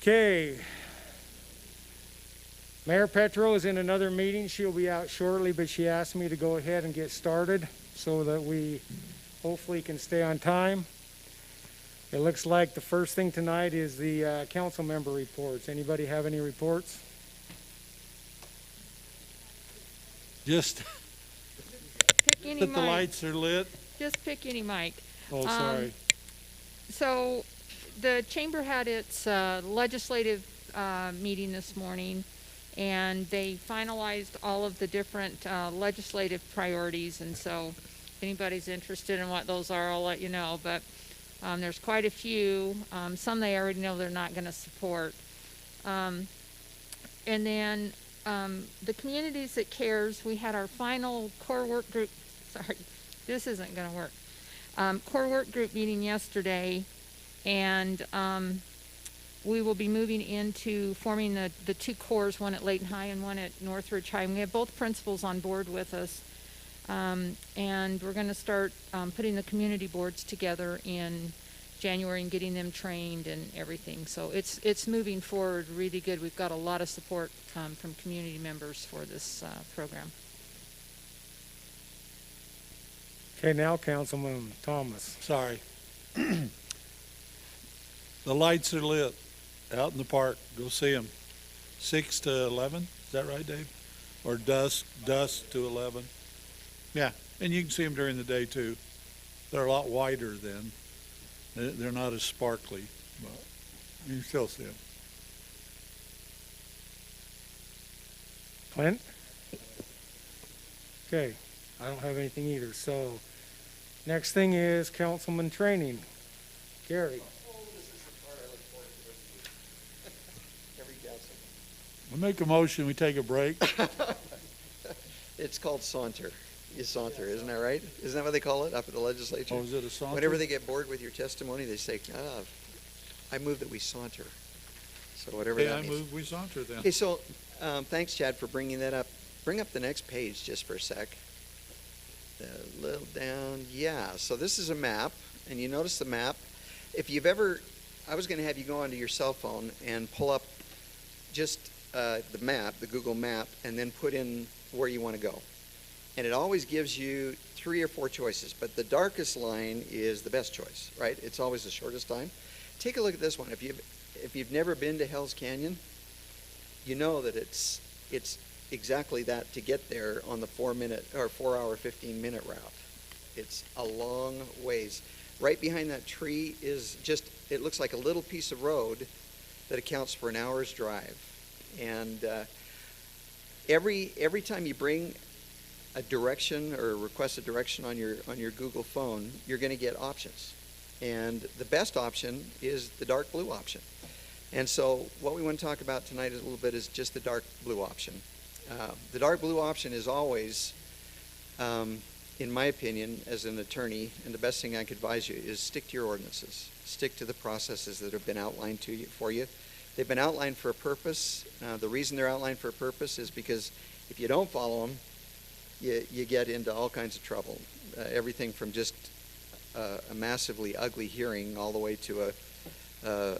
Okay. Mayor Petro is in another meeting. She'll be out shortly, but she asked me to go ahead and get started so that we hopefully can stay on time. It looks like the first thing tonight is the council member reports. Anybody have any reports? Just Pick any that the mic. lights are lit. Just pick any mic. Oh, sorry. So the chamber had its legislative meeting this morning, and they finalized all of the different legislative priorities. And so if anybody's interested in what those are, I'll let you know. But there's quite a few. Some they already know they're not going to support. And then the communities that cares, we had our final core work group. Sorry, this isn't going to work. Core work group meeting yesterday, and we will be moving into forming the two cores, one at Layton High and one at Northridge High. And we have both principals on board with us, and we're going to start putting the community boards together in January and getting them trained and everything. So it's moving forward really good. We've got a lot of support from community members for this program. Okay, now Councilman Thomas. Sorry. The lights are lit out in the park. Go see them. 6 to 11. Is that right, Dave? Or dusk to 11. Yeah, and you can see them during the day too. They're a lot wider then. They're not as sparkly, but you can still see them. Clint? Okay, I don't have anything either. So next thing is councilman training. Gary. We'll make a motion, we take a break. It's called saunter. You saunter, isn't that right? Isn't that what they call it up at the legislature? Oh, is it a saunter? Whenever they get bored with your testimony, they say, I move that we saunter. So whatever Okay, that I means. move we saunter then. Okay, so thanks, Chad, for bringing that up. Bring up the next page just for a sec. A little down. Yeah, so this is a map, and you notice the map. If you've ever, I was going to have you go onto your cell phone and pull up just the map, the Google map, and then put in where you want to go. And it always gives you 3 or 4 choices, but the darkest line is the best choice, right? It's always the shortest time. Take a look at this one. If you've never been to Hell's Canyon, you know that it's exactly that to get there on the 4 hour 15-minute route. It's a long ways. Right behind that tree is just, it looks like a little piece of road that accounts for an hour's drive. And every time you bring a direction or request a direction on your Google phone, you're going to get options. And the best option is the dark blue option. And so what we want to talk about tonight a little bit is just the dark blue option. The dark blue option is always, in my opinion, as an attorney, and the best thing I could advise you is stick to your ordinances. Stick to the processes that have been outlined for you. They've been outlined for a purpose. The reason they're outlined for a purpose is because if you don't follow them, you get into all kinds of trouble. Everything from just a massively ugly hearing all the way to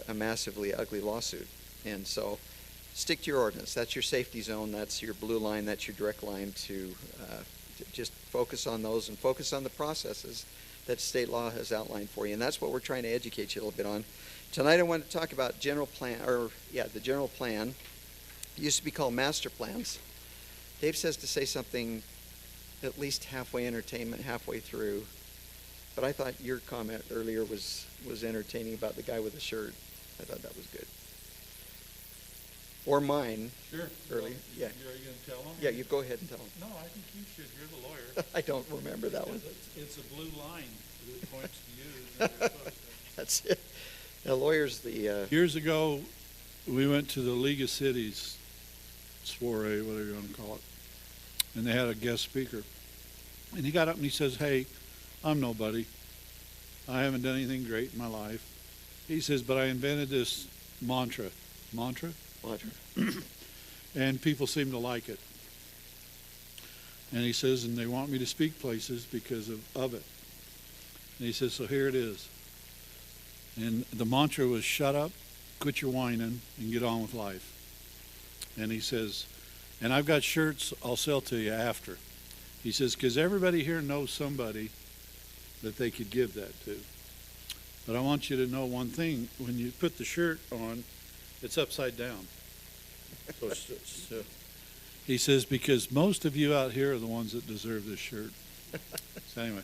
a massively ugly lawsuit. And so stick to your ordinance. That's your safety zone. That's your blue line. That's your direct line to just focus on those and focus on the processes that state law has outlined for you. And that's what we're trying to educate you a little bit on. Tonight I want to talk about the general plan. It used to be called master plans. Dave says to say something at least halfway entertainment, halfway through. But I thought your comment earlier was entertaining about the guy with the shirt. I thought that was good. Or mine. Sure. Earlier. Yeah. Are you going to tell them? Yeah, you go ahead and tell them. No, I think you should. You're the lawyer. I don't remember that one. It's a blue line that points to you. And you're supposed to. That's it. Now, lawyer's the... Years ago, we went to the League of Cities soiree, whatever you want to call it, and they had a guest speaker. And he got up and he says, "Hey, I'm nobody. I haven't done anything great in my life." He says, "But I invented this mantra." Mantra? Mantra. And people seem to like it. And he says, and they want me to speak places because of it. And he says, so here it is. And the mantra was, shut up, quit your whining and get on with life. And he says, and I've got shirts I'll sell to you after. He says, because everybody here knows somebody that they could give that to. But I want you to know one thing. When you put the shirt on, it's upside down. So he says, because most of you out here are the ones that deserve this shirt. So anyway.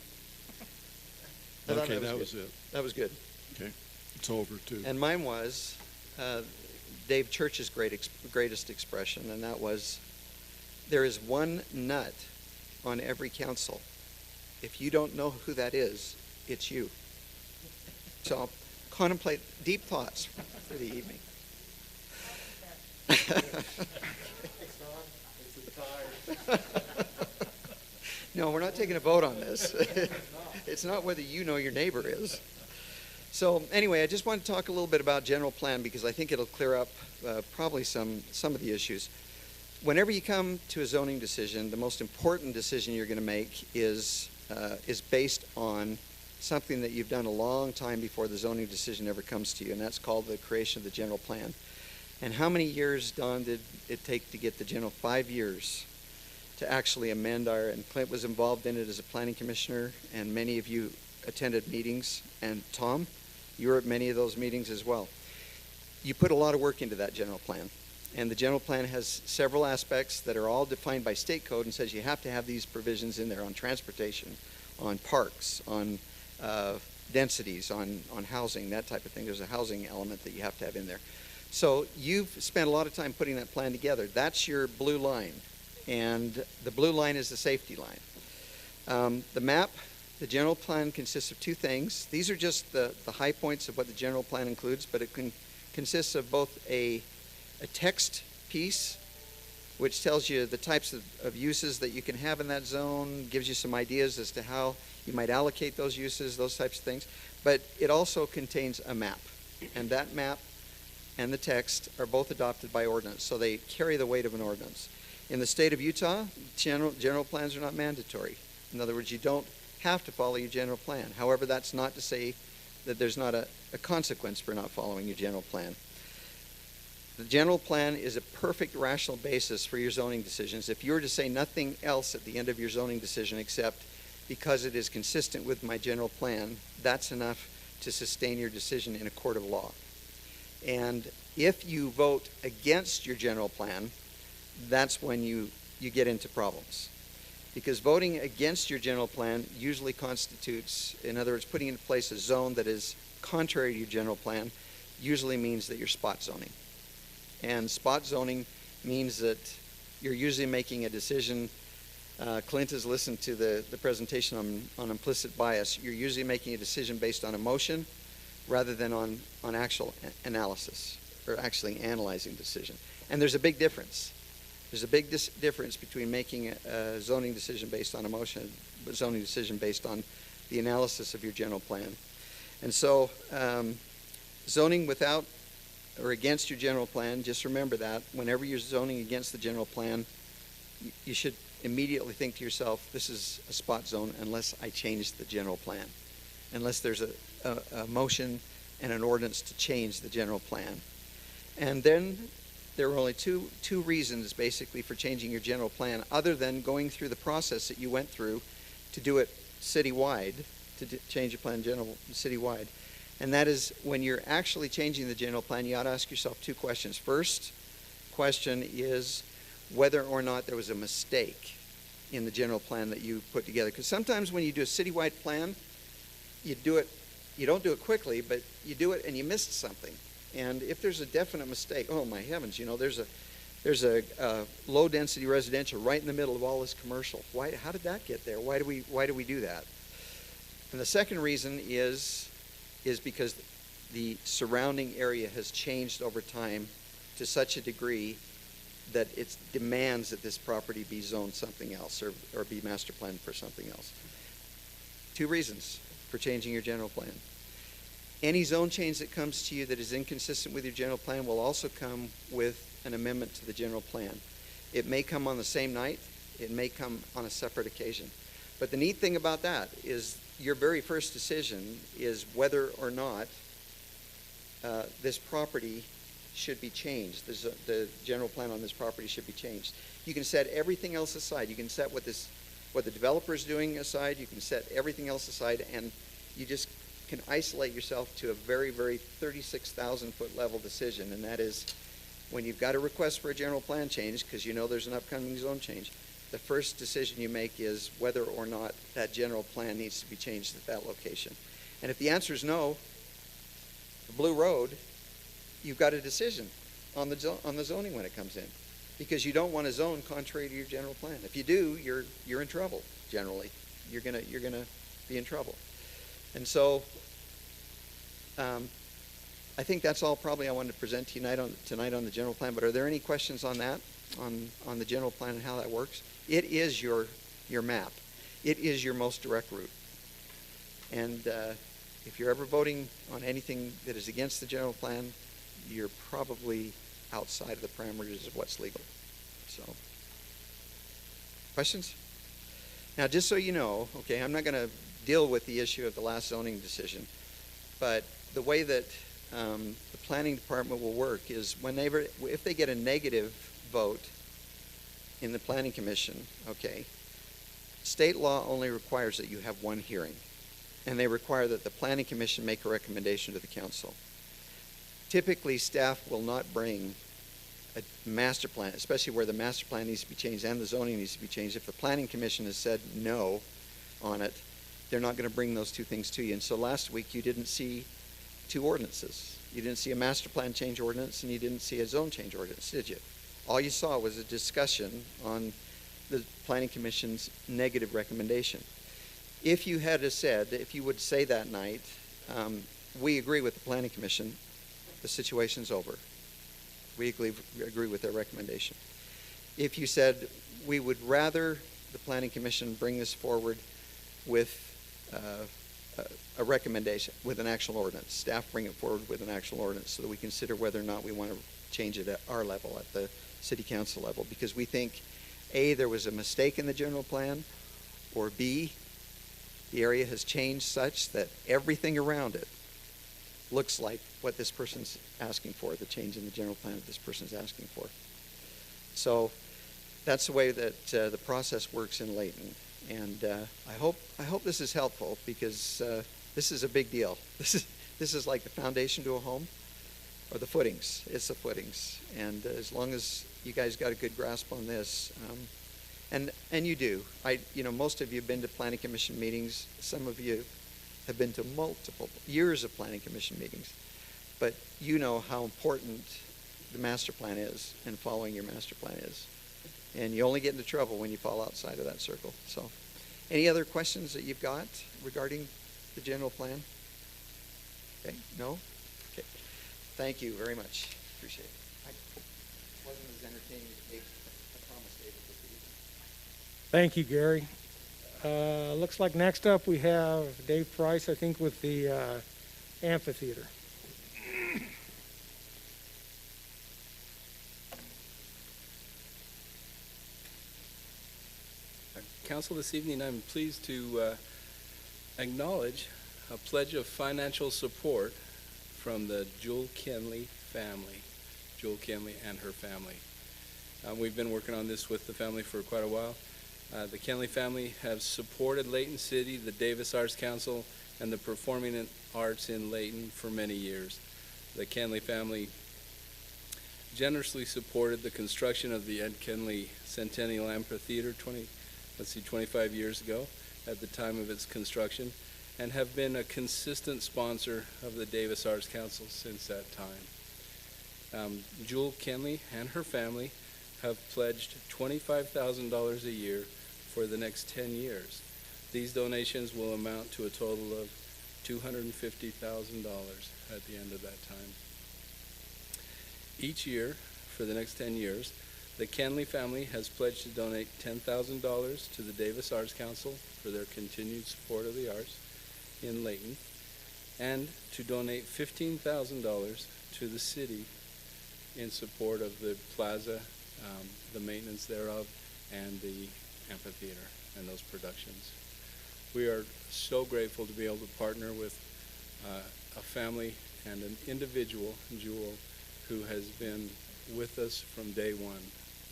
I thought Okay, that that was was it. That was good. Okay. It's over, too. And mine was Dave Church's greatest expression, and that was, there is one nut on every council. If you don't know who that is, it's you. So I'll contemplate deep thoughts for the evening. No, we're not taking a vote on this. It's not whether you know your neighbor is. So anyway, I just want to talk a little bit about general plan because I think it'll clear up probably some of the issues. Whenever you come to a zoning decision, the most important decision you're going to make is based on something that you've done a long time before the zoning decision ever comes to you, and that's called the creation of the general plan. And how many years, Don, did it take to get the general? 5 years to actually amend and Clint was involved in it as a planning commissioner, and many of you attended meetings, and Tom, you were at many of those meetings as well. You put a lot of work into that general plan, and the general plan has several aspects that are all defined by state code and says you have to have these provisions in there on transportation, on parks, on densities, on housing, that type of thing. There's a housing element that you have to have in there. So you've spent a lot of time putting that plan together. That's your blue line, and the blue line is the safety line. The map, the general plan consists of two things. These are just the high points of what the general plan includes, but it consists of both a text piece, which tells you the types of uses that you can have in that zone, gives you some ideas as to how you might allocate those uses, those types of things. But it also contains a map, and that map and the text are both adopted by ordinance, so they carry the weight of an ordinance. In the state of Utah, general plans are not mandatory. In other words, you don't have to follow your general plan. However, that's not to say that there's not a consequence for not following your general plan. The general plan is a perfect rational basis for your zoning decisions. If you were to say nothing else at the end of your zoning decision except because it is consistent with my general plan, that's enough to sustain your decision in a court of law. And if you vote against your general plan, that's when you get into problems. Because voting against your general plan usually constitutes, in other words, putting into place a zone that is contrary to your general plan, usually means that you're spot zoning. And spot zoning means that you're usually making a decision. Clint has listened to the presentation on implicit bias. You're usually making a decision based on emotion rather than on actual analysis, or actually analyzing decision. And there's a big difference. There's a big difference between making a zoning decision based on emotion, but zoning decision based on the analysis of your general plan. And so zoning without or against your general plan, just remember that whenever you're zoning against the general plan, you should immediately think to yourself, this is a spot zone unless I change the general plan, unless there's a motion and an ordinance to change the general plan. And then there are only two reasons basically for changing your general plan, other than going through the process that you went through to do it citywide, to change your plan citywide. And that is, when you're actually changing the general plan, you ought to ask yourself two questions. First question is whether or not there was a mistake in the general plan that you put together. Because sometimes when you do a citywide plan, you don't do it quickly, but you do it and you missed something. And if there's a definite mistake, oh my heavens, there's a low density residential right in the middle of all this commercial. How did that get there? Why do we do that? And the second reason is because the surrounding area has changed over time to such a degree that it demands that this property be zoned something else or be master planned for something else. Two reasons for changing your general plan. Any zone change that comes to you that is inconsistent with your general plan will also come with an amendment to the general plan. It may come on the same night. It may come on a separate occasion. But the neat thing about that is your very first decision is whether or not this property should be changed. The general plan on this property should be changed. You can set everything else aside. You can set what the developer is doing aside. You can set everything else aside, and you just can isolate yourself to a very, very 36,000-foot level decision, and that is when you've got a request for a general plan change, because you know there's an upcoming zone change, the first decision you make is whether or not that general plan needs to be changed at that location. And if the answer is no, the Blue Road, you've got a decision on the zoning when it comes in, because you don't want to zone contrary to your general plan. If you do, you're in trouble. Generally, you're gonna be in trouble. And so, I think that's all probably I wanted to present to you tonight on the general plan. But are there any questions on that, on the general plan and how that works? It is your map. It is your most direct route. And if you're ever voting on anything that is against the general plan, you're probably outside of the parameters of what's legal. So, questions? Now, just so you know, okay, I'm not going to deal with the issue of the last zoning decision, but the way that the planning department will work is if they get a negative vote in the planning commission, okay, state law only requires that you have one hearing, and they require that the planning commission make a recommendation to the council. Typically, staff will not bring a master plan, especially where the master plan needs to be changed and the zoning needs to be changed. If the planning commission has said no on it, they're not going to bring those two things to you. And so last week you didn't see two ordinances. You didn't see a master plan change ordinance and you didn't see a zone change ordinance, did you? All you saw was a discussion on the planning commission's negative recommendation. If you had said, if you would say that night, we agree with the planning commission, the situation's over. We agree with their recommendation. If you said, we would rather the planning commission bring this forward with a recommendation, with an actual ordinance, staff bring it forward with an actual ordinance so that we consider whether or not we want to change it at our level, at the city council level, because we think, A, there was a mistake in the general plan, or B, the area has changed such that everything around it looks like what this person's asking for, the change in the general plan that this person's asking for. So that's the way that the process works in Layton. And I hope this is helpful, because this is a big deal. This is like the foundation to a home, or the footings. It's the footings. And as long as you guys got a good grasp on this, and you do. Most of you have been to planning commission meetings. Some of you have been to multiple years of planning commission meetings. But you know how important the master plan is and following your master plan is. And you only get into trouble when you fall outside of that circle. So, any other questions that you've got regarding the general plan? Okay, no? Okay. Thank you very much. Appreciate it. I wasn't as entertaining as I promised David this evening. Thank you, Gary. Looks like next up we have Dave Price, I think, with the amphitheater. Council, this evening I'm pleased to acknowledge a pledge of financial support from the Jewel Kenley family, Jewel Kenley and her family. We've been working on this with the family for quite a while. The Kenley family have supported Layton City, the Davis Arts Council, and the performing arts in Layton for many years. The Kenley family generously supported the construction of the Ed Kenley Centennial Amphitheater 25 years ago at the time of its construction, and have been a consistent sponsor of the Davis Arts Council since that time. Jewel Kenley and her family have pledged $25,000 a year for the next 10 years. These donations will amount to a total of $250,000 at the end of that time. Each year, for the next 10 years, the Kenley family has pledged to donate $10,000 to the Davis Arts Council for their continued support of the arts in Layton, and to donate $15,000 to the city in support of the plaza, the maintenance thereof, and the amphitheater and those productions. We are so grateful to be able to partner with a family and an individual, Jewel, who has been with us from day one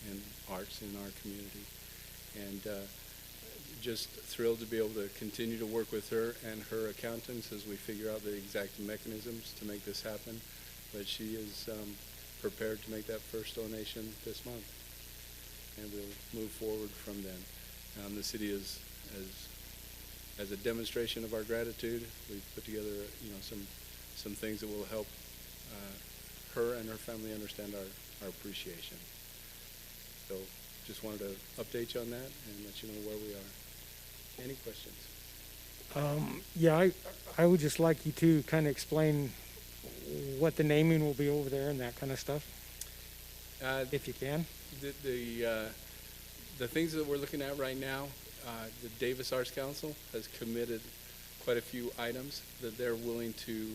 in arts in our community. And just thrilled to be able to continue to work with her and her accountants as we figure out the exact mechanisms to make this happen. But she is prepared to make that first donation this month, and we'll move forward from then. The city is, as a demonstration of our gratitude, we've put together, some things that will help her and her family understand our appreciation. So just wanted to update you on that and let you know where we are. Any questions? Yeah, I would just like you to kind of explain what the naming will be over there and that kind of stuff, if you can. The things that we're looking at right now, the Davis Arts Council has committed quite a few items that they're willing to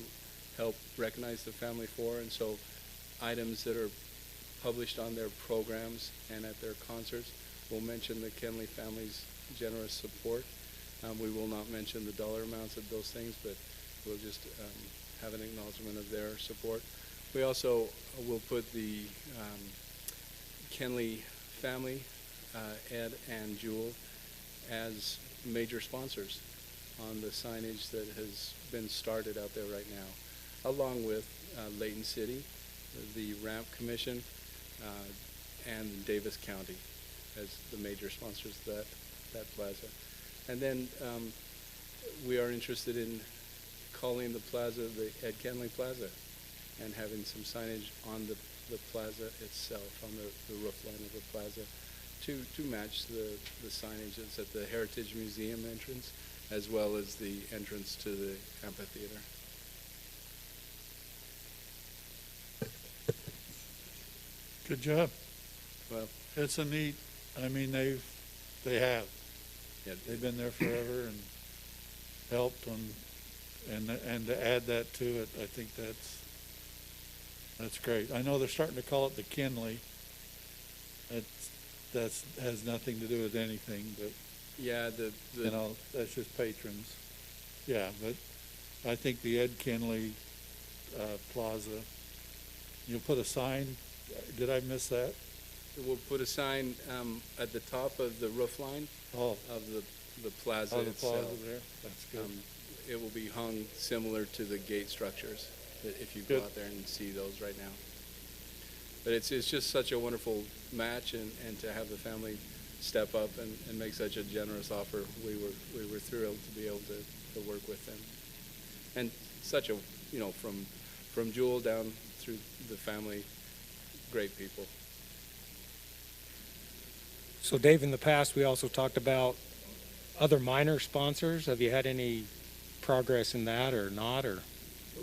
help recognize the family for, and so items that are published on their programs and at their concerts will mention the Kenley family's generous support. We will not mention the dollar amounts of those things, but we'll just have an acknowledgement of their support. We also will put the Kenley family, Ed and Jewel, as major sponsors on the signage that has been started out there right now, along with Layton City, the Ramp Commission, and Davis County as the major sponsors of that plaza. And then we are interested in calling the plaza the Ed Kenley Plaza and having some signage on the plaza itself, on the roof line of the plaza, to match the signage that's at the Heritage Museum entrance, as well as the entrance to the amphitheater. Good job. Well, It's a neat, they have. yeah, They've been there forever and helped and to add that to it, I think that's great. I know they're starting to call it the Kenley. That has nothing to do with anything, but yeah, that's just patrons. Yeah, but I think the Ed Kenley Plaza. You'll put a sign. Did I miss that? we'll put a sign at the top of the roof line Oh, of the plaza the itself. plaza there. That's good. It will be hung similar to the gate structures, if you go out there and see those right now. But it's just such a wonderful match, and to have the family step up and make such a generous offer, we were thrilled to be able to work with them. And such a, from Jewel down through the family, great people. So Dave, in the past, we also talked about other minor sponsors. Have you had any progress in that or not? Or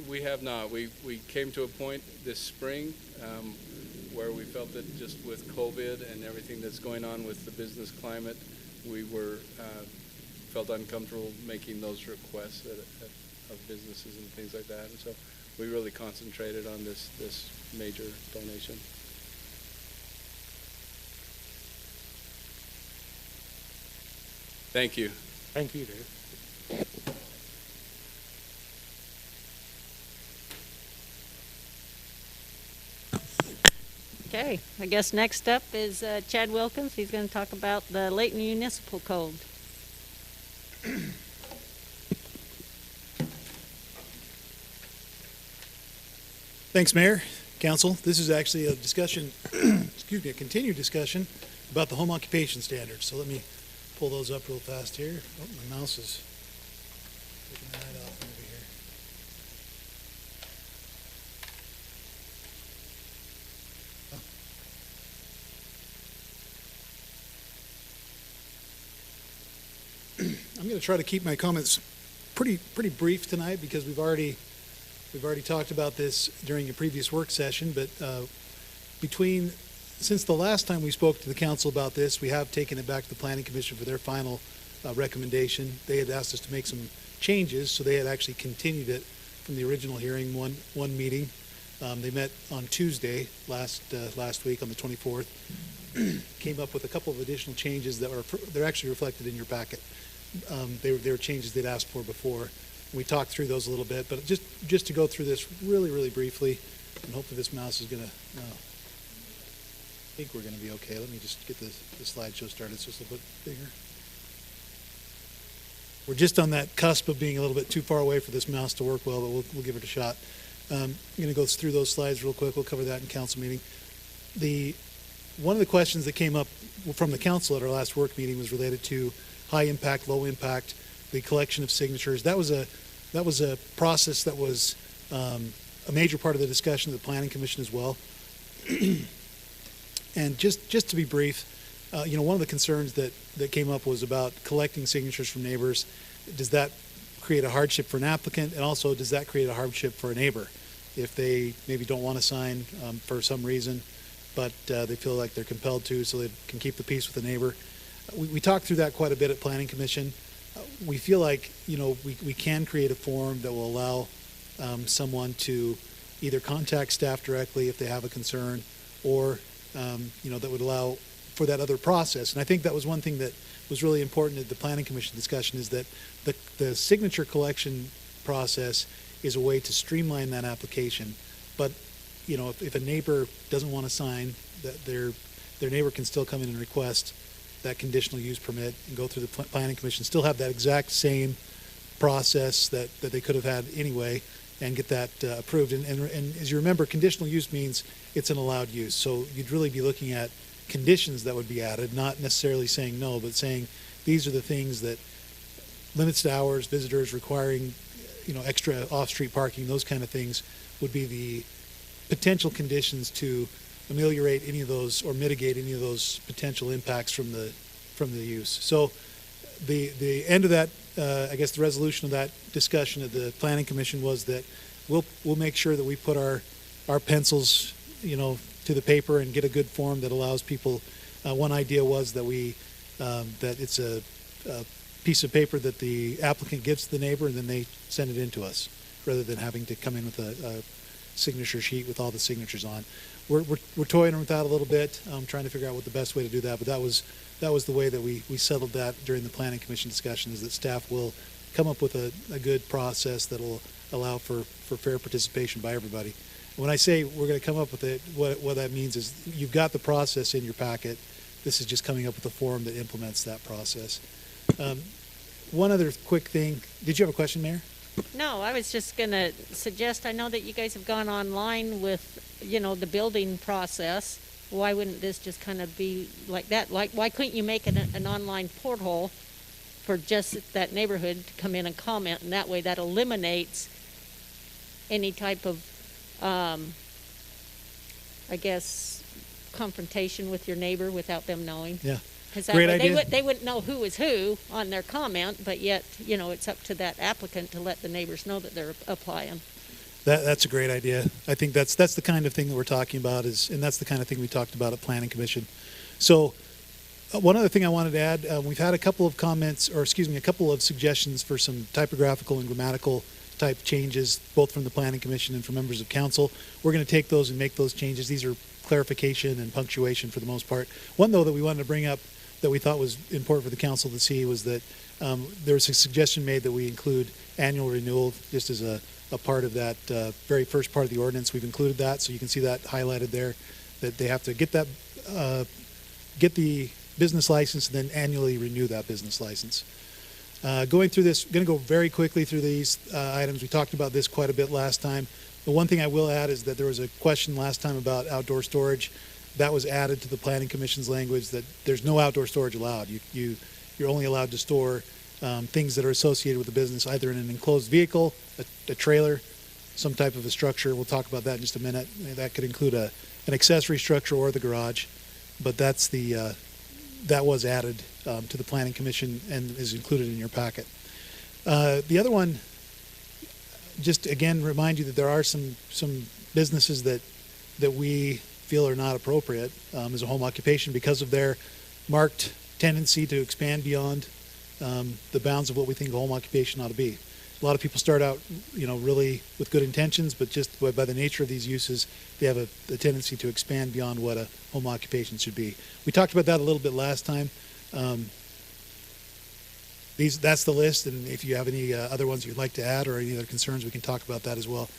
We have not. We came to a point this spring where we felt that just with COVID and everything that's going on with the business climate, we felt uncomfortable making those requests of businesses and things like that. And so we really concentrated on this major donation. Thank you. thank you, Dave. Okay, I guess next up is Chad Wilkins. He's going to talk about the Layton Municipal Code. Thanks, Mayor, Council. This is actually a discussion, excuse me, a continued discussion about the home occupation standards. So let me pull those up real fast here. Oh, my mouse is taking the light off over here. I'm going to try to keep my comments pretty brief tonight because we've already talked about this during a previous work session. But since the last time we spoke to the council about this, we have taken it back to the Planning Commission for their final recommendation. They had asked us to make some changes, so they had actually continued it from the original hearing one meeting. They met on Tuesday last week on the 24th. Came up with a couple of additional changes that they're actually reflected in your packet. They were changes they'd asked for before. We talked through those a little bit, but just to go through this really briefly, and hopefully this mouse is going to, I think we're going to be okay. Let me just get the slideshow started so it's a little bit bigger. We're just on that cusp of being a little bit too far away for this mouse to work well, but we'll give it a shot. I'm going to go through those slides real quick. We'll cover that in council meeting. One of the questions that came up from the council at our last work meeting was related to high impact, low impact, the collection of signatures. That was a process that was a major part of the discussion of the Planning Commission as well. And just to be brief, one of the concerns that came up was about collecting signatures from neighbors. Does that create a hardship for an applicant? And also, does that create a hardship for a neighbor if they maybe don't want to sign for some reason, but they feel like they're compelled to so they can keep the peace with the neighbor? We talked through that quite a bit at Planning Commission. We feel like, we can create a form that will allow someone to either contact staff directly if they have a concern, or, that would allow for that other process. And I think that was one thing that was really important at the Planning Commission discussion, is that the signature collection process is a way to streamline that application. But, if a neighbor doesn't want to sign, that their neighbor can still come in and request that conditional use permit and go through the Planning Commission, still have that exact same process that they could have had anyway, and get that approved. And as you remember, conditional use means it's an allowed use. So you'd really be looking at conditions that would be added, not necessarily saying no, but saying these are the things that limits to hours, visitors, requiring, extra off-street parking, those kind of things would be the potential conditions to ameliorate any of those or mitigate any of those potential impacts from the use. So the end of that, I guess the resolution of that discussion at the Planning Commission was that we'll make sure that we put our pencils, to the paper and get a good form that allows people. One idea was that that it's a piece of paper that the applicant gives to the neighbor and then they send it in to us, rather than having to come in with a signature sheet with all the signatures on. We're toying with that a little bit, trying to figure out what the best way to do that. But that was the way that we settled that during the Planning Commission discussion, is that staff will come up with a good process that will allow for fair participation by everybody. When I say we're going to come up with it, what that means is you've got the process in your packet. This is just coming up with a form that implements that process. One other quick thing. Did you have a question, Mayor? No, I was just going to suggest, I know that you guys have gone online with, the building process. Why wouldn't this just kind of be like that? Why couldn't you make an online portal for just that neighborhood to come in and comment, and that way that eliminates any type of, confrontation with your neighbor without them knowing? Yeah. Because Great idea. they wouldn't know who is who on their comment, but yet, it's up to that applicant to let the neighbors know that they're applying. That's a great idea. I think that's the kind of thing that we're talking about, and that's the kind of thing we talked about at Planning Commission. So one other thing I wanted to add, we've had a couple of comments, a couple of suggestions for some typographical and grammatical type changes, both from the Planning Commission and from members of council. We're going to take those and make those changes. These are clarification and punctuation for the most part. One, though, that we wanted to bring up that we thought was important for the council to see was that there was a suggestion made that we include annual renewal just as a part of that very first part of the ordinance. We've included that, so you can see that highlighted there, that they have to get the business license and then annually renew that business license. Going through this, I'm going to go very quickly through these items. We talked about this quite a bit last time. The one thing I will add is that there was a question last time about outdoor storage. That was added to the Planning Commission's language, that there's no outdoor storage allowed. You're only allowed to store things that are associated with the business, either in an enclosed vehicle, a trailer, some type of a structure. We'll talk about that in just a minute. That could include an accessory structure or the garage, but that was added to the Planning Commission and is included in your packet. The other one, just again remind you that there are some businesses that we feel are not appropriate as a home occupation because of their marked tendency to expand beyond the bounds of what we think a home occupation ought to be. A lot of people start out, really with good intentions, but just by the nature of these uses, they have a tendency to expand beyond what a home occupation should be. We talked about that a little bit last time. The that's the list, and if you have any other ones you'd like to add or any other concerns, we can talk about that as well.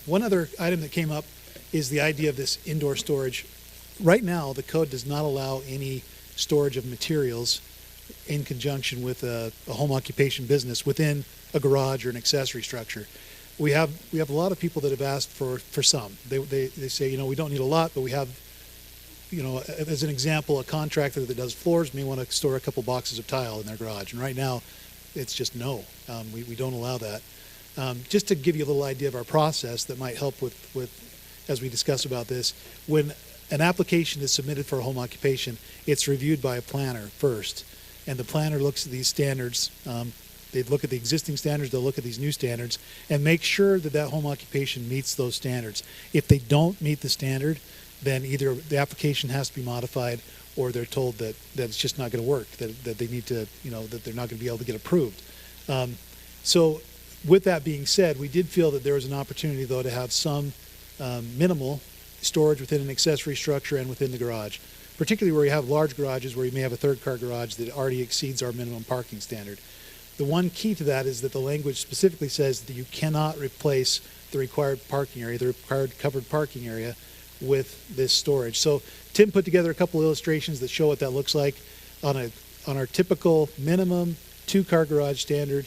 One other item that came up is the idea of this indoor storage. Right now, the code does not allow any storage of materials in conjunction with a home occupation business within a garage or an accessory structure. We have a lot of people that have asked for some. They say, we don't need a lot, but we have, as an example, a contractor that does floors may want to store a couple boxes of tile in their garage. And right now, it's just no. We don't allow that. Just to give you a little idea of our process that might help with as we discuss about this, when an application is submitted for a home occupation, it's reviewed by a planner first. And the planner looks at these standards. They look at the existing standards, they'll look at these new standards, and make sure that that home occupation meets those standards. If they don't meet the standard, then either the application has to be modified, or they're told that it's just not going to work, that they need to, that they're not going to be able to get approved. So with that being said, we did feel that there was an opportunity, though, to have some minimal storage within an accessory structure and within the garage, particularly where you have large garages where you may have a third-car garage that already exceeds our minimum parking standard. The one key to that is that the language specifically says that you cannot replace the required parking area, the required covered parking area, with this storage. So Tim put together a couple illustrations that show what that looks like on our typical minimum 2-car garage standard,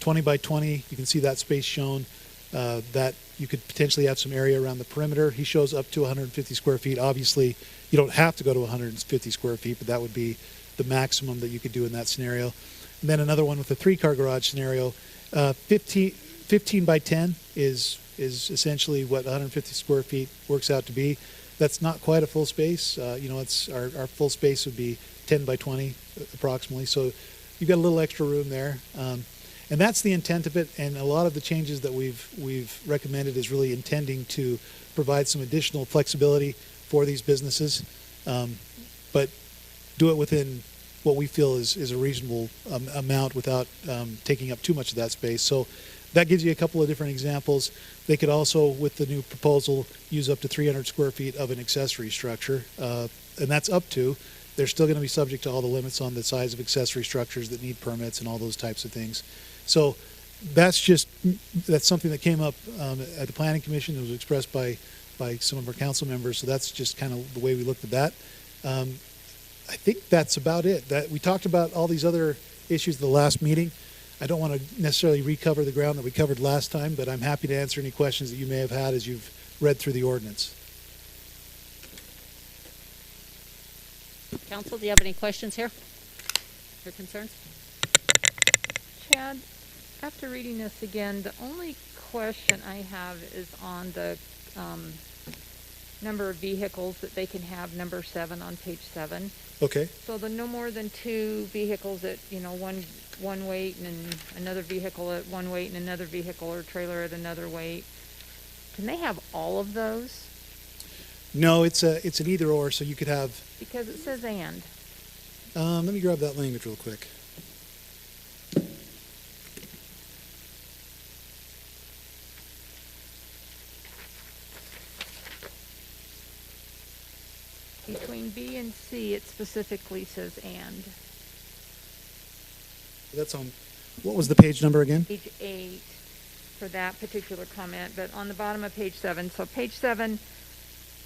20 by 20. You can see that space shown. That you could potentially have some area around the perimeter. He shows up to 150 square feet. Obviously, you don't have to go to 150 square feet, but that would be the maximum that you could do in that scenario. And then another one with a 3-car garage scenario, 15 by 10 is essentially what 150 square feet works out to be. That's not quite a full space. It's our full space would be 10 by 20 approximately. So you've got a little extra room there. And that's the intent of it, and a lot of the changes that we've recommended is really intending to provide some additional flexibility for these businesses, but do it within what we feel is a reasonable amount without taking up too much of that space. So that gives you a couple of different examples. They could also, with the new proposal, use up to 300 square feet of an accessory structure, and that's up to. They're still going to be subject to all the limits on the size of accessory structures that need permits and all those types of things. So that's something that came up at the Planning Commission. It was expressed by some of our council members. So that's just kind of the way we looked at that. I think that's about it. That we talked about all these other issues at the last meeting. I don't want to necessarily recover the ground that we covered last time, but I'm happy to answer any questions that you may have had as you've read through the ordinance. Council, do you have any questions here or concerns? Chad, after reading this again, the only question I have is on the number of vehicles that they can have, number 7 on page 7. Okay. So the no more than 2 vehicles at, one weight, and another vehicle at one weight, and another vehicle or trailer at another weight. Can they have all of those? No, it's an either or, so you could have. Because it says and. Let me grab that language real quick. Between B and C, it specifically says and. That's on, what was the page number again? Page 8 for that particular comment, but on the bottom of page 7. So page 7,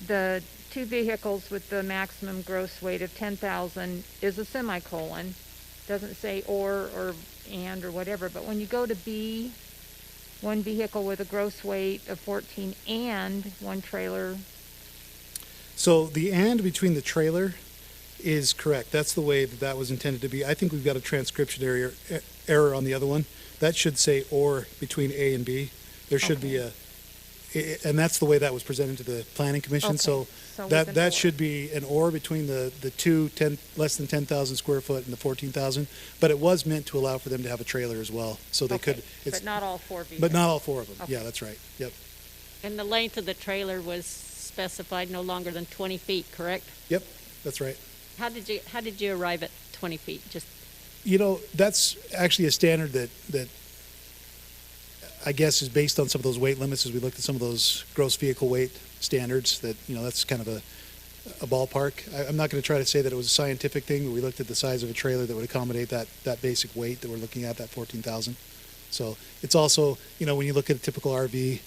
the 2 vehicles with the maximum gross weight of 10,000 is a semicolon. Doesn't say or and or whatever. But when you go to B, 1 vehicle with a gross weight of 14 and 1 trailer. So the and between the trailer is correct. That's the way that was intended to be. I think we've got a transcription error on the other one. That should say or between A and B. There should be and that's the way that was presented to the Planning Commission. Okay. So that should be an or between the 2 less than 10,000 square foot and the 14,000. But it was meant to allow for them to have a trailer as well. So they could. But not all 4 vehicles. But not all 4 of them. Okay. Yeah, that's right. Yep. And the length of the trailer was specified no longer than 20 feet, correct? Yep, that's right. How did you arrive at 20 feet? Just that's actually a standard that I guess is based on some of those weight limits as we looked at some of those gross vehicle weight standards that, that's kind of a ballpark. I'm not going to try to say that it was a scientific thing, but we looked at the size of a trailer that would accommodate that basic weight that we're looking at, that 14,000. So it's also, when you look at a typical RV,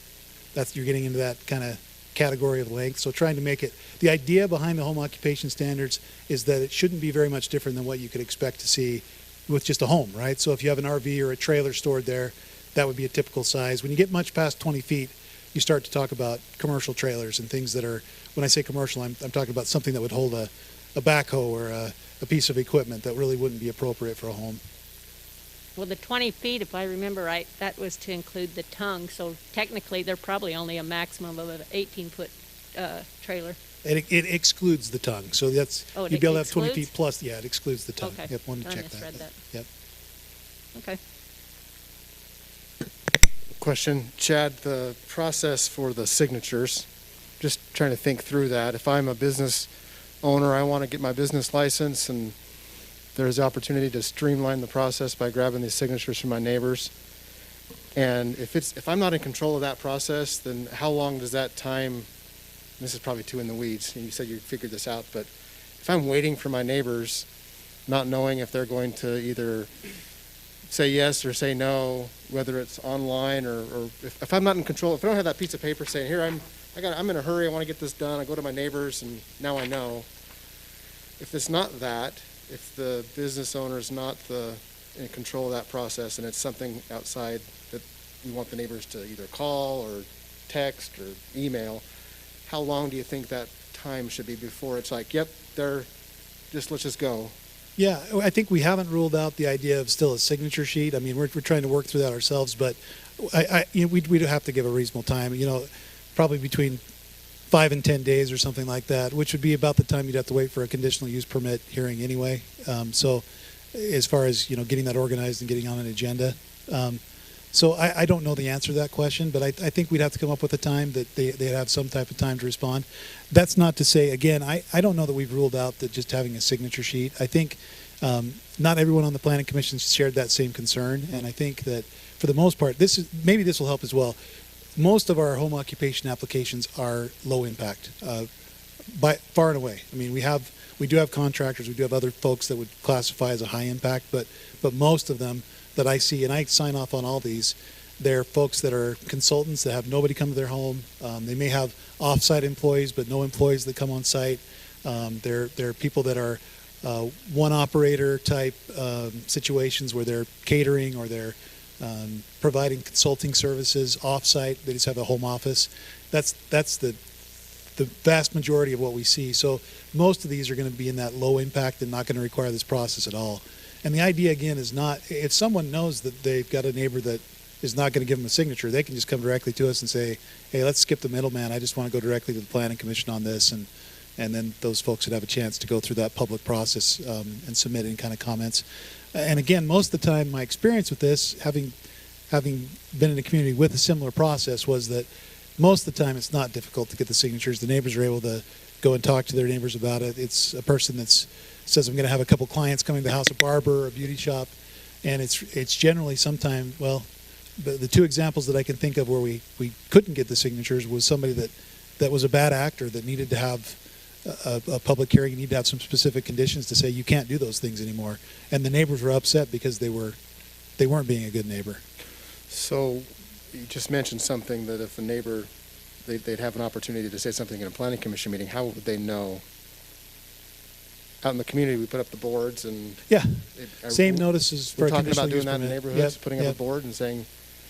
you're getting into that kind of category of length. So trying to make it, the idea behind the home occupation standards is that it shouldn't be very much different than what you could expect to see with just a home, right? So if you have an RV or a trailer stored there, that would be a typical size. When you get much past 20 feet, you start to talk about commercial trailers and things that are, when I say commercial, I'm talking about something that would hold a backhoe or a piece of equipment that really wouldn't be appropriate for a home. Well, the 20 feet, if I remember right, that was to include the tongue. So technically, they're probably only a maximum of an 18-foot trailer. It excludes the tongue. So that's, Oh, you'd be able to have 20 excludes? feet plus. Yeah, it excludes the tongue. Okay. Yep, wanted to I check misread that. Yep. Okay. Question, Chad, the process for the signatures, just trying to think through that. If I'm a business owner, I want to get my business license, and there's the opportunity to streamline the process by grabbing these signatures from my neighbors. And if I'm not in control of that process, then how long does that time, this is probably too in the weeds, and you said you figured this out, but if I'm waiting for my neighbors, not knowing if they're going to either say yes or say no, whether it's online or if I'm not in control, if I don't have that piece of paper saying, here, I'm in a hurry, I want to get this done, I go to my neighbors and now I know. If it's not that, if the business owner is not in control of that process and it's something outside that you want the neighbors to either call or text or email, how long do you think that time should be before it's like, yep, let's just go? Yeah, I think we haven't ruled out the idea of still a signature sheet. I mean, we're trying to work through that ourselves, but we'd have to give a reasonable time. Probably between 5 and 10 days or something like that, which would be about the time you'd have to wait for a conditional use permit hearing anyway. So, as far as getting that organized and getting on an agenda. So I don't know the answer to that question, but I think we'd have to come up with a time that they'd have some type of time to respond. That's not to say, again, I don't know that we've ruled out that just having a signature sheet. I think not everyone on the Planning Commission shared that same concern, and I think that for the most part, maybe this will help as well. Most of our home occupation applications are low impact, by far and away. I mean, we do have contractors, we do have other folks that would classify as a high impact, but most of them that I see, and I sign off on all these, they're folks that are consultants that have nobody come to their home. They may have off-site employees, but no employees that come on site. They're people that are one operator type situations where they're catering or they're providing consulting services off-site. They just have a home office. That's the vast majority of what we see. So most of these are going to be in that low impact and not going to require this process at all. And the idea, again, is not, if someone knows that they've got a neighbor that is not going to give them a signature, they can just come directly to us and say, hey, let's skip the middleman. I just want to go directly to the Planning Commission on this. And then those folks would have a chance to go through that public process and submit any kind of comments. And again, most of the time, my experience with this, having been in a community with a similar process, was that most of the time it's not difficult to get the signatures. The neighbors are able to go and talk to their neighbors about it. It's a person that says, I'm going to have a couple clients coming to the house, a barber or a beauty shop, and it's generally sometime, well, the two examples that I can think of where we couldn't get the signatures was somebody that was a bad actor that needed to have a public hearing, you need to have some specific conditions to say you can't do those things anymore. And the neighbors were upset because they weren't being a good neighbor. So you just mentioned something that if a neighbor, they'd have an opportunity to say something in a Planning Commission meeting, how would they know? Out in the community, we put up the boards and... Yeah, same notices for a conditional use permit. We're talking about doing that in neighborhoods, putting up a board and saying...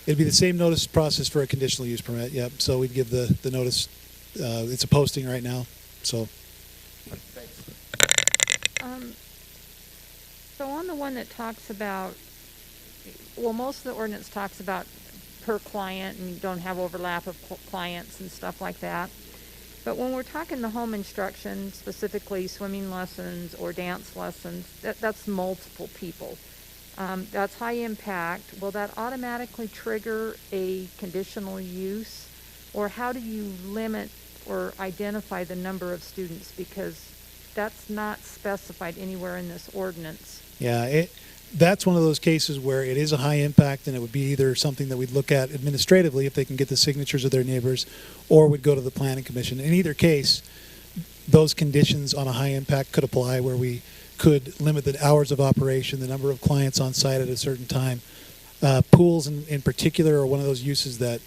It'd be the same notice process for a conditional use permit, yep. So we'd give the notice, it's a posting right now, so... So on the one that talks about, well, most of the ordinance talks about per client and you don't have overlap of clients and stuff like that. But when we're talking the home instruction, specifically swimming lessons or dance lessons, that's multiple people. That's high impact. Will that automatically trigger a conditional use? Or how do you limit or identify the number of students? Because that's not specified anywhere in this ordinance. Yeah, that's one of those cases where it is a high impact, and it would be either something that we'd look at administratively if they can get the signatures of their neighbors, or would go to the Planning Commission. In either case, those conditions on a high impact could apply, where we could limit the hours of operation, the number of clients on site at a certain time. Pools in particular are one of those uses that,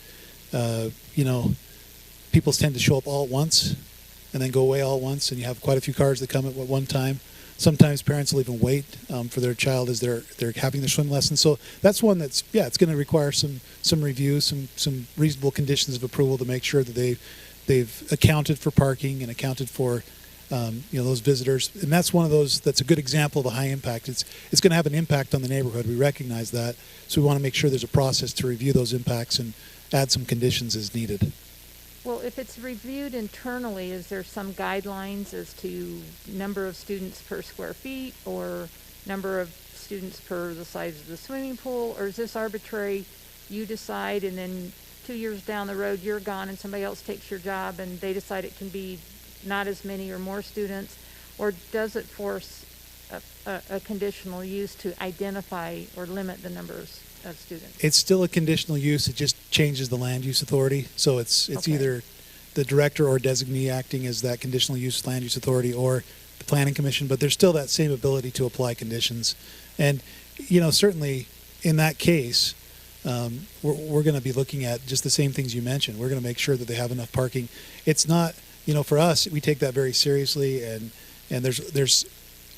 people tend to show up all at once and then go away all at once, and you have quite a few cars that come at one time. Sometimes parents will even wait for their child as they're having their swim lesson. So that's one that's, it's going to require some review, some reasonable conditions of approval to make sure that they've accounted for parking and accounted for those visitors. And that's one of those that's a good example of a high impact. It's going to have an impact on the neighborhood. We recognize that. So we want to make sure there's a process to review those impacts and add some conditions as needed. Well, if it's reviewed internally, is there some guidelines as to number of students per square feet or number of students per the size of the swimming pool? Or is this arbitrary? You decide, and then 2 years down the road, you're gone and somebody else takes your job and they decide it can be not as many or more students? Or does it force a conditional use to identify or limit the numbers of students? It's still a conditional use. It just changes the land use authority. So it's Okay. either the director or designee acting as that conditional use land use authority, or the planning commission, but there's still that same ability to apply conditions. And, certainly in that case, we're going to be looking at just the same things you mentioned. We're going to make sure that they have enough parking. It's not, for us, we take that very seriously, and there's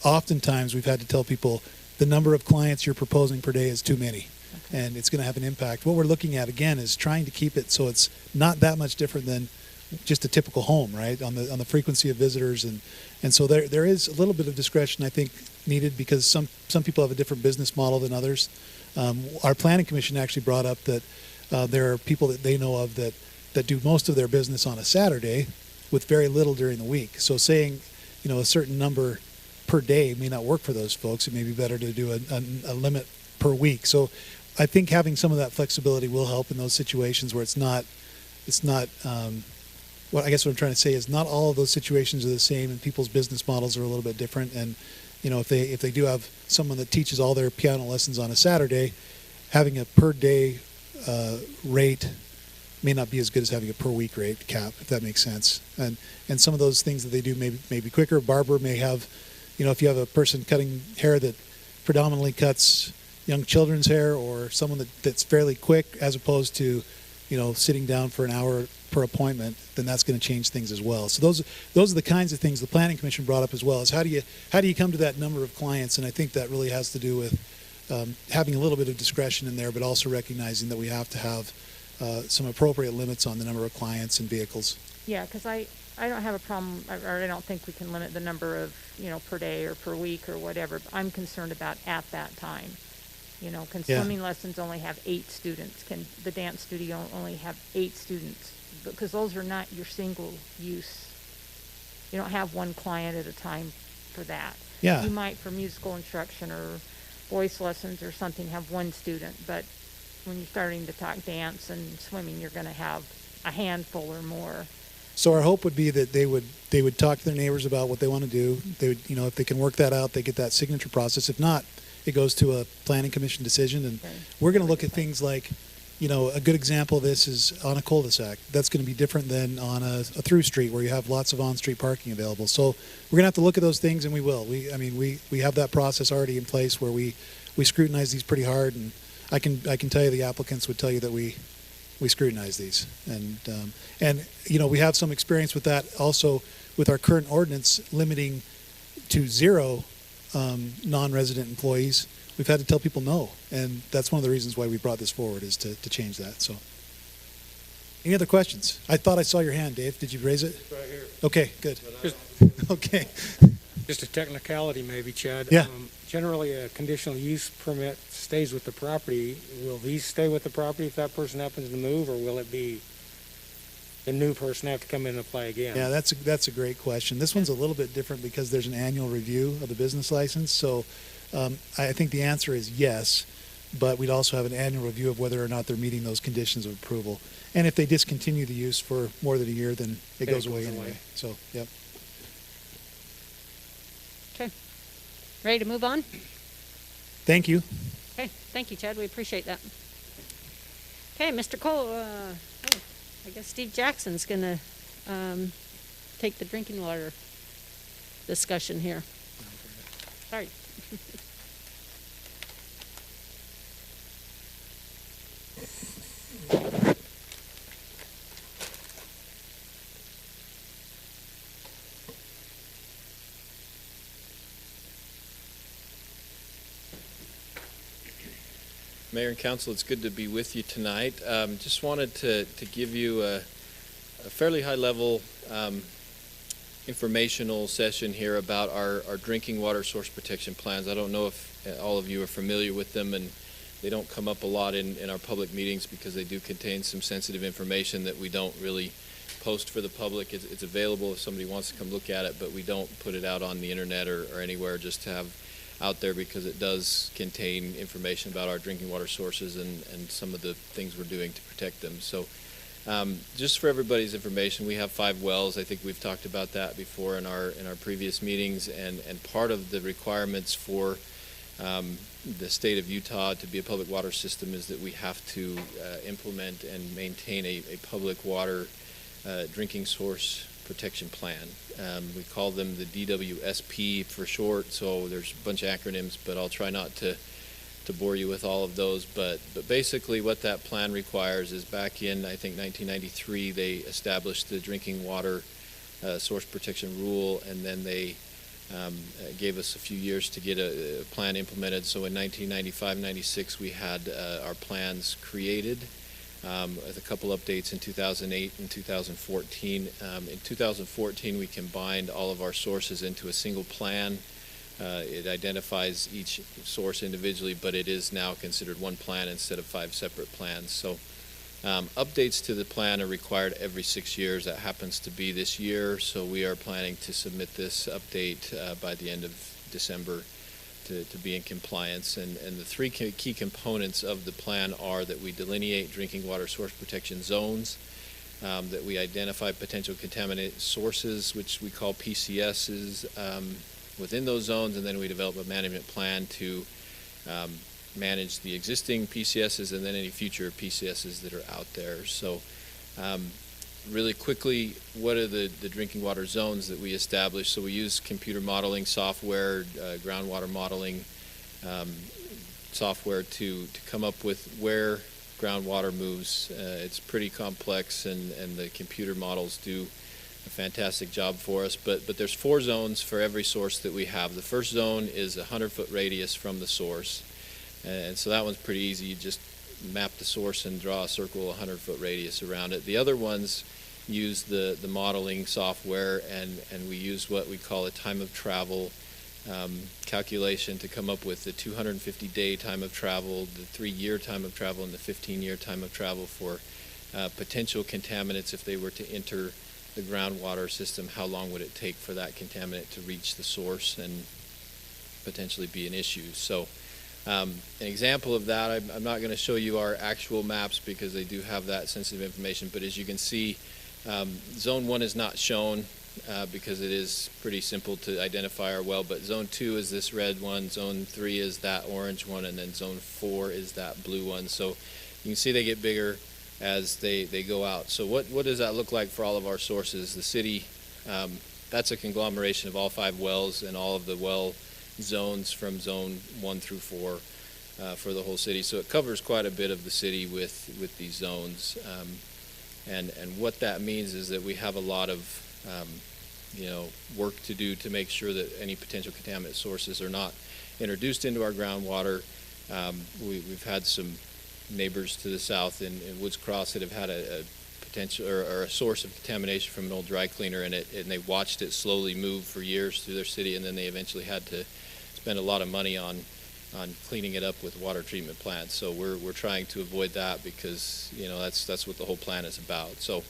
oftentimes we've had to tell people the number of clients you're proposing per day is too many. Okay. And it's going to have an impact. What we're looking at, again, is trying to keep it so it's not that much different than just a typical home, right, on the frequency of visitors. And so there is a little bit of discretion, I think, needed, because some people have a different business model than others. Our planning commission actually brought up that there are people that they know of that do most of their business on a Saturday with very little during the week. So saying, a certain number per day may not work for those folks. It may be better to do a limit per week. So I think having some of that flexibility will help in those situations where it's not what I guess what I'm trying to say is not all of those situations are the same, and people's business models are a little bit different. And if they do have someone that teaches all their piano lessons on a Saturday, having a per day rate may not be as good as having a per week rate cap, if that makes sense. And some of those things that they do may be quicker. Barber may have, if you have a person cutting hair that predominantly cuts young children's hair, or someone that's fairly quick as opposed to, sitting down for an hour per appointment, then that's going to change things as well. So those are the kinds of things the Planning Commission brought up as well, is how do you come to that number of clients? And I think that really has to do with having a little bit of discretion in there, but also recognizing that we have to have some appropriate limits on the number of clients and vehicles. Yeah, because I don't have a problem, or I don't think we can limit the number of, per day or per week or whatever. But I'm concerned about at that time. Can swimming lessons only have 8 students? Can the dance studio only have 8 students? Because those are not your single use. You don't have one client at a time for that. Yeah. You might, for musical instruction or voice lessons or something, have one student, but when you're starting to talk dance and swimming, you're going to have a handful or more. So our hope would be that they would talk to their neighbors about what they want to do. They would, if they can work that out, they get that signature process. If not, it goes to a planning commission decision, and we're going to look at things like, a good example of this is on a cul-de-sac. That's going to be different than on a through street where you have lots of on-street parking available. So we're going to have to look at those things, and we will. We have that process already in place where we scrutinize these pretty hard, and I can tell you the applicants would tell you that we scrutinize these, and we have some experience with that also with our current ordinance limiting to 0 non-resident employees. We've had to tell people no, and that's one of the reasons why we brought this forward, is to change that. So, any other questions? I thought I saw your hand, Dave. Did you raise it? Right here. Okay, good. Okay. Just a technicality maybe, Chad. Yeah. Generally, a conditional use permit stays with the property. Will these stay with the property if that person happens to move, or will it be the new person have to come in and apply again? Yeah, that's a great question. This one's a little bit different because there's an annual review of the business license. So I think the answer is yes, but we'd also have an annual review of whether or not they're meeting those conditions of approval. And if they discontinue the use for more than a year, then it goes away anyway. So, yep. Okay. Ready to move on? Thank you. Okay, thank you, Chad. We appreciate that. Okay, Mr. Cole, I guess Steve Jackson's going to take the drinking water discussion here. Sorry. Mayor and Council, it's good to be with you tonight. Just wanted to give you a fairly high-level informational session here about our drinking water source protection plans. I don't know if all of you are familiar with them, and they don't come up a lot in our public meetings because they do contain some sensitive information that we don't really post for the public. It's available if somebody wants to come look at it, but we don't put it out on the internet or anywhere just to have out there, because it does contain information about our drinking water sources and some of the things we're doing to protect them. So just for everybody's information, we have 5 wells. I think we've talked about that before in our previous meetings, and part of the requirements for the state of Utah to be a public water system is that we have to implement and maintain a public water drinking source protection plan. We call them the DWSP for short, so there's a bunch of acronyms, but I'll try not to bore you with all of those. But basically what that plan requires is, back in, I think, 1993, they established the drinking water source protection rule, and then they gave us a few years to get a plan implemented. So in 1995-96, we had our plans created, with a couple updates in 2008 and 2014. In 2014, we combined all of our sources into a single plan. It identifies each source individually, but it is now considered one plan instead of 5 separate plans. So updates to the plan are required every 6 years. That happens to be this year, so we are planning to submit this update by the end of December to be in compliance. And the 3 key components of the plan are that we delineate drinking water source protection zones, that we identify potential contaminant sources, which we call PCSs, within those zones, and then we develop a management plan to manage the existing PCSs and then any future PCSs that are out there. So really quickly, what are the drinking water zones that we establish? So we use computer modeling software, groundwater modeling software to come up with where groundwater moves. It's pretty complex, and the computer models do a fantastic job for us. But there's 4 zones for every source that we have. The first zone is a 100-foot radius from the source. And so that one's pretty easy. You just map the source and draw a circle, a 100-foot radius around it. The other ones use the modeling software, and we use what we call a time of travel calculation to come up with the 250-day time of travel, the 3-year time of travel, and the 15-year time of travel for potential contaminants. If they were to enter the groundwater system, how long would it take for that contaminant to reach the source and potentially be an issue? So an example of that, I'm not going to show you our actual maps because they do have that sensitive information, but as you can see, Zone 1 is not shown because it is pretty simple to identify our well, but Zone 2 is this red one, Zone 3 is that orange one, and then Zone 4 is that blue one. So you can see they get bigger as they go out. So what does that look like for all of our sources? The city, that's a conglomeration of all 5 wells and all of the well zones from Zone 1 through 4 for the whole city. So it covers quite a bit of the city with these zones. And what that means is that we have a lot of work to do to make sure that any potential contaminant sources are not introduced into our groundwater. We've had some neighbors to the south in Woods Cross that have had a potential or a source of contamination from an old dry cleaner in it, and they watched it slowly move for years through their city, and then they eventually had to spend a lot of money on cleaning it up with water treatment plants. So we're trying to avoid that because that's what the whole plan is about. So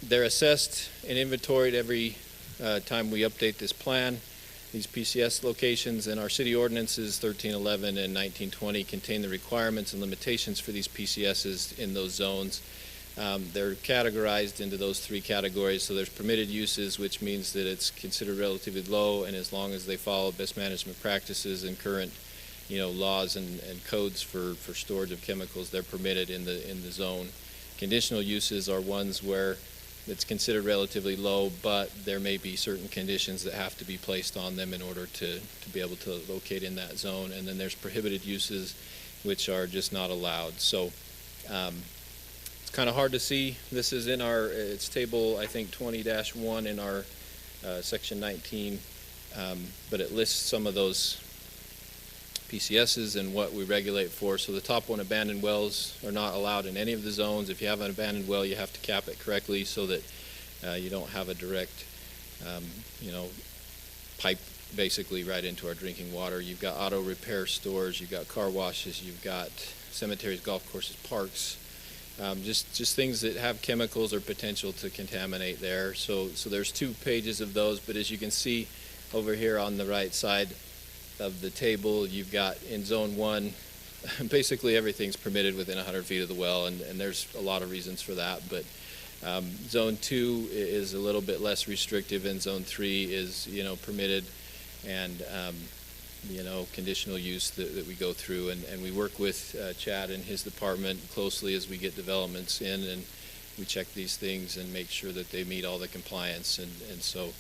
they're assessed and inventoried every time we update this plan. These PCS locations and our city ordinances 1311 and 1920 contain the requirements and limitations for these PCSs in those zones. They're categorized into those 3 categories. So there's permitted uses, which means that it's considered relatively low, and as long as they follow best management practices and current laws and codes for storage of chemicals, they're permitted in the zone. Conditional uses are ones where it's considered relatively low, but there may be certain conditions that have to be placed on them in order to be able to locate in that zone. And then there's prohibited uses which are just not allowed. So it's kind of hard to see. This is in our, it's table, I think, 20-1 in our section 19, but it lists some of those PCSs and what we regulate for. So the top one, abandoned wells, are not allowed in any of the zones. If you have an abandoned well, you have to cap it correctly so that you don't have a direct, pipe basically right into our drinking water. You've got auto repair stores, you've got car washes, you've got cemeteries, golf courses, parks, just things that have chemicals or potential to contaminate there. So there's 2 pages of those, but as you can see over here on the right side of the table, you've got in zone 1, basically everything's permitted within 100 feet of the well, and there's a lot of reasons for that, but zone 2 is a little bit less restrictive, and zone 3 is, permitted, and conditional use that we go through, and we work with Chad and his department closely as we get developments in, and we check these things and make sure that they meet all the compliance, and so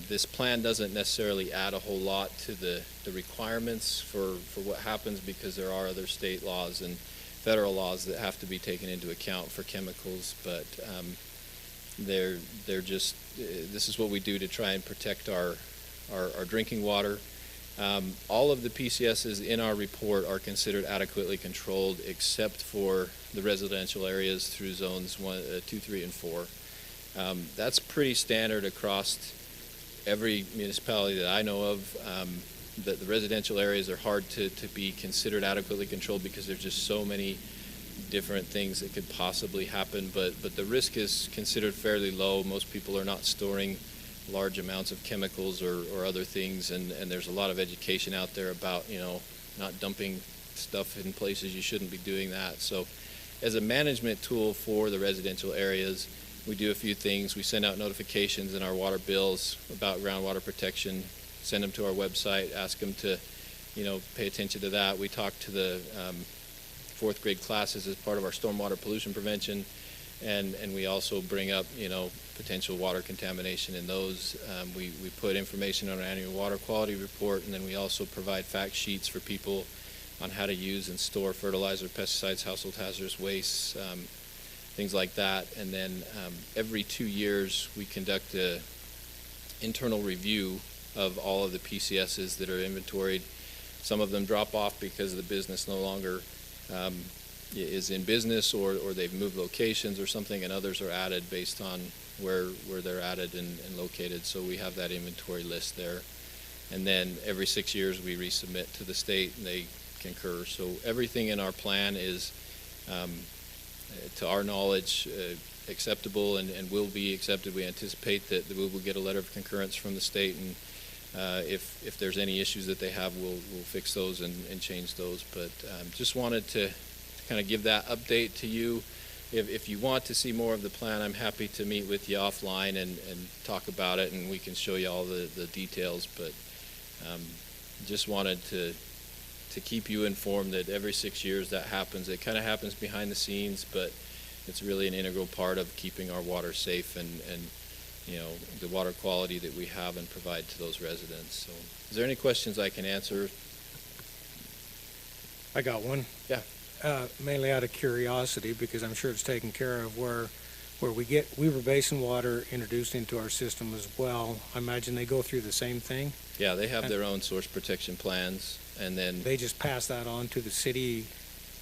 this plan doesn't necessarily add a whole lot to the requirements for what happens, because there are other state laws and federal laws that have to be taken into account for chemicals, but they're just, this is what we do to try and protect our drinking water. All of the PCSs in our report are considered adequately controlled, except for the residential areas through zones 1, 2, 3, and 4. That's pretty standard across every municipality that I know of. That the residential areas are hard to be considered adequately controlled because there's just so many different things that could possibly happen, but the risk is considered fairly low. Most people are not storing large amounts of chemicals or other things, and there's a lot of education out there about not dumping stuff in places you shouldn't be doing that. So as a management tool for the residential areas, we do a few things. We send out notifications in our water bills about groundwater protection, send them to our website, ask them to pay attention to that. We talk to the 4th grade classes as part of our stormwater pollution prevention, and we also bring up potential water contamination in those. We put information on our annual water quality report, and then we also provide fact sheets for people on how to use and store fertilizer, pesticides, household hazardous wastes, things like that. And then every 2 years we conduct a internal review of all of the PCSs that are inventoried. Some of them drop off because the business no longer is in business, or they've moved locations or something, and others are added based on where they're added and located. So we have that inventory list there. And then every 6 years we resubmit to the state and they concur. So everything in our plan is, to our knowledge, acceptable and will be accepted. We anticipate that we will get a letter of concurrence from the state, and if there's any issues that they have, we'll fix those and change those. But just wanted to kind of give that update to you. If you want to see more of the plan, I'm happy to meet with you offline and talk about it, and we can show you all the details. But just wanted to keep you informed that every 6 years that happens. It kind of happens behind the scenes, but it's really an integral part of keeping our water safe and the water quality that we have and provide to those residents. So is there any questions I can answer? I got one. Yeah. Mainly out of curiosity, because I'm sure it's taken care of, where we get Weaver Basin water introduced into our system as well. I imagine they go through the same thing. Yeah, they have their own source protection plans, and then They just pass that on to the city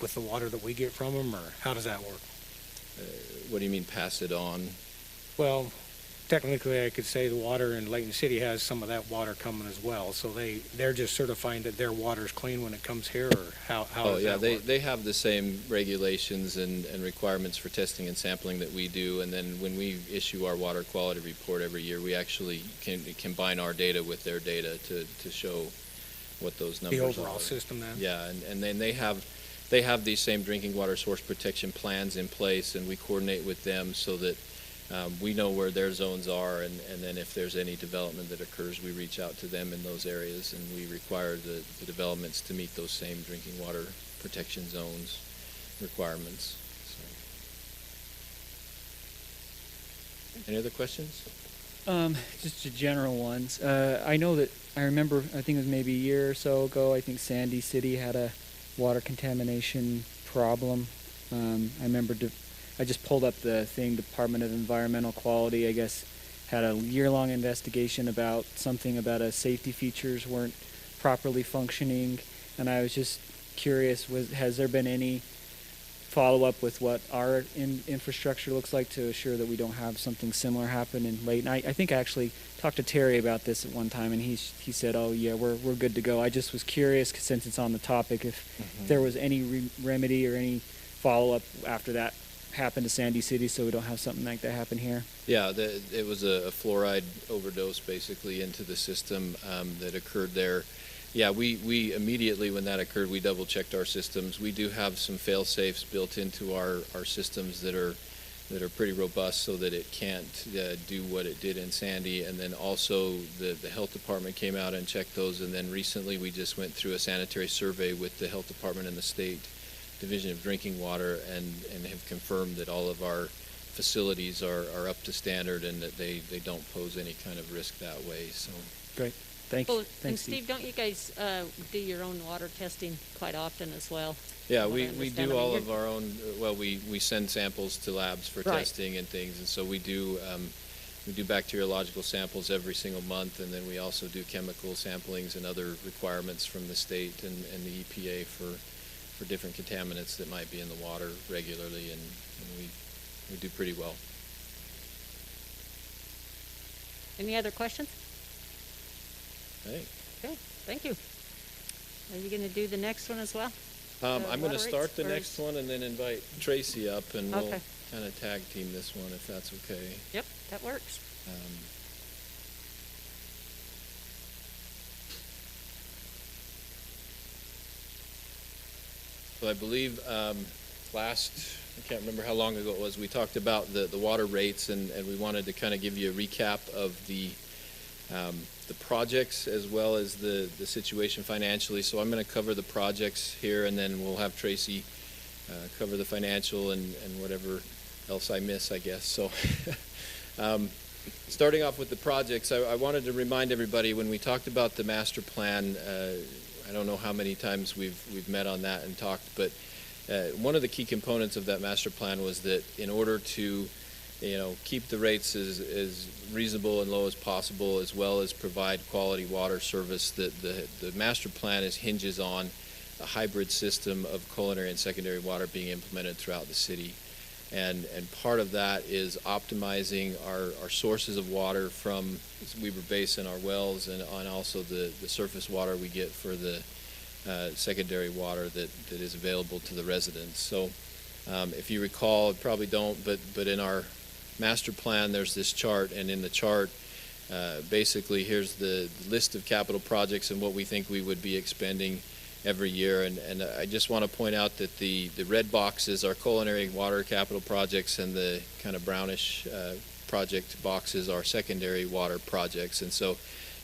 with the water that we get from them, or how does that work? what do you mean pass it on? Well, technically, I could say the water in Layton City has some of that water coming as well. So they're just certifying that their water's clean when it comes here, or how Oh, does yeah, that work? they have the same regulations and requirements for testing and sampling that we do. And then when we issue our water quality report every year, we actually can combine our data with their data to show what those numbers are. The overall system then? Yeah, and then they have these same drinking water source protection plans in place, and we coordinate with them so that we know where their zones are, and then if there's any development that occurs, we reach out to them in those areas, and we require the developments to meet those same drinking water protection zones requirements. Any other questions? Just the general ones. I know that I remember, I think it was maybe a year or so ago, I think Sandy City had a water contamination problem. I remember I just pulled up the thing, Department of Environmental Quality, I guess, had a year-long investigation about something about a safety features weren't properly functioning, and I was just curious, has there been any follow-up with what our infrastructure looks like to assure that we don't have something similar happen in Layton? I think I actually talked to Terry about this at one time, and he said, oh yeah, we're good to go. I just was curious, 'cause since it's on the topic, if there was any remedy or any follow-up after that happened to Sandy City, so we don't have something like that happen here. Yeah, it was a fluoride overdose basically into the system that occurred there. Yeah, we immediately when that occurred, we double checked our systems. We do have some fail safes built into our systems that are pretty robust so that it can't do what it did in Sandy. And then also the health department came out and checked those. And then recently we just went through a sanitary survey with the health department and the state Division of Drinking Water and have confirmed that all of our facilities are up to standard and that they don't pose any kind of risk that way. So Great. Thanks. Well, and Thanks, Steve, don't you guys do your own water testing quite often as well? Yeah, From what I we understand. do I mean, all you're- of our own. Well, we send samples to labs for Right. testing and things, and so we do bacteriological samples every single month, and then we also do chemical samplings and other requirements from the state and the EPA for different contaminants that might be in the water regularly, and we do pretty well. Any other questions? Hey. Okay, thank you. Are you going to do the next one as well? I'm going water to start rates the or next is- one and then invite Tracy up, and we'll Okay. kind of tag team this one if that's okay. Yep, that works. So I believe I can't remember how long ago it was, we talked about the water rates, and we wanted to kind of give you a recap of the projects as well as the situation financially. So I'm going to cover the projects here, and then we'll have Tracy cover the financial and whatever else I miss, I guess. So starting off with the projects, I wanted to remind everybody when we talked about the master plan, I don't know how many times we've met on that and talked, but one of the key components of that master plan was that in order to keep the rates as reasonable and low as possible, as well as provide quality water service, that the master plan hinges on a hybrid system of culinary and secondary water being implemented throughout the city. And part of that is optimizing our sources of water from Weber Basin, our wells, and also the surface water we get for the secondary water that is available to the residents. So if you recall, probably don't, but in our master plan there's this chart, and in the chart basically here's the list of capital projects and what we think we would be expending every year, and I just want to point out that the red boxes are culinary water capital projects, and the kind of brownish project boxes are secondary water projects. And so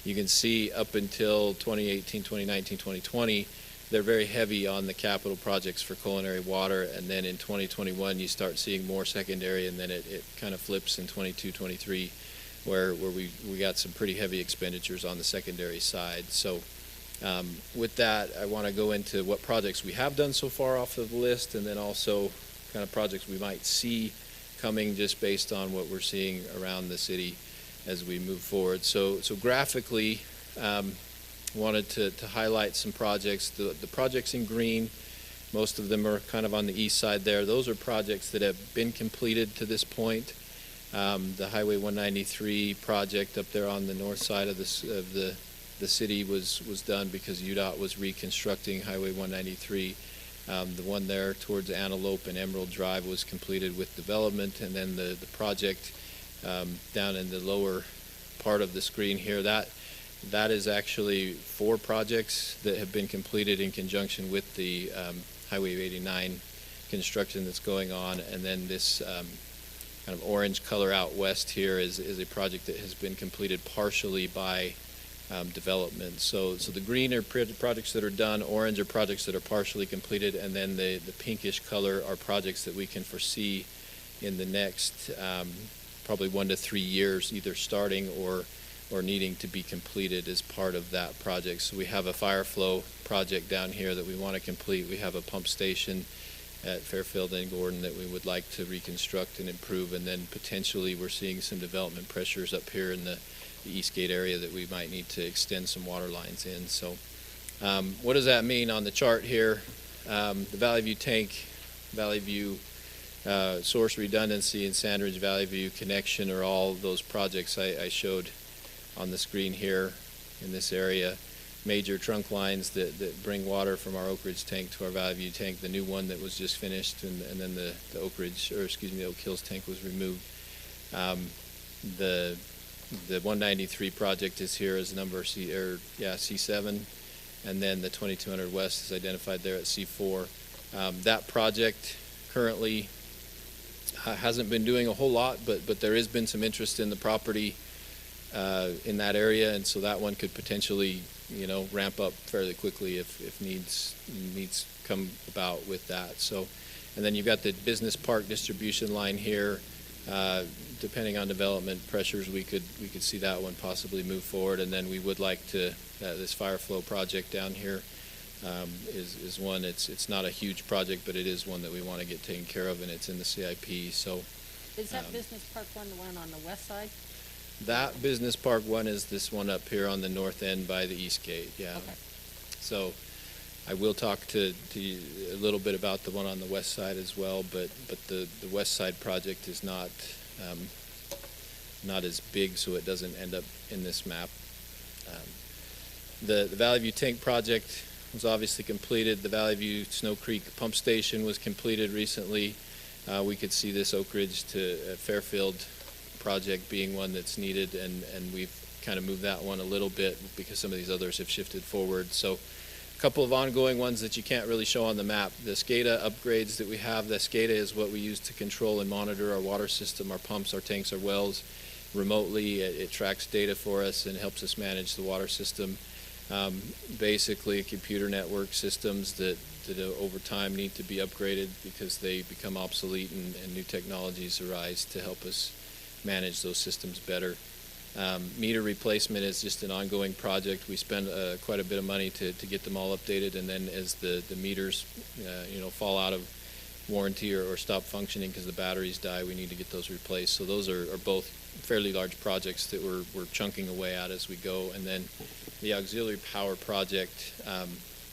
you can see up until 2018, 2019, 2020, they're very heavy on the capital projects for culinary water, and then in 2021 you start seeing more secondary, and then it kind of flips in 22, 23, where we got some pretty heavy expenditures on the secondary side. So with that, I want to go into what projects we have done so far off of the list, and then also kind of projects we might see coming just based on what we're seeing around the city as we move forward. So graphically, wanted to highlight some projects. The projects in green, most of them are kind of on the east side there. Those are projects that have been completed to this point. The Highway 193 project up there on the north side of the city was done because UDOT was reconstructing Highway 193. The one there towards Antelope and Emerald Drive was completed with development, and then the project down in the lower part of the screen here, that is actually 4 projects that have been completed in conjunction with the Highway 89 construction that's going on, and then this kind of orange color out west here is a project that has been completed partially by development. So the green are projects that are done, orange are projects that are partially completed, and then the pinkish color are projects that we can foresee in the next probably 1 to 3 years, either starting or needing to be completed as part of that project. So we have a fire flow project down here that we want to complete. We have a pump station at Fairfield and Gordon that we would like to reconstruct and improve, and then potentially we're seeing some development pressures up here in the Eastgate area that we might need to extend some water lines in. So what does that mean on the chart here? The Valley View tank, Valley View source redundancy, and Sandridge Valley View connection are all those projects I showed on the screen here in this area. Major trunk lines that bring water from our Oak Ridge tank to our Valley View tank, the new one that was just finished, and then the Oak Hills tank was removed. The 193 project is here as number C7, and then the 2200 West is identified there at C4. That project currently hasn't been doing a whole lot, but there has been some interest in the property in that area, and so that one could potentially, ramp up fairly quickly if needs come about with that. So, and then you've got the business park distribution line here. Depending on development pressures, we could see that one possibly move forward, and then we would like to this fire flow project down here is one. It's not a huge project, but it is one that we want to get taken care of, and it's in the CIP. So, Is that business park one the one on the west side? that business park one is this one up here on the north end by the East Gate. Yeah. Okay. So I will talk to you a little bit about the one on the west side as well, but the west side project is not as big, so it doesn't end up in this map. The Valley View tank project was obviously completed. The Valley View Snow Creek pump station was completed recently. We could see this Oak Ridge to Fairfield project being one that's needed, and we've kind of moved that one a little bit because some of these others have shifted forward. So a couple of ongoing ones that you can't really show on the map. The SCADA upgrades that we have, the SCADA is what we use to control and monitor our water system, our pumps, our tanks, our wells remotely. It tracks data for us and helps us manage the water system. Basically computer network systems that over time need to be upgraded because they become obsolete and new technologies arise to help us manage those systems better. Meter replacement is just an ongoing project. We spend quite a bit of money to get them all updated, and then as the meters fall out of warranty or stop functioning because the batteries die, we need to get those replaced. So those are both fairly large projects that we're chunking away at as we go. And then the auxiliary power project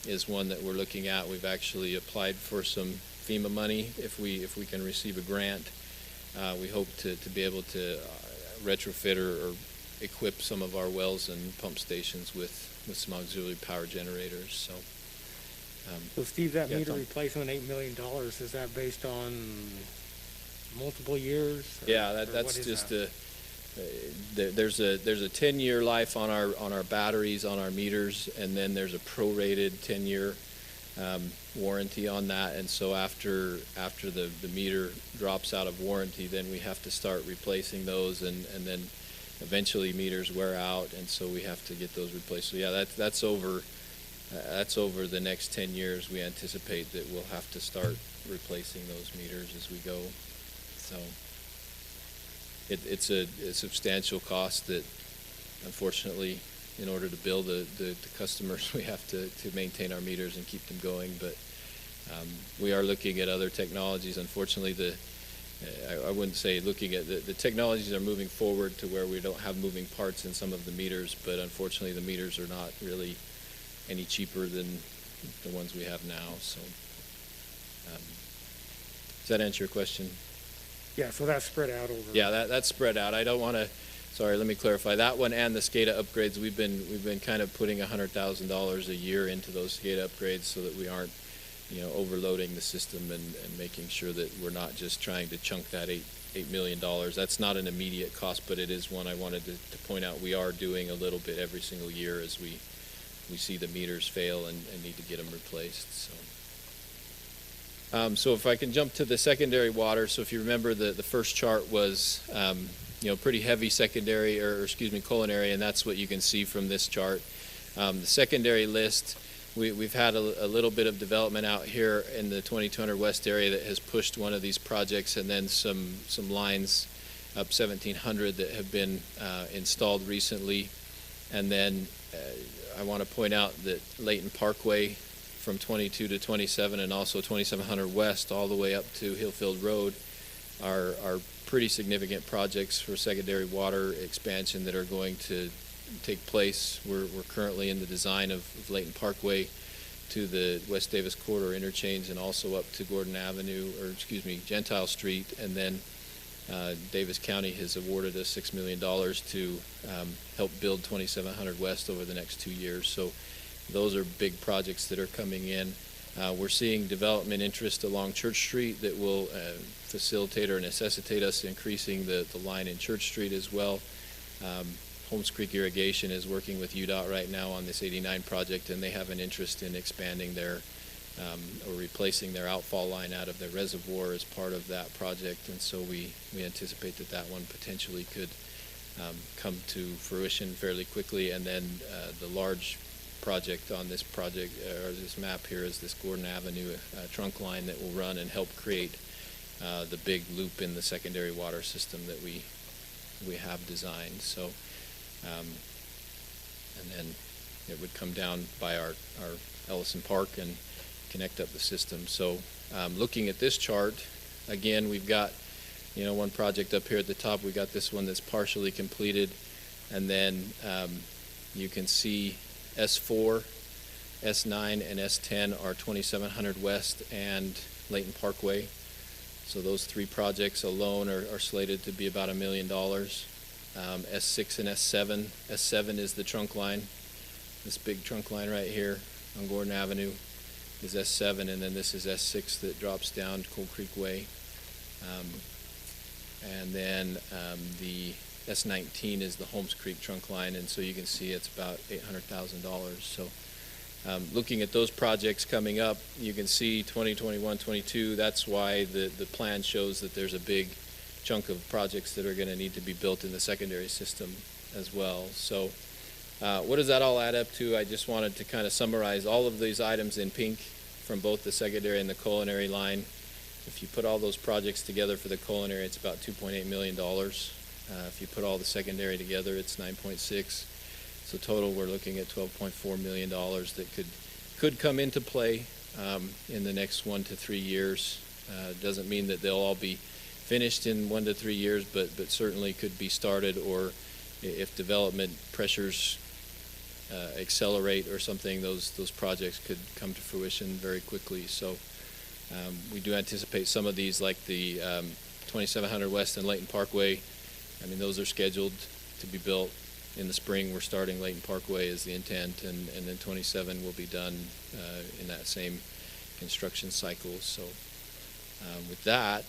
is one that we're looking at. We've actually applied for some FEMA money if we can receive a grant. We hope to be able to retrofit or equip some of our wells and pump stations with some auxiliary power generators. So Steve, that Yeah, meter Tom. replacement, $8 million, is that based on multiple years? Yeah, or what that's is just that? there's a 10-year life on our batteries, on our meters, and then there's a prorated 10-year warranty on that. And so after the meter drops out of warranty, then we have to start replacing those, and then eventually meters wear out, and so we have to get those replaced. So yeah, that's over the next 10 years. We anticipate that we'll have to start replacing those meters as we go. So it's a substantial cost that, unfortunately, in order to bill the customers, we have to maintain our meters and keep them going. But we are looking at other technologies. Unfortunately, I wouldn't say looking at the technologies are moving forward to where we don't have moving parts in some of the meters, but unfortunately the meters are not really any cheaper than the ones we have now. So does that answer your question? Yeah, so that's spread out over. Yeah, that's spread out. I don't want to. Sorry, let me clarify that one and the SCADA upgrades. We've been kind of putting $100,000 a year into those SCADA upgrades so that we aren't, overloading the system and making sure that we're not just trying to chunk that $8 million. That's not an immediate cost, but it is one I wanted to point out. We are doing a little bit every single year as we see the meters fail and need to get them replaced. So if I can jump to the secondary water. So if you remember, the first chart was pretty heavy secondary, culinary, and that's what you can see from this chart. The secondary list, we've had a little bit of development out here in the 2200 West area that has pushed one of these projects, and then some lines up 1,700 that have been installed recently. And then I want to point out that Layton Parkway from 22 to 27 and also 2700 West all the way up to Hillfield Road are pretty significant projects for secondary water expansion that are going to take place. We're currently in the design of Layton Parkway to the West Davis Corridor interchange and also up to Gordon Avenue, or excuse me, Gentile Street. And then Davis County has awarded us $6 million to help build 2700 West over the next 2 years. So those are big projects that are coming in. We're seeing development interest along Church Street that will facilitate or necessitate us increasing the line in Church Street as well. Holmes Creek Irrigation is working with UDOT right now on this 89 project, and they have an interest in expanding their or replacing their outfall line out of the reservoir as part of that project. And so we anticipate that that one potentially could come to fruition fairly quickly. And then the large project on this project, or this map here, is this Gordon Avenue trunk line that will run and help create the big loop in the secondary water system that we have designed. So, and then it would come down by our Ellison Park and connect up the system. So, looking at this chart, again, we've got, one project up here at the top. We got this one that's partially completed, and then you can see S4, S9, and S10 are 2700 West and Layton Parkway. So those three projects alone are slated to be about $1 million. S6 and S7. S7 is the trunk line. This big trunk line right here on Gordon Avenue is S7, and then this is S6 that drops down Cold Creek Way. And then the S19 is the Holmes Creek trunk line, and so you can see it's about $800,000. So looking at those projects coming up, you can see 2021, 22, that's why the plan shows that there's a big chunk of projects that are going to need to be built in the secondary system as well. So what does that all add up to? I just wanted to kind of summarize all of these items in pink from both the secondary and the culinary line. If you put all those projects together for the culinary, it's about $2.8 million. If you put all the secondary together, it's 9.6. So total, we're looking at $12.4 million that could come into play in the next 1 to 3 years. Doesn't mean that they'll all be finished in 1 to 3 years, but certainly could be started, or if development pressures accelerate or something, those projects could come to fruition very quickly. So we do anticipate some of these, like the 2700 West and Layton Parkway. I mean, those are scheduled to be built in the spring. We're starting Layton Parkway is the intent, and then 27 will be done in that same construction cycle. So with that,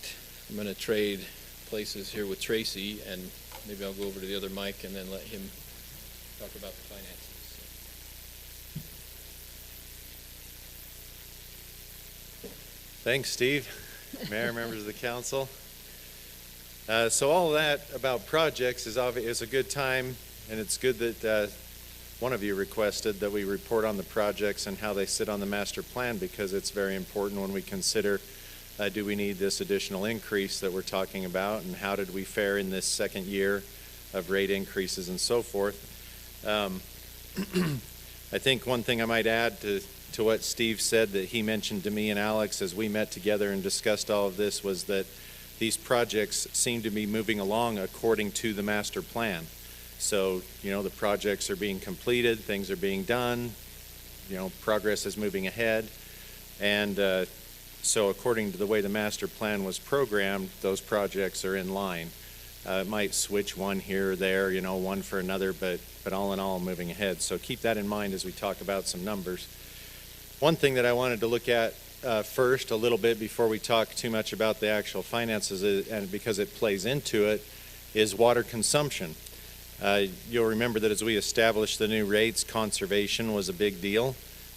I'm going to trade places here with Tracy, and maybe I'll go over to the other mic and then let him talk about the finances. Thanks, Steve. Mayor, members of the council. So all of that about projects is a good time, and it's good that one of you requested that we report on the projects and how they sit on the master plan, because it's very important when we consider do we need this additional increase that we're talking about, and how did we fare in this second year of rate increases and so forth. I think one thing I might add to what Steve said that he mentioned to me and Alex as we met together and discussed all of this was that these projects seem to be moving along according to the master plan. So, the projects are being completed, things are being done, progress is moving ahead. And so according to the way the master plan was programmed, those projects are in line. It might switch one here or there, one for another, but all in all, moving ahead. So keep that in mind as we talk about some numbers. One thing that I wanted to look at first a little bit before we talk too much about the actual finances, and because it plays into it, is water consumption. You'll remember that as we established the new rates, conservation was a big deal.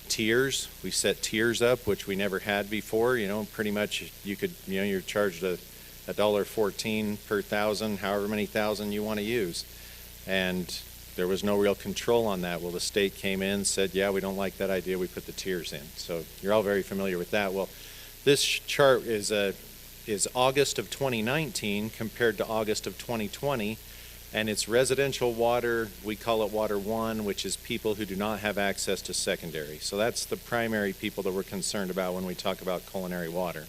Tiers, we set tiers up, which we never had before. Pretty much you could, you're charged $1.14 per thousand, however many thousand you want to use. And there was no real control on that. Well, the state came in, said, yeah, we don't like that idea, we put the tiers in. So you're all very familiar with that. Well, this chart is is August of 2019 compared to August of 2020. And it's residential water, we call it Water 1, which is people who do not have access to secondary. So that's the primary people that we're concerned about when we talk about culinary water.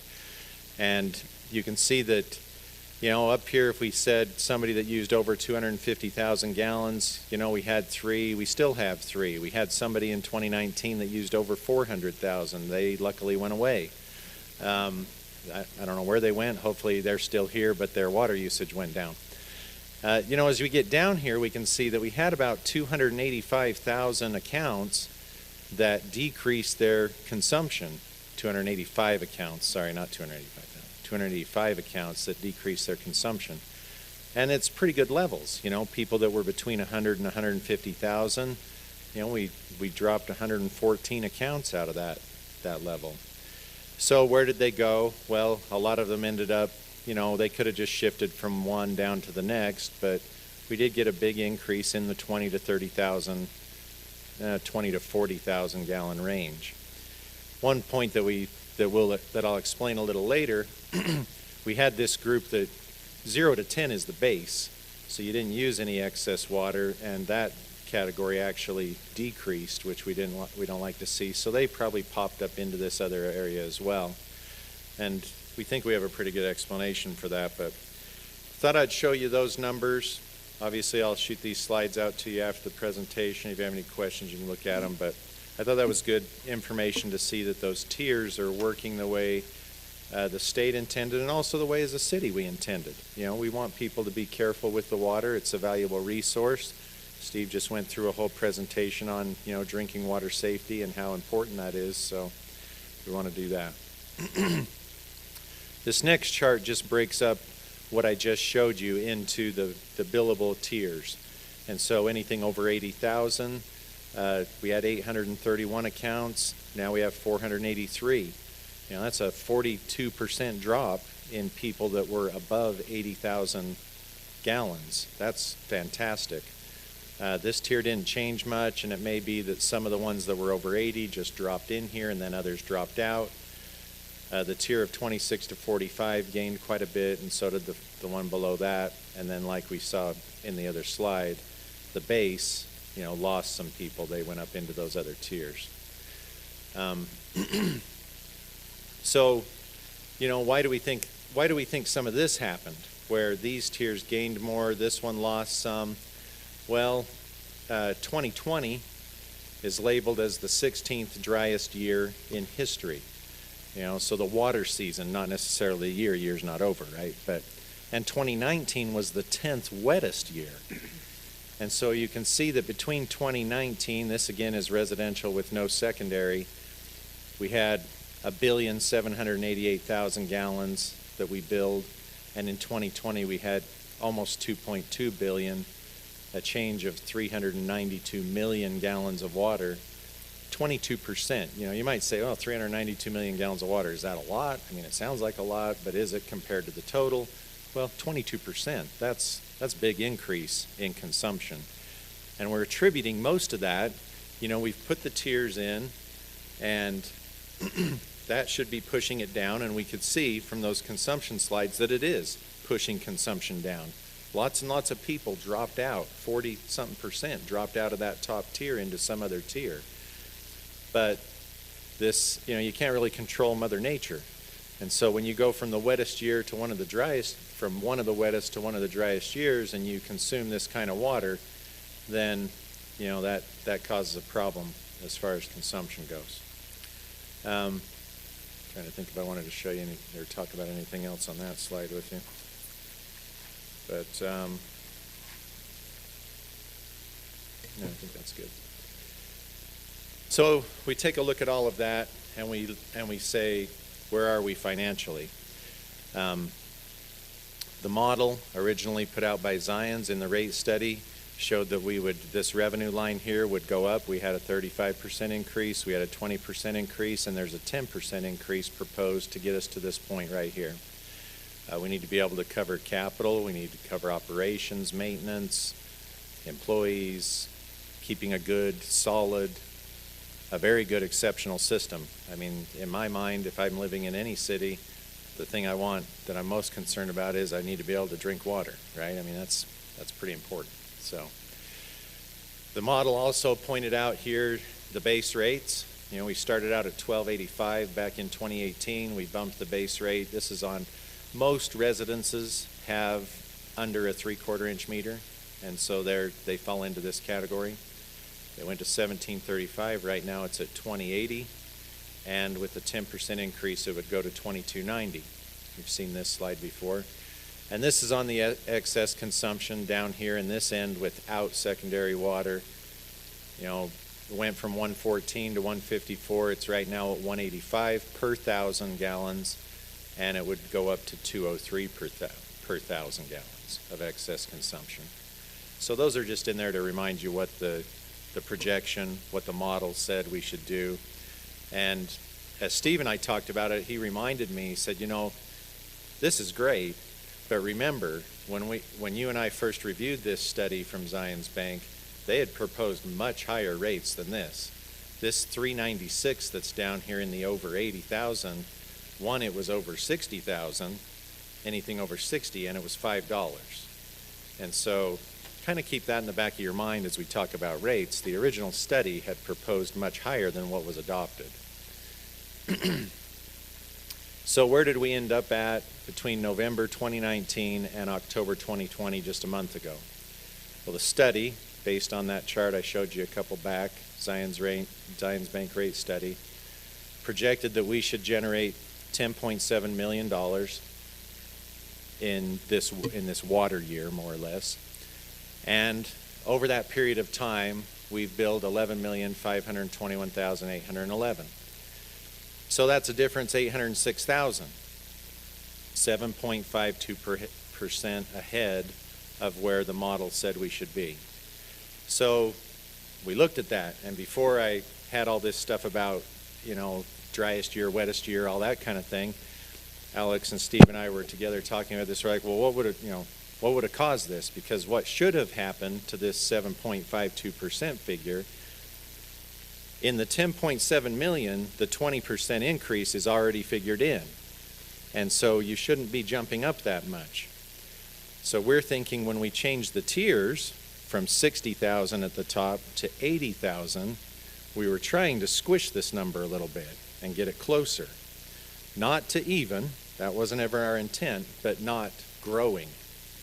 And you can see that, you know, up here, if we said somebody that used over 250,000 gallons, you know, we had 3, we still have 3. We had somebody in 2019 that used over 400,000. They luckily went away. I don't know where they went. Hopefully they're still here, but their water usage went down. You know, as we get down here, we can see that we had about 285,000 accounts that decreased their consumption. 285 accounts, sorry, not 285,000. 285 accounts that decreased their consumption. And it's pretty good levels. You know, people that were between 100 and 150,000, you know, we dropped 114 accounts out of that level. So where did they go? Well, a lot of them ended up, you know, they could have just shifted from one down to the next, but we did get a big increase in the 20 to 30,000, 20 to 40,000 gallon range. One point that I'll explain a little later, we had this group that 0 to 10 is the base, so you didn't use any excess water, and that category actually decreased, which we don't like to see. So they probably popped up into this other area as well, and we think we have a pretty good explanation for that. But thought I'd show you those numbers. Obviously, I'll shoot these slides out to you after the presentation. If you have any questions, you can look at them. But I thought that was good information to see that those tiers are working the way the state intended, and also the way as a city we intended. You know, we want people to be careful with the water. It's a valuable resource. Steve just went through a whole presentation on, you know, drinking water safety and how important that is, so we want to do that. This next chart just breaks up what I just showed you into the billable tiers. And so anything over 80,000, we had 831 accounts, now we have 483. You know, that's a 42% drop in people that were above 80,000 gallons. That's fantastic. This tier didn't change much, and it may be that some of the ones that were over 80 just dropped in here and then others dropped out. The tier of 26 to 45 gained quite a bit, and so did the one below that. And then, like we saw in the other slide, the base, you know, lost some people. They went up into those other tiers. So, you know, why do we think some of this happened, where these tiers gained more, this one lost some? Well, 2020 is labeled as the 16th driest year in history. You know, so the water season, not necessarily the year's not over, right? And 2019 was the 10th wettest year. And so you can see that between 2019, this again is residential with no secondary, we had 1,788,000 gallons that we billed, and in 2020 we had almost 2.2 billion, a change of 392 million gallons of water. 22%. You know, you might say, oh, 392 million gallons of water, is that a lot? I mean, it sounds like a lot, but is it compared to the total? Well, 22%. That's big increase in consumption. And we're attributing most of that, you know, we've put the tiers in, and that should be pushing it down, and we could see from those consumption slides that it is pushing consumption down. Lots and lots of people dropped out, 40-something% dropped out of that top tier into some other tier. But this, you know, you can't really control Mother Nature. And so when you go from the wettest year to one of the driest, from one of the wettest to one of the driest years, and you consume this kind of water, then, you know, that causes a problem as far as consumption goes. Trying to think if I wanted to show you or talk about anything else on that slide with you. But, no, I think that's good. So we take a look at all of that, and we say, where are we financially? The model originally put out by Zions in the rate study showed that this revenue line here would go up. We had a 35% increase, we had a 20% increase, and there's a 10% increase proposed to get us to this point right here. We need to be able to cover capital, we need to cover operations, maintenance, employees, keeping a good, solid, a very good, exceptional system. I mean, in my mind, if I'm living in any city, the thing I want that I'm most concerned about is I need to be able to drink water, right? I mean, that's pretty important. So the model also pointed out here the base rates. You know, we started out at $12.85 back in 2018. We bumped the base rate. This is on most residences have under a 3/4 inch meter, and so they fall into this category. It went to $17.35. Right now it's at $20.80, and with the 10% increase, it would go to $22.90. You've seen this slide before. And this is on the excess consumption down here in this end without secondary water. You know, it went from 114 to 154. It's right now at 185 per 1,000 gallons, and it would go up to 203 per 1,000 gallons of excess consumption. So those are just in there to remind you what the projection, what the model said we should do. And as Steve and I talked about it, he reminded me, he said, you know, this is great, but remember, when you and I first reviewed this study from Zions Bank, they had proposed much higher rates than this. This 396 that's down here in the over 80,000, one, it was over 60,000, anything over 60, and it was $5. And so kind of keep that in the back of your mind as we talk about rates. The original study had proposed much higher than what was adopted. So where did we end up at between November 2019 and October 2020, just a month ago? Well, the study, based on that chart I showed you a couple back, Zions Bank rate study, projected that we should generate $10.7 million in this water year, more or less. And over that period of time, we've billed $11,521,811. So that's a difference, $806,000, 7.52% ahead of where the model said we should be. So we looked at that, and before I had all this stuff about, you know, driest year, wettest year, all that kind of thing, Alex and Steve and I were together talking about this. We're like, well, what would have caused this? Because what should have happened to this 7.52% figure, in the 10.7 million, the 20% increase is already figured in. And so you shouldn't be jumping up that much. So we're thinking when we change the tiers from 60,000 at the top to 80,000, we were trying to squish this number a little bit and get it closer. Not to even, that wasn't ever our intent, but not growing,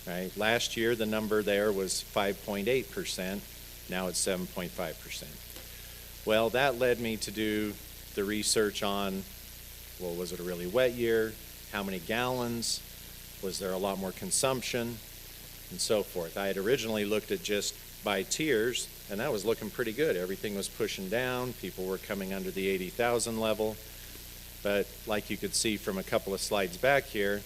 right? Last year the number there was 5.8%, now it's 7.5%. Well, that led me to do the research on, well, was it a really wet year? How many gallons? Was there a lot more consumption? And so forth. I had originally looked at just by tiers, and that was looking pretty good. Everything was pushing down. People were coming under the 80,000 level. But like you could see from a couple of slides back here,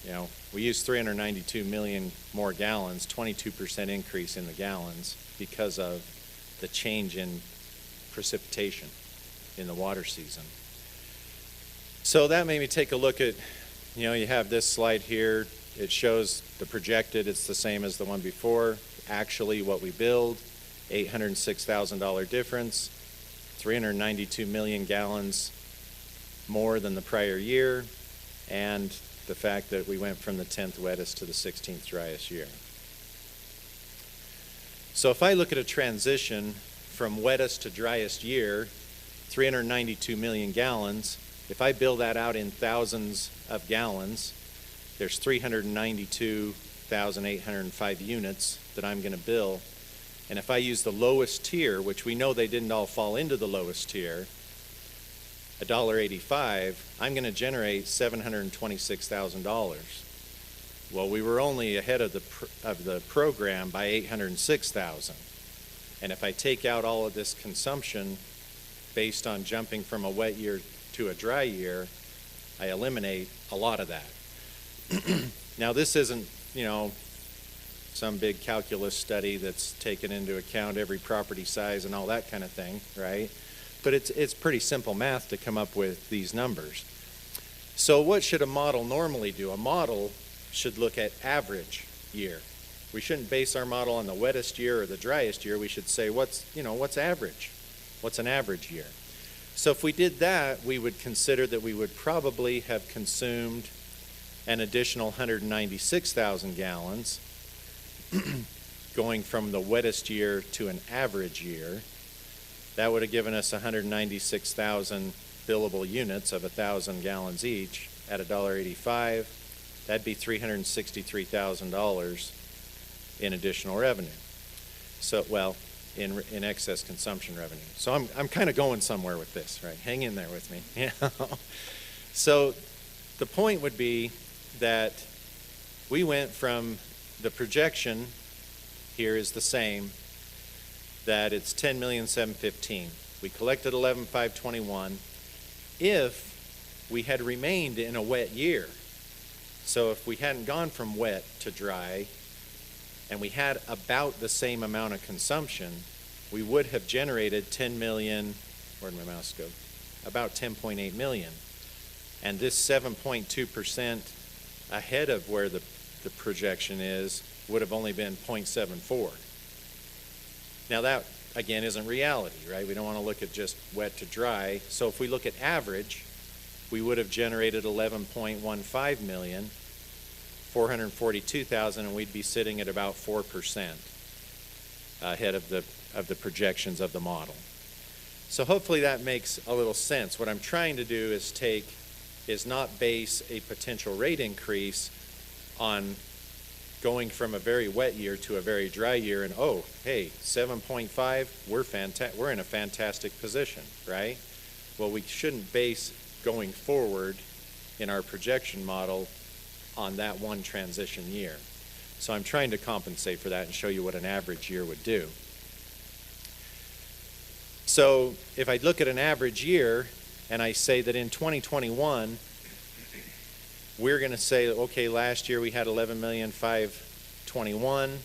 you know, we used 392 million more gallons, 22% increase in the gallons because of the change in precipitation in the water season. So that made me take a look at, you know, you have this slide here. It shows the projected, it's the same as the one before. Actually what we billed, $806,000 difference, 392 million gallons more than the prior year, and the fact that we went from the 10th wettest to the 16th driest year. So if I look at a transition from wettest to driest year, 392 million gallons, if I bill that out in thousands of gallons, there's 392,805 units that I'm going to bill. And if I use the lowest tier, which we know they didn't all fall into the lowest tier, $1.85, I'm going to generate $726,000. Well, we were only ahead of the program by $806,000. And if I take out all of this consumption based on jumping from a wet year to a dry year, I eliminate a lot of that. Now, this isn't, you know, some big calculus study that's taken into account every property size and all that kind of thing, right? But it's pretty simple math to come up with these numbers. So what should a model normally do? A model should look at average year. We shouldn't base our model on the wettest year or the driest year. We should say, what's average? What's an average year? So if we did that, we would consider that we would probably have consumed an additional 196,000 gallons going from the wettest year to an average year. That would have given us 196,000 billable units of 1,000 gallons each at $1.85. That'd be $363,000 in additional revenue. So, well, in excess consumption revenue. So I'm kind of going somewhere with this, right? Hang in there with me. Yeah. So the point would be that we went from the projection here is the same, that it's 10,715,000. We collected 11,521. If we had remained in a wet year, so if we hadn't gone from wet to dry, and we had about the same amount of consumption, we would have generated 10 million, where'd my mouse go? About 10.8 million. And this 7.2% ahead of where the projection is would have only been 0.74. Now that, again, isn't reality, right? We don't want to look at just wet to dry. So if we look at average, we would have generated 11.15 million, 442,000, and we'd be sitting at about 4% ahead of the projections of the model. So hopefully that makes a little sense. What I'm trying to do is not base a potential rate increase on going from a very wet year to a very dry year and, oh, hey, 7.5, we're in a fantastic position, right? Well, we shouldn't base going forward in our projection model on that one transition year. So I'm trying to compensate for that and show you what an average year would do. So if I look at an average year and I say that in 2021, we're going to say, okay, last year we had 11,521,000,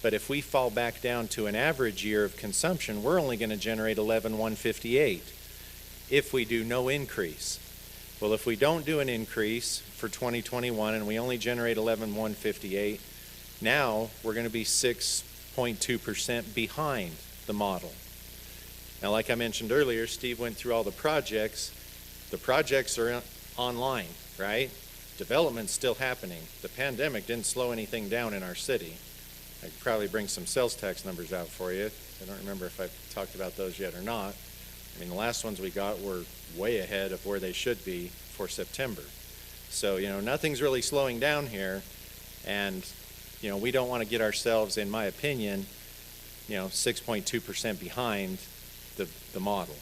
but if we fall back down to an average year of consumption, we're only going to generate 11,158 if we do no increase. Well, if we don't do an increase for 2021 and we only generate 11,158, now we're going to be 6.2% behind the model. Now, like I mentioned earlier, Steve went through all the projects. The projects are online, right? Development's still happening. The pandemic didn't slow anything down in our city. I could probably bring some sales tax numbers out for you. I don't remember if I've talked about those yet or not. I mean, the last ones we got were way ahead of where they should be for September. So, nothing's really slowing down here. And, we don't want to get ourselves, in my opinion, 6.2% behind the model.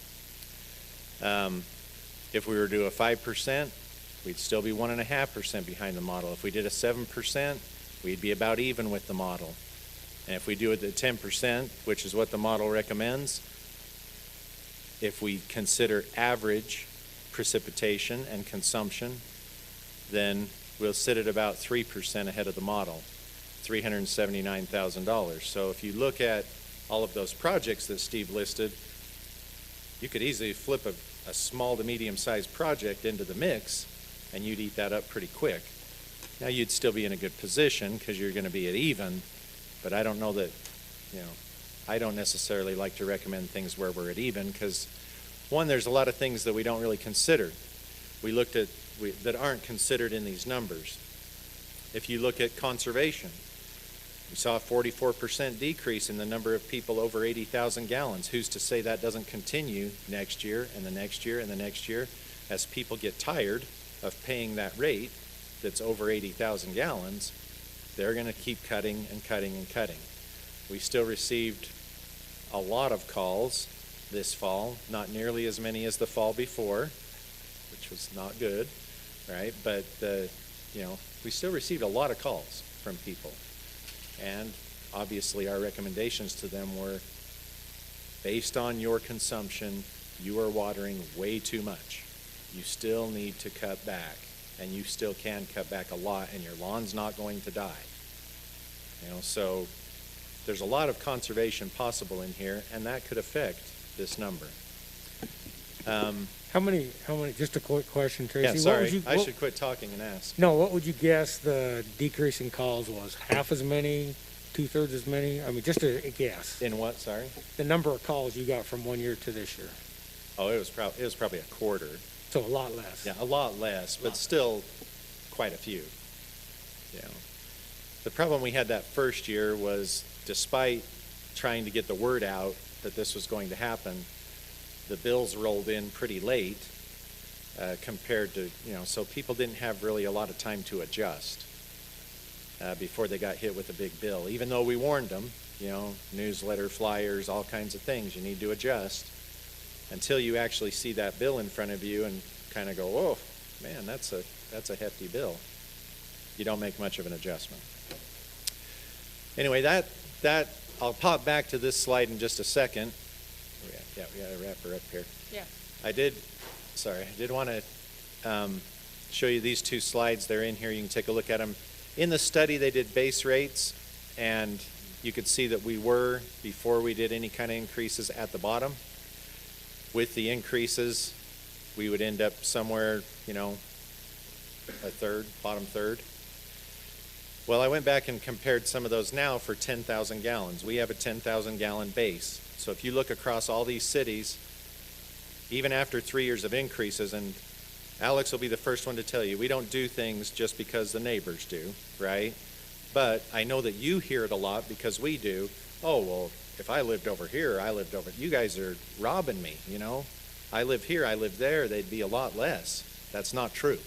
If we were to do a 5%, we'd still be 1.5% behind the model. If we did a 7%, we'd be about even with the model. And if we do it at 10%, which is what the model recommends, if we consider average precipitation and consumption, then we'll sit at about 3% ahead of the model, $379,000. So if you look at all of those projects that Steve listed, you could easily flip a small to medium-sized project into the mix, and you'd eat that up pretty quick. Now, you'd still be in a good position because you're going to be at even, but I don't know that, I don't necessarily like to recommend things where we're at even because, one, there's a lot of things that we don't really consider. We looked at that aren't considered in these numbers. If you look at conservation, we saw a 44% decrease in the number of people over 80,000 gallons. Who's to say that doesn't continue next year and the next year and the next year as people get tired of paying that rate that's over 80,000 gallons? They're going to keep cutting and cutting and cutting. We still received a lot of calls this fall, not nearly as many as the fall before, which was not good, right? But, we still received a lot of calls from people. And obviously our recommendations to them were, based on your consumption, you are watering way too much. You still need to cut back, and you still can cut back a lot, and your lawn's not going to die. So there's a lot of conservation possible in here, and that could affect this number. How many, just a quick question, Tracy. Yeah, sorry, I should quit talking and ask. No, what would you guess the decrease in calls was? Half as many, 2/3 as many? I mean, just a guess. In what, sorry? The number of calls you got from one year to this year. Oh, it was probably a quarter. So a lot less. Yeah, a lot less, but still quite a few. You know, the problem we had that first year was, despite trying to get the word out that this was going to happen, the bills rolled in pretty late compared to, so people didn't have really a lot of time to adjust before they got hit with a big bill. Even though we warned them, newsletter, flyers, all kinds of things, you need to adjust. Until you actually see that bill in front of you and kind of go, oh, man, that's a hefty bill. You don't make much of an adjustment. Anyway, that I'll pop back to this slide in just a second. Yeah, we got to wrap her up here. Yeah. I did want to show you these two slides. They're in here. You can take a look at them. In the study, they did base rates, and you could see that we were, before we did any kind of increases, at the bottom. With the increases, we would end up somewhere, a third, bottom third. Well, I went back and compared some of those now for 10,000 gallons. We have a 10,000 gallon base. So if you look across all these cities, even after 3 years of increases, and Alex will be the first one to tell you, we don't do things just because the neighbors do, right? But I know that you hear it a lot because we do. Oh, well, if I lived over here, you guys are robbing me, I live here, I live there, they'd be a lot less. That's not true.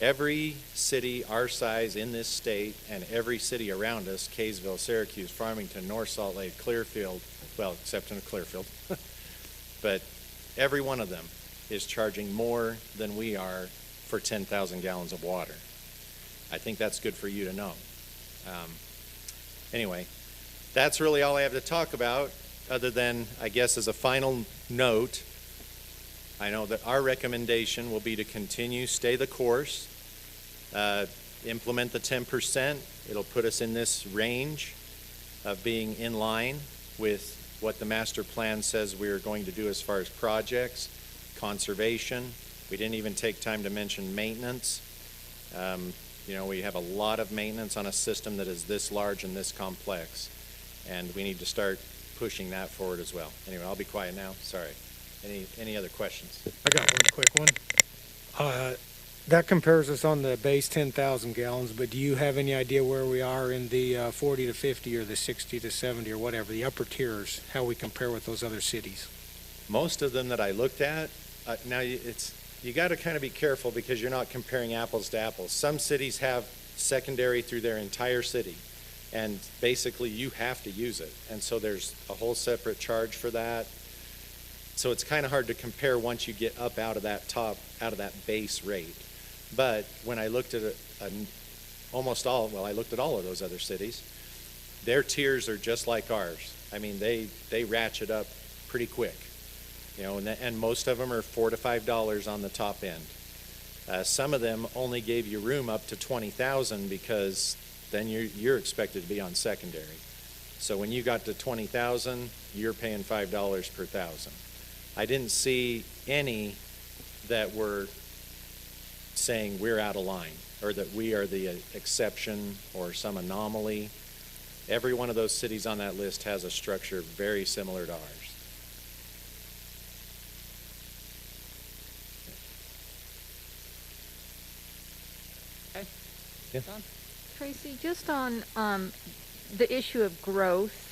Every city our size in this state and every city around us, Kaysville, Syracuse, Farmington, North Salt Lake, Clearfield, well, except in Clearfield, but every one of them is charging more than we are for 10,000 gallons of water. I think that's good for you to know. Anyway, that's really all I have to talk about, other than, I guess, as a final note, I know that our recommendation will be to continue, stay the course, implement the 10%. It'll put us in this range of being in line with what the master plan says we're going to do as far as projects, conservation. We didn't even take time to mention maintenance. We have a lot of maintenance on a system that is this large and this complex, and we need to start pushing that forward as well. Anyway, I'll be quiet now. Sorry. Any other questions? I got one quick one. That compares us on the base 10,000 gallons, but do you have any idea where we are in the 40 to 50 or the 60 to 70 or whatever, the upper tiers, how we compare with those other cities? Most of them that I looked at, now you got to kind of be careful because you're not comparing apples to apples. Some cities have secondary through their entire city, and basically you have to use it. And so there's a whole separate charge for that. So it's kind of hard to compare once you get up out of that base rate. But when I looked at I looked at all of those other cities, their tiers are just like ours. I mean, they ratchet up pretty quick, and most of them are $4 to $5 on the top end. Some of them only gave you room up to 20,000 because then you're expected to be on secondary. So when you got to 20,000, you're paying $5 per thousand. I didn't see any that were saying we're out of line or that we are the exception or some anomaly. Every one of those cities on that list has a structure very similar to ours. Okay. Yeah. Tracy, just on the issue of growth,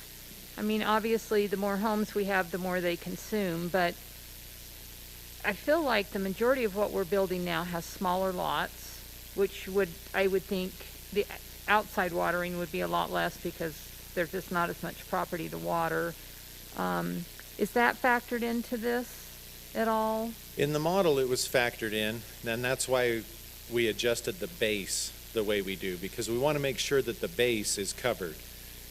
I mean, obviously, the more homes we have, the more they consume, but I feel like the majority of what we're building now has smaller lots, which I would think the outside watering would be a lot less because there's just not as much property to water. Is that factored into this at all? In the model, it was factored in, and that's why we adjusted the base the way we do, because we want to make sure that the base is covered.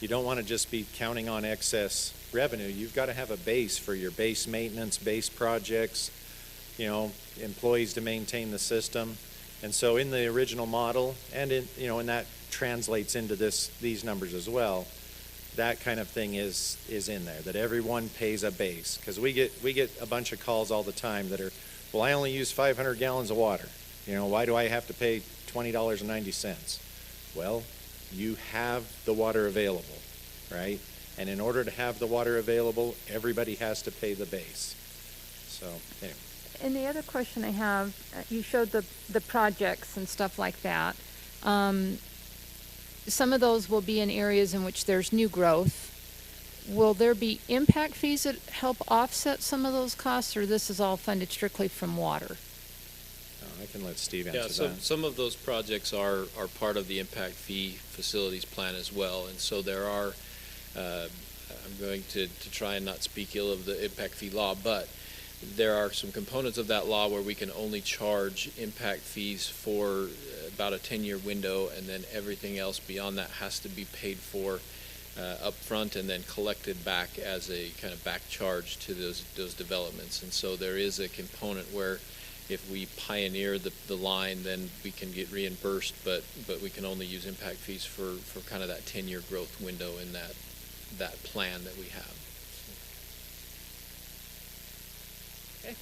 You don't want to just be counting on excess revenue. You've got to have a base for your base maintenance, base projects, employees to maintain the system. And so in the original model, and and that translates into these numbers as well, that kind of thing is in there, that everyone pays a base. Because we get a bunch of calls all the time that are, well, I only use 500 gallons of water. Why do I have to pay $20.90? Well, you have the water available, right? And in order to have the water available, everybody has to pay the base. So, anyway. And the other question I have, you showed the projects and stuff like that. Some of those will be in areas in which there's new growth. Will there be impact fees that help offset some of those costs, or this is all funded strictly from water? I can let Steve Yeah, answer so that. some of those projects are part of the impact fee facilities plan as well, and so there are, I'm going to try and not speak ill of the impact fee law, but there are some components of that law where we can only charge impact fees for about a 10-year window, and then everything else beyond that has to be paid for up front and then collected back as a kind of back charge to those developments. And so there is a component where if we pioneer the line, then we can get reimbursed, but we can only use impact fees for kind of that 10-year growth window in that plan that we have. Okay.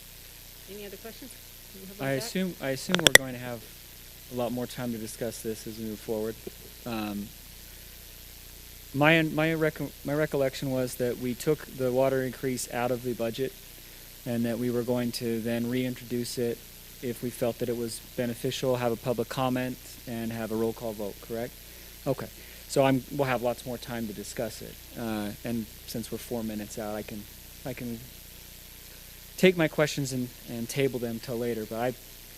Any other questions? I assume we're going to have a lot more time to discuss this as we move forward. My recollection was that we took the water increase out of the budget, and that we were going to then reintroduce it if we felt that it was beneficial, have a public comment, and have a roll call vote. Correct? Okay. So we'll have lots more time to discuss it. And since we're 4 minutes out, I can take my questions and table them till later. But I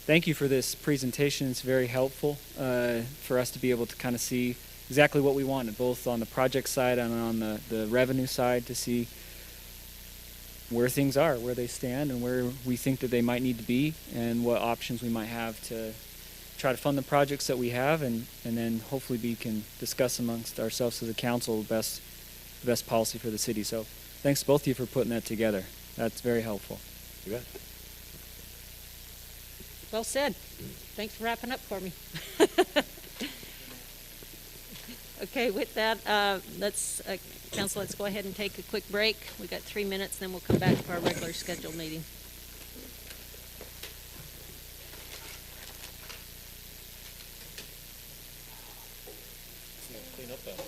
thank you for this presentation. It's very helpful for us to be able to kind of see exactly what we wanted, both on the project side and on the revenue side, to see where things are, where they stand, and where we think that they might need to be, and what options we might have to try to fund the projects that we have, and then hopefully we can discuss amongst ourselves as a council the best policy for the city. So thanks to both of you for putting that together. That's very helpful. You bet. Well said. Thanks for wrapping up for me. Okay, with that, Council, let's go ahead and take a quick break. We got 3 minutes, then we'll come back to our regular scheduled meeting. Clean up that.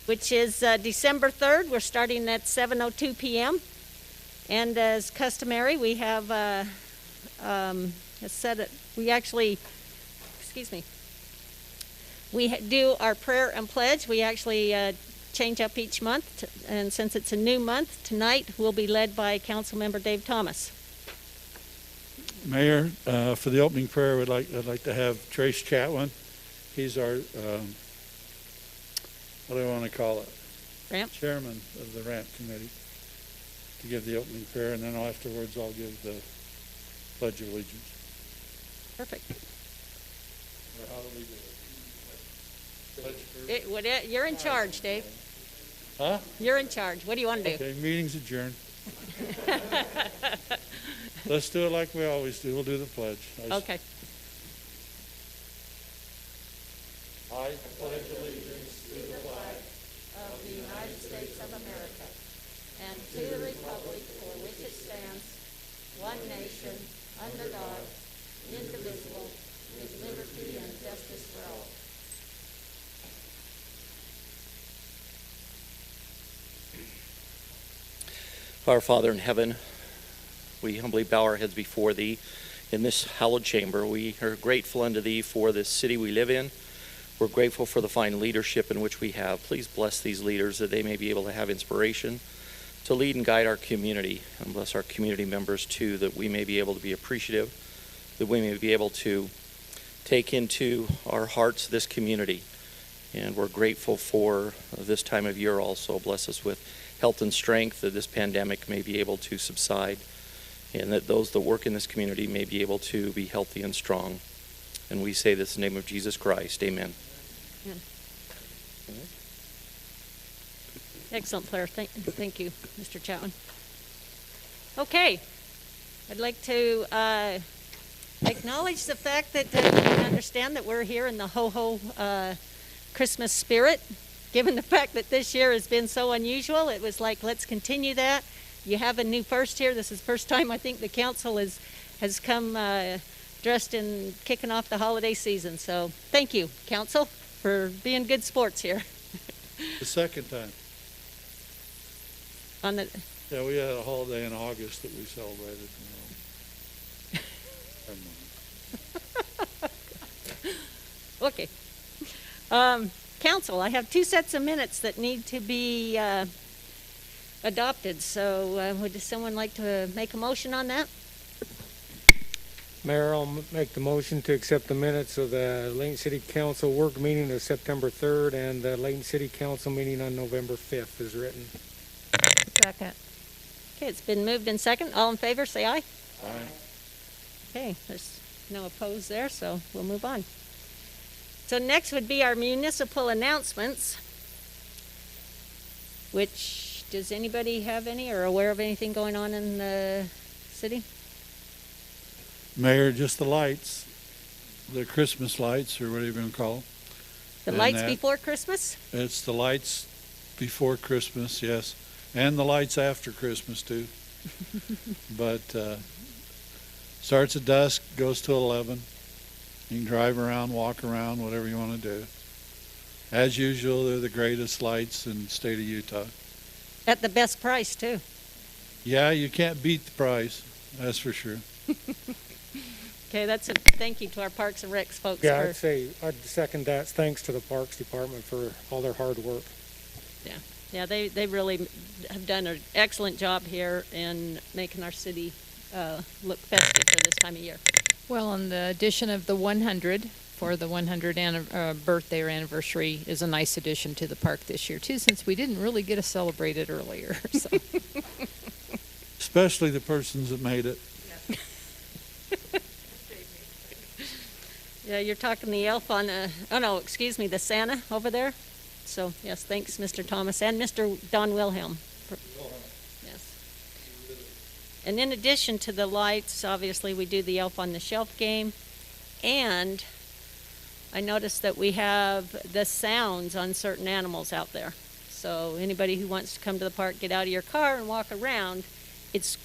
which is December 3rd. We're starting at 7:02 p.m. And as customary, we have we do our prayer and pledge. We actually change up each month, and since it's a new month, tonight we'll be led by Councilmember Dave Thomas. Mayor, for the opening prayer, I'd like to have Trace Chatwin. He's our, what do I want to call it? Ramp. Chairman of the Ramp Committee, to give the opening prayer, and then afterwards I'll give the Pledge of Allegiance. Perfect. Or how do we do it? You're in charge, Dave. Huh? You're in charge. What do you want to do? Okay, meeting's adjourned. Let's do it like we always do. We'll do the pledge. Okay. I pledge allegiance To the flag of the United States of America and to the republic for which it stands, one nation, under God, indivisible, with liberty and justice for all. Our Father in heaven, we humbly bow our heads before Thee in this hallowed chamber. We are grateful unto Thee for this city we live in. We're grateful for the fine leadership in which we have. Please bless these leaders that they may be able to have inspiration to lead and guide our community, and bless our community members too, that we may be able to be appreciative, that we may be able to take into our hearts this community. And we're grateful for this time of year also. Bless us with health and strength, that this pandemic may be able to subside, and that those that work in this community may be able to be healthy and strong. And we say this in the name of Jesus Christ. Amen. Amen. Excellent, Claire. Thank you, Mr. Chatwin. Okay. I'd like to acknowledge the fact that you can understand that we're here in the ho-ho Christmas spirit. Given the fact that this year has been so unusual, it was like, let's continue that. You have a new first here. This is the first time I think the council has come dressed in kicking off the holiday season. So thank you, council, for being good sports here. The second time. Yeah, we had a holiday in August that we celebrated. Okay. Council, I have two sets of minutes that need to be adopted. So would someone like to make a motion on that? Mayor, I'll make the motion to accept the minutes of the Layton City Council work meeting of September 3rd and the Layton City Council meeting on November 5th as written. Second. Okay, it's been moved in second. All in favor, say aye. Aye. Okay, there's no opposed there, so we'll move on. So next would be our municipal announcements, which, does anybody have any or aware of anything going on in the city? Mayor, just the lights, the Christmas lights, or whatever you're going to call them. The And lights that- before Christmas? It's the lights before Christmas, yes, and the lights after Christmas too. But starts at dusk, goes till 11. You can drive around, walk around, whatever you want to do. As usual, they're the greatest lights in the state of Utah. At the best price, too. Yeah, you can't beat the price, that's for sure. Okay, that's a thank you to our Parks and Recs folks. Yeah, for, I'd say I'd second that. Thanks to the Parks Department for all their hard work. Yeah, they really have done an excellent job here in making our city look festive for this time of year. Well, and the addition of the 100 for the 100th birthday or anniversary is a nice addition to the park this year, too, since we didn't really get to celebrate it earlier. So. Especially the persons that made it. Yeah, you're talking the elf on, the Santa over there. So, yes, thanks, Mr. Thomas and Mr. Don Wilhelm. Yes. And in addition to the lights, obviously, we do the Elf on the Shelf game. And I noticed that we have the sounds on certain animals out there. So anybody who wants to come to the park, get out of your car and walk around, it's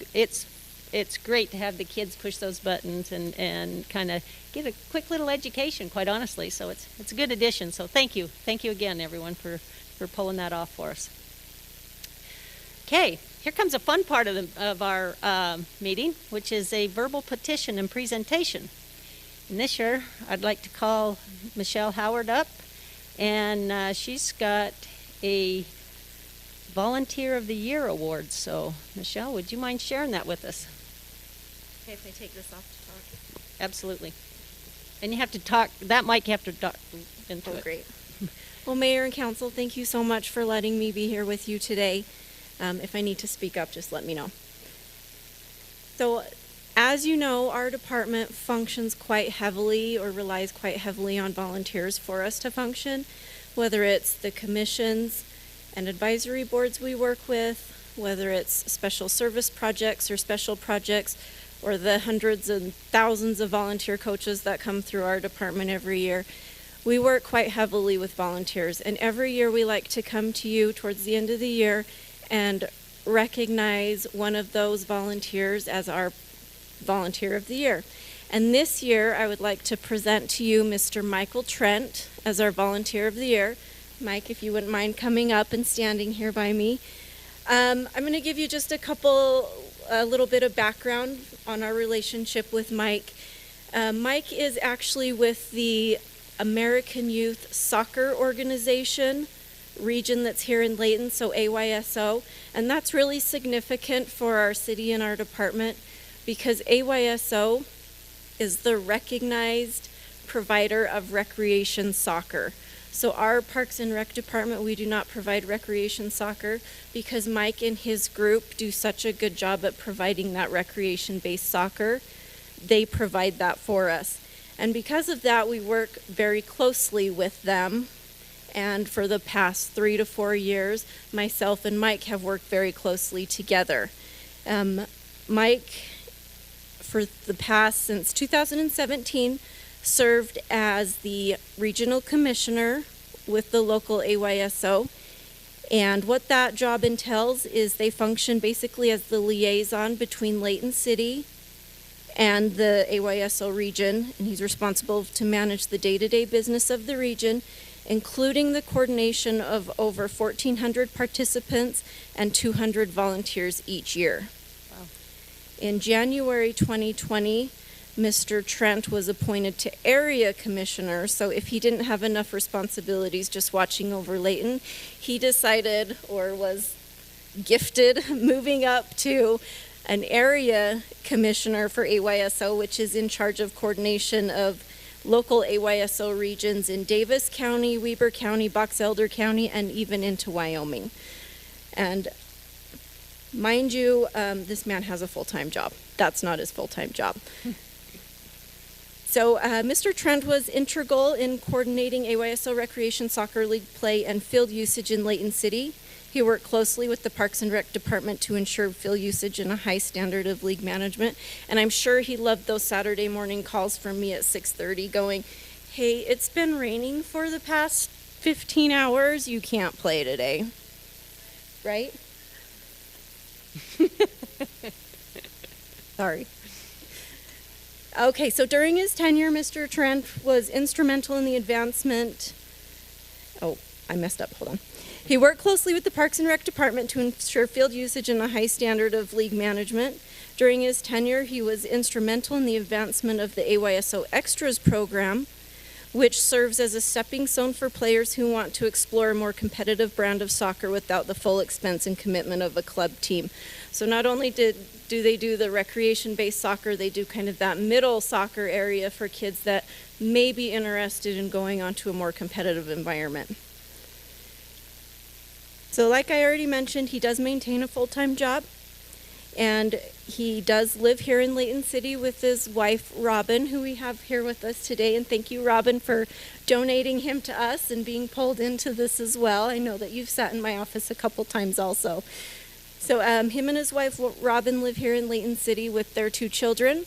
great to have the kids push those buttons and kind of get a quick little education, quite honestly. So it's a good addition. So thank you again, everyone, for for pulling that off for us. Okay, here comes a fun part of our meeting, which is a verbal petition and presentation. And this year, I'd like to call Michelle Howard up, and she's got a Volunteer of the Year award. So, Michelle, would you mind sharing that with us? Okay, if I take this off to talk. Absolutely. And you have to talk, that mic you have to talk into it. Great. Well, Mayor and Council, thank you so much for letting me be here with you today. If I need to speak up, just let me know. So, as you know, our department functions quite heavily or relies quite heavily on volunteers for us to function, whether it's the commissions and advisory boards we work with, whether it's special service projects or special projects, or the hundreds and thousands of volunteer coaches that come through our department every year. We work quite heavily with volunteers, and every year we like to come to you towards the end of the year and recognize one of those volunteers as our Volunteer of the Year. And this year I would like to present to you Mr. Michael Trent as our Volunteer of the Year. Mike, if you wouldn't mind coming up and standing here by me. I'm going to give you just a little bit of background on our relationship with Mike. Mike is actually with the American Youth Soccer Organization region that's here in Layton, so AYSO, and that's really significant for our city and our department because AYSO is the recognized provider of recreation soccer. So our Parks and Rec department, we do not provide recreation soccer because Mike and his group do such a good job at providing that recreation-based soccer. They provide that for us. And because of that, we work very closely with them. And for the past 3 to 4 years, myself and Mike have worked very closely together. Mike, for the past, since 2017, served as the regional commissioner with the local AYSO. And what that job entails is they function basically as the liaison between Layton City and the AYSO region, and he's responsible to manage the day-to-day business of the region, including the coordination of over 1,400 participants and 200 volunteers each year. Wow. In January 2020, Mr. Trent was appointed to area commissioner, so if he didn't have enough responsibilities just watching over Layton, he decided or was gifted moving up to an area commissioner for AYSO, which is in charge of coordination of local AYSO regions in Davis County, Weber County, Box Elder County, and even into Wyoming. And mind you, this man has a full-time job. That's not his full-time job. So Mr. Trent was integral in coordinating AYSO Recreation Soccer League play and field usage in Layton City. He worked closely with the Parks and Rec Department to ensure field usage and a high standard of league management. And I'm sure he loved those Saturday morning calls from me at 6:30 going, hey, it's been raining for the past 15 hours. You can't play today. Right? Sorry. Okay, so during his tenure, Mr. Trent was instrumental in the advancement. Oh, I messed up. Hold on. He worked closely with the Parks and Rec Department to ensure field usage and a high standard of league management. During his tenure, he was instrumental in the advancement of the AYSO Extras program, which serves as a stepping stone for players who want to explore a more competitive brand of soccer without the full expense and commitment of a club team. So not only do they do the recreation-based soccer, they do kind of that middle soccer area for kids that may be interested in going onto a more competitive environment. So like I already mentioned, he does maintain a full-time job, and he does live here in Layton City with his wife, Robin, who we have here with us today. And thank you, Robin, for donating him to us and being pulled into this as well. I know that you've sat in my office a couple times also. So him and his wife, Robin, live here in Layton City with their 2 children.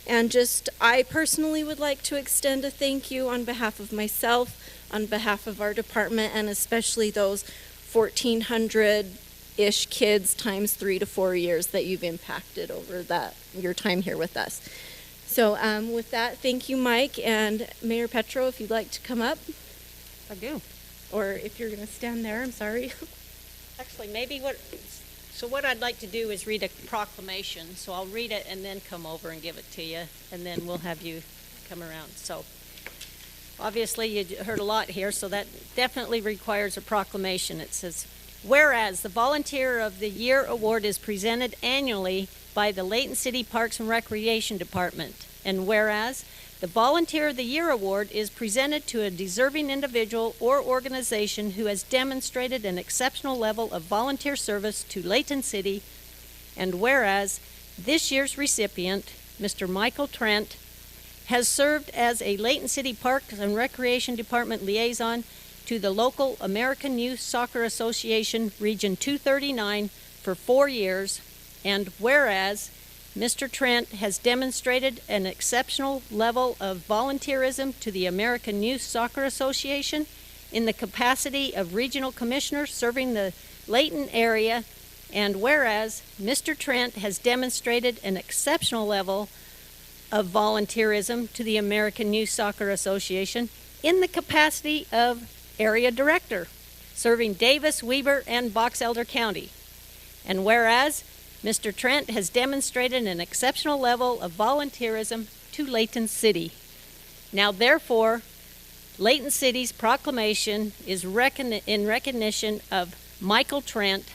And I personally would like to extend a thank you on behalf of myself, on behalf of our department, and especially those 1,400-ish kids times 3 to 4 years that you've impacted over your time here with us. So with that, thank you, Mike, and Mayor Petro, if you'd like to come up. I do. Or if you're going to stand there, I'm sorry. Actually, what I'd like to do is read a proclamation. So I'll read it and then come over and give it to you, and then we'll have you come around. So obviously you heard a lot here, so that definitely requires a proclamation. It says, whereas the Volunteer of the Year Award is presented annually by the Layton City Parks and Recreation Department, and whereas the Volunteer of the Year Award is presented to a deserving individual or organization who has demonstrated an exceptional level of volunteer service to Layton City, and whereas this year's recipient, Mr. Michael Trent, has served as a Layton City Parks and Recreation Department liaison to the local American Youth Soccer Association Region 239 for 4 years, and whereas Mr. Trent has demonstrated an exceptional level of volunteerism to the American Youth Soccer Association in the capacity of Regional Commissioner serving the Layton area, and whereas Mr. Trent has demonstrated an exceptional level of volunteerism to the American Youth Soccer Association in the capacity of Area Director serving Davis, Weber, and Box Elder County, and whereas Mr. Trent has demonstrated an exceptional level of volunteerism to Layton City. Now, therefore, Layton City's proclamation is in recognition of Michael Trent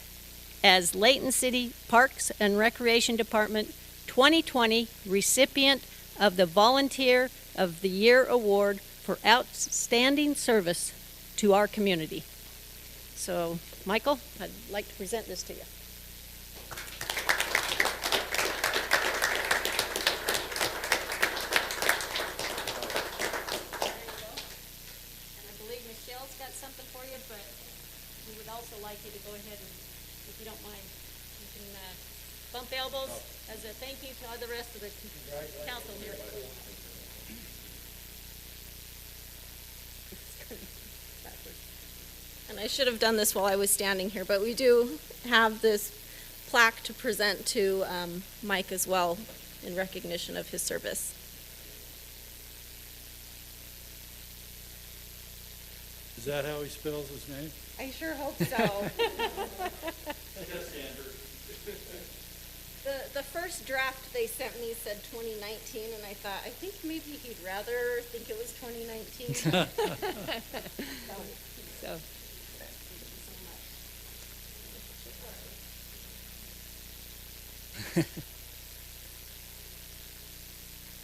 as Layton City Parks and Recreation Department 2020 recipient of the Volunteer of the Year Award for outstanding service to our community. So, Michael, I'd like to present this to you. Something for you, but we would also like you to go ahead and, if you don't mind, you can bump elbows as a thank you to all the rest of the council here. And I should have done this while I was standing here, but we do have this plaque to present to Mike as well in recognition of his service. Is that how he spells his name? I sure hope so. The first draft they sent me said 2019, and I thought, I think maybe he'd rather think it was 2019. So.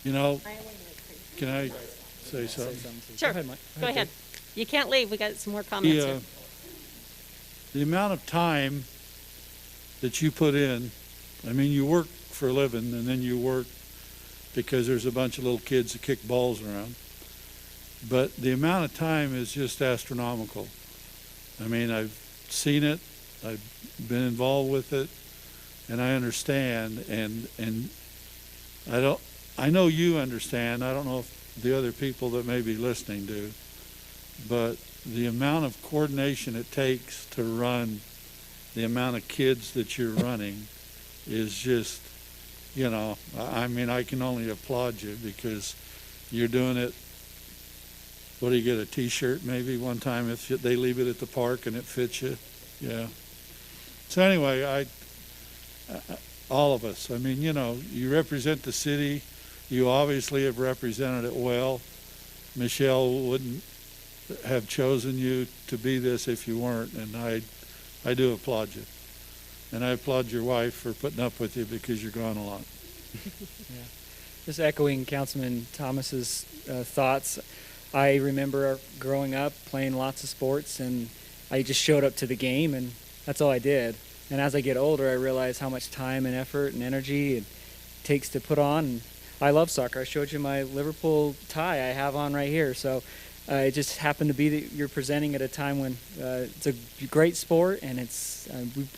You know, can I say something? Sure. Go ahead, Mike. Go ahead. You can't leave. We got some more comments here. The amount of time that you put in, I mean, you work for a living, and then you work because there's a bunch of little kids that kick balls around. But the amount of time is just astronomical. I mean, I've seen it, I've been involved with it, and I understand, and I know you understand. I don't know if the other people that may be listening do, but the amount of coordination it takes to run the amount of kids that you're running is just, you know, I mean, I can only applaud you because you're doing it. What do you get, a T-shirt maybe one time if they leave it at the park and it fits you? Yeah. So anyway, all of us, I mean, you know, you represent the city. You obviously have represented it well. Michelle wouldn't have chosen you to be this if you weren't, and I do applaud you. And I applaud your wife for putting up with you because you're gone a lot. Yeah. Just echoing Councilman Thomas's thoughts, I remember growing up playing lots of sports, and I just showed up to the game, and that's all I did. And as I get older, I realize how much time and effort and energy it takes to put on. And I love soccer. I showed you my Liverpool tie I have on right here. So it just happened to be that you're presenting at a time when it's a great sport, and it's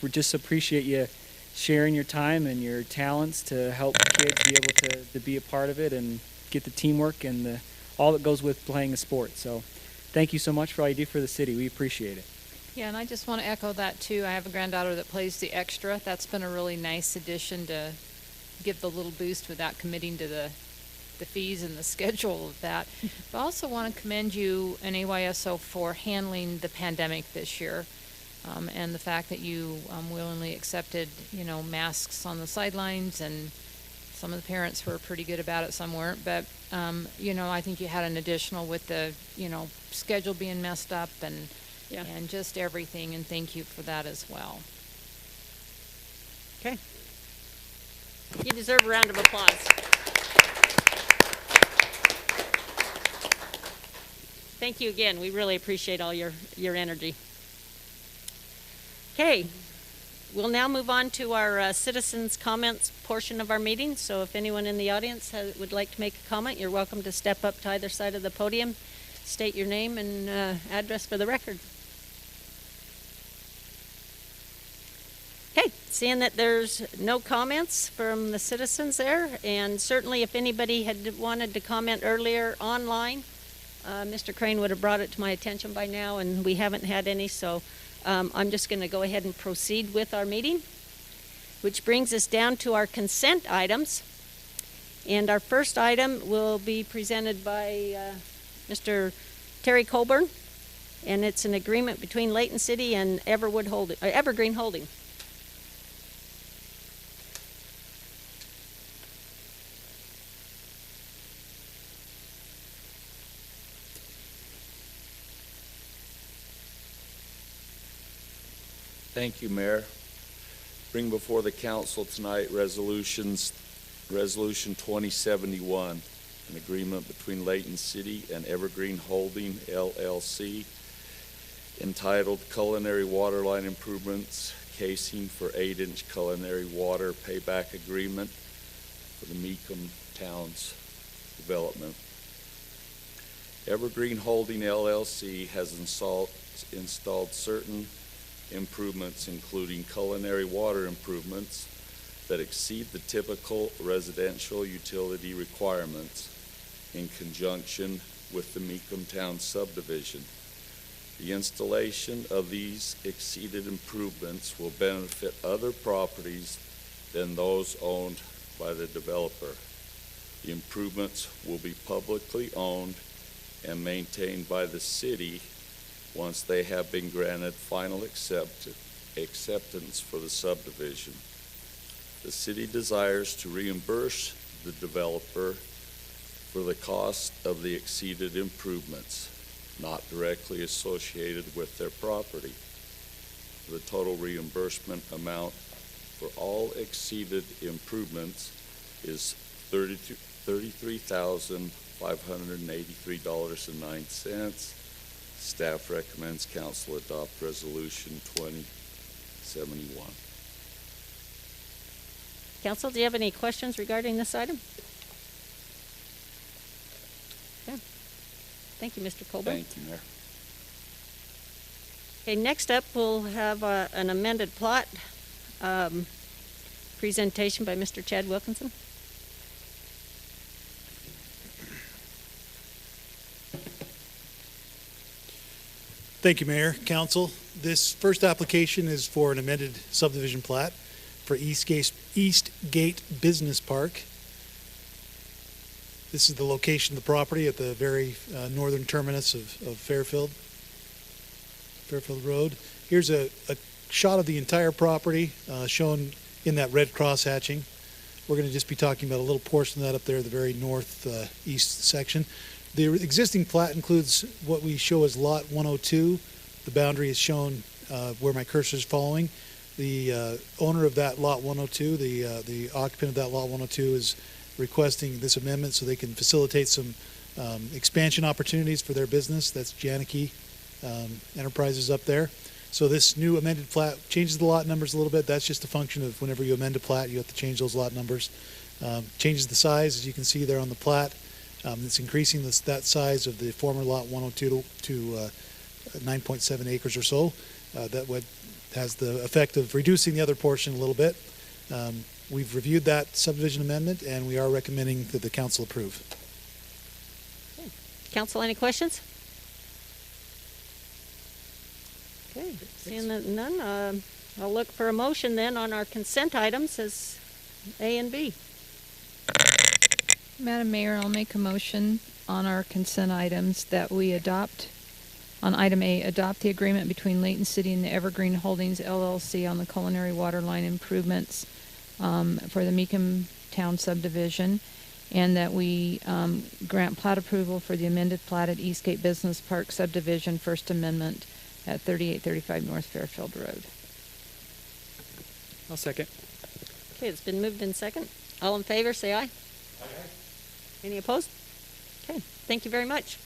we just appreciate you sharing your time and your talents to help kids be able to be a part of it and get the teamwork and all that goes with playing a sport. So thank you so much for all you do for the city. We appreciate it. Yeah, and I just want to echo that too. I have a granddaughter that plays the extra. That's been a really nice addition to give the little boost without committing to the the fees and the schedule of that. But I also want to commend you and AYSO for handling the pandemic this year. And the fact that you willingly accepted, masks on the sidelines, and some of the parents were pretty good about it, some weren't. But, I think you had an additional with the, schedule being messed up and just everything, and thank you for that as well. Okay. You deserve a round of applause. Thank you again. We really appreciate all your energy. Okay, we'll now move on to our citizens' comments portion of our meeting. So if anyone in the audience would like to make a comment, you're welcome to step up to either side of the podium, state your name and address for the record. Okay, seeing that there's no comments from the citizens there, and certainly if anybody had wanted to comment earlier online, Mr. Crane would have brought it to my attention by now, and we haven't had any, so I'm just going to go ahead and proceed with our meeting, which brings us down to our consent items. And our first item will be presented by Mr. Terry Colburn, and it's an agreement between Layton City and Evergreen Holding. Thank you, Mayor. Bring before the council tonight Resolution 2071, an agreement between Layton City and Evergreen Holding, LLC, entitled Culinary Waterline Improvements, Casing for 8-inch Culinary Water Payback Agreement for the Mecum Towns Development. Evergreen Holding, LLC has installed certain improvements, including culinary water improvements that exceed the typical residential utility requirements in conjunction with the Mecum Town subdivision. The installation of these exceeded improvements will benefit other properties than those owned by the developer. The improvements will be publicly owned and maintained by the city once they have been granted final acceptance for the subdivision. The city desires to reimburse the developer for the cost of the exceeded improvements, not directly associated with their property. The total reimbursement amount for all exceeded improvements is $33,583.09. Staff recommends council adopt Resolution 2071. Council, do you have any questions regarding this item? Yeah. Thank you, Mr. Colburn. Thank you, Mayor. Okay, next up we'll have an amended plot presentation by Mr. Chad Wilkinson. Thank you, Mayor, Council. This first application is for an amended subdivision plat for Eastgate Business Park. This is the location of the property at the very northern terminus of Fairfield Road. Here's a shot of the entire property shown in that red cross hatching. We're going to just be talking about a little portion of that up there, the very northeast section. The existing plat includes what we show as Lot 102. The boundary is shown where my cursor is following. The owner of that Lot 102, the occupant of that Lot 102, is requesting this amendment so they can facilitate some expansion opportunities for their business. That's Janicki Enterprises up there. So this new amended plat changes the lot numbers a little bit. That's just a function of whenever you amend a plat, you have to change those lot numbers. Changes the size, as you can see there on the plat. It's increasing that size of the former Lot 102 to 9.7 acres or so. That has the effect of reducing the other portion a little bit. We've reviewed that subdivision amendment, and we are recommending that the council approve. Okay. Council, any questions? Okay, seeing that none, I'll look for a motion then on our consent items as A and B. Madam Mayor, I'll make a motion on our consent items that we adopt, on item A, adopt the agreement between Layton City and the Evergreen Holdings LLC on the culinary water line improvements for the Meekum Town subdivision, and that we grant plat approval for the amended plat at Eastgate Business Park subdivision, First Amendment at 3835 North Fairfield Road. I'll second. Okay, it's been moved in second. All in favor, say aye. Aye. Any opposed? Okay, thank you very much.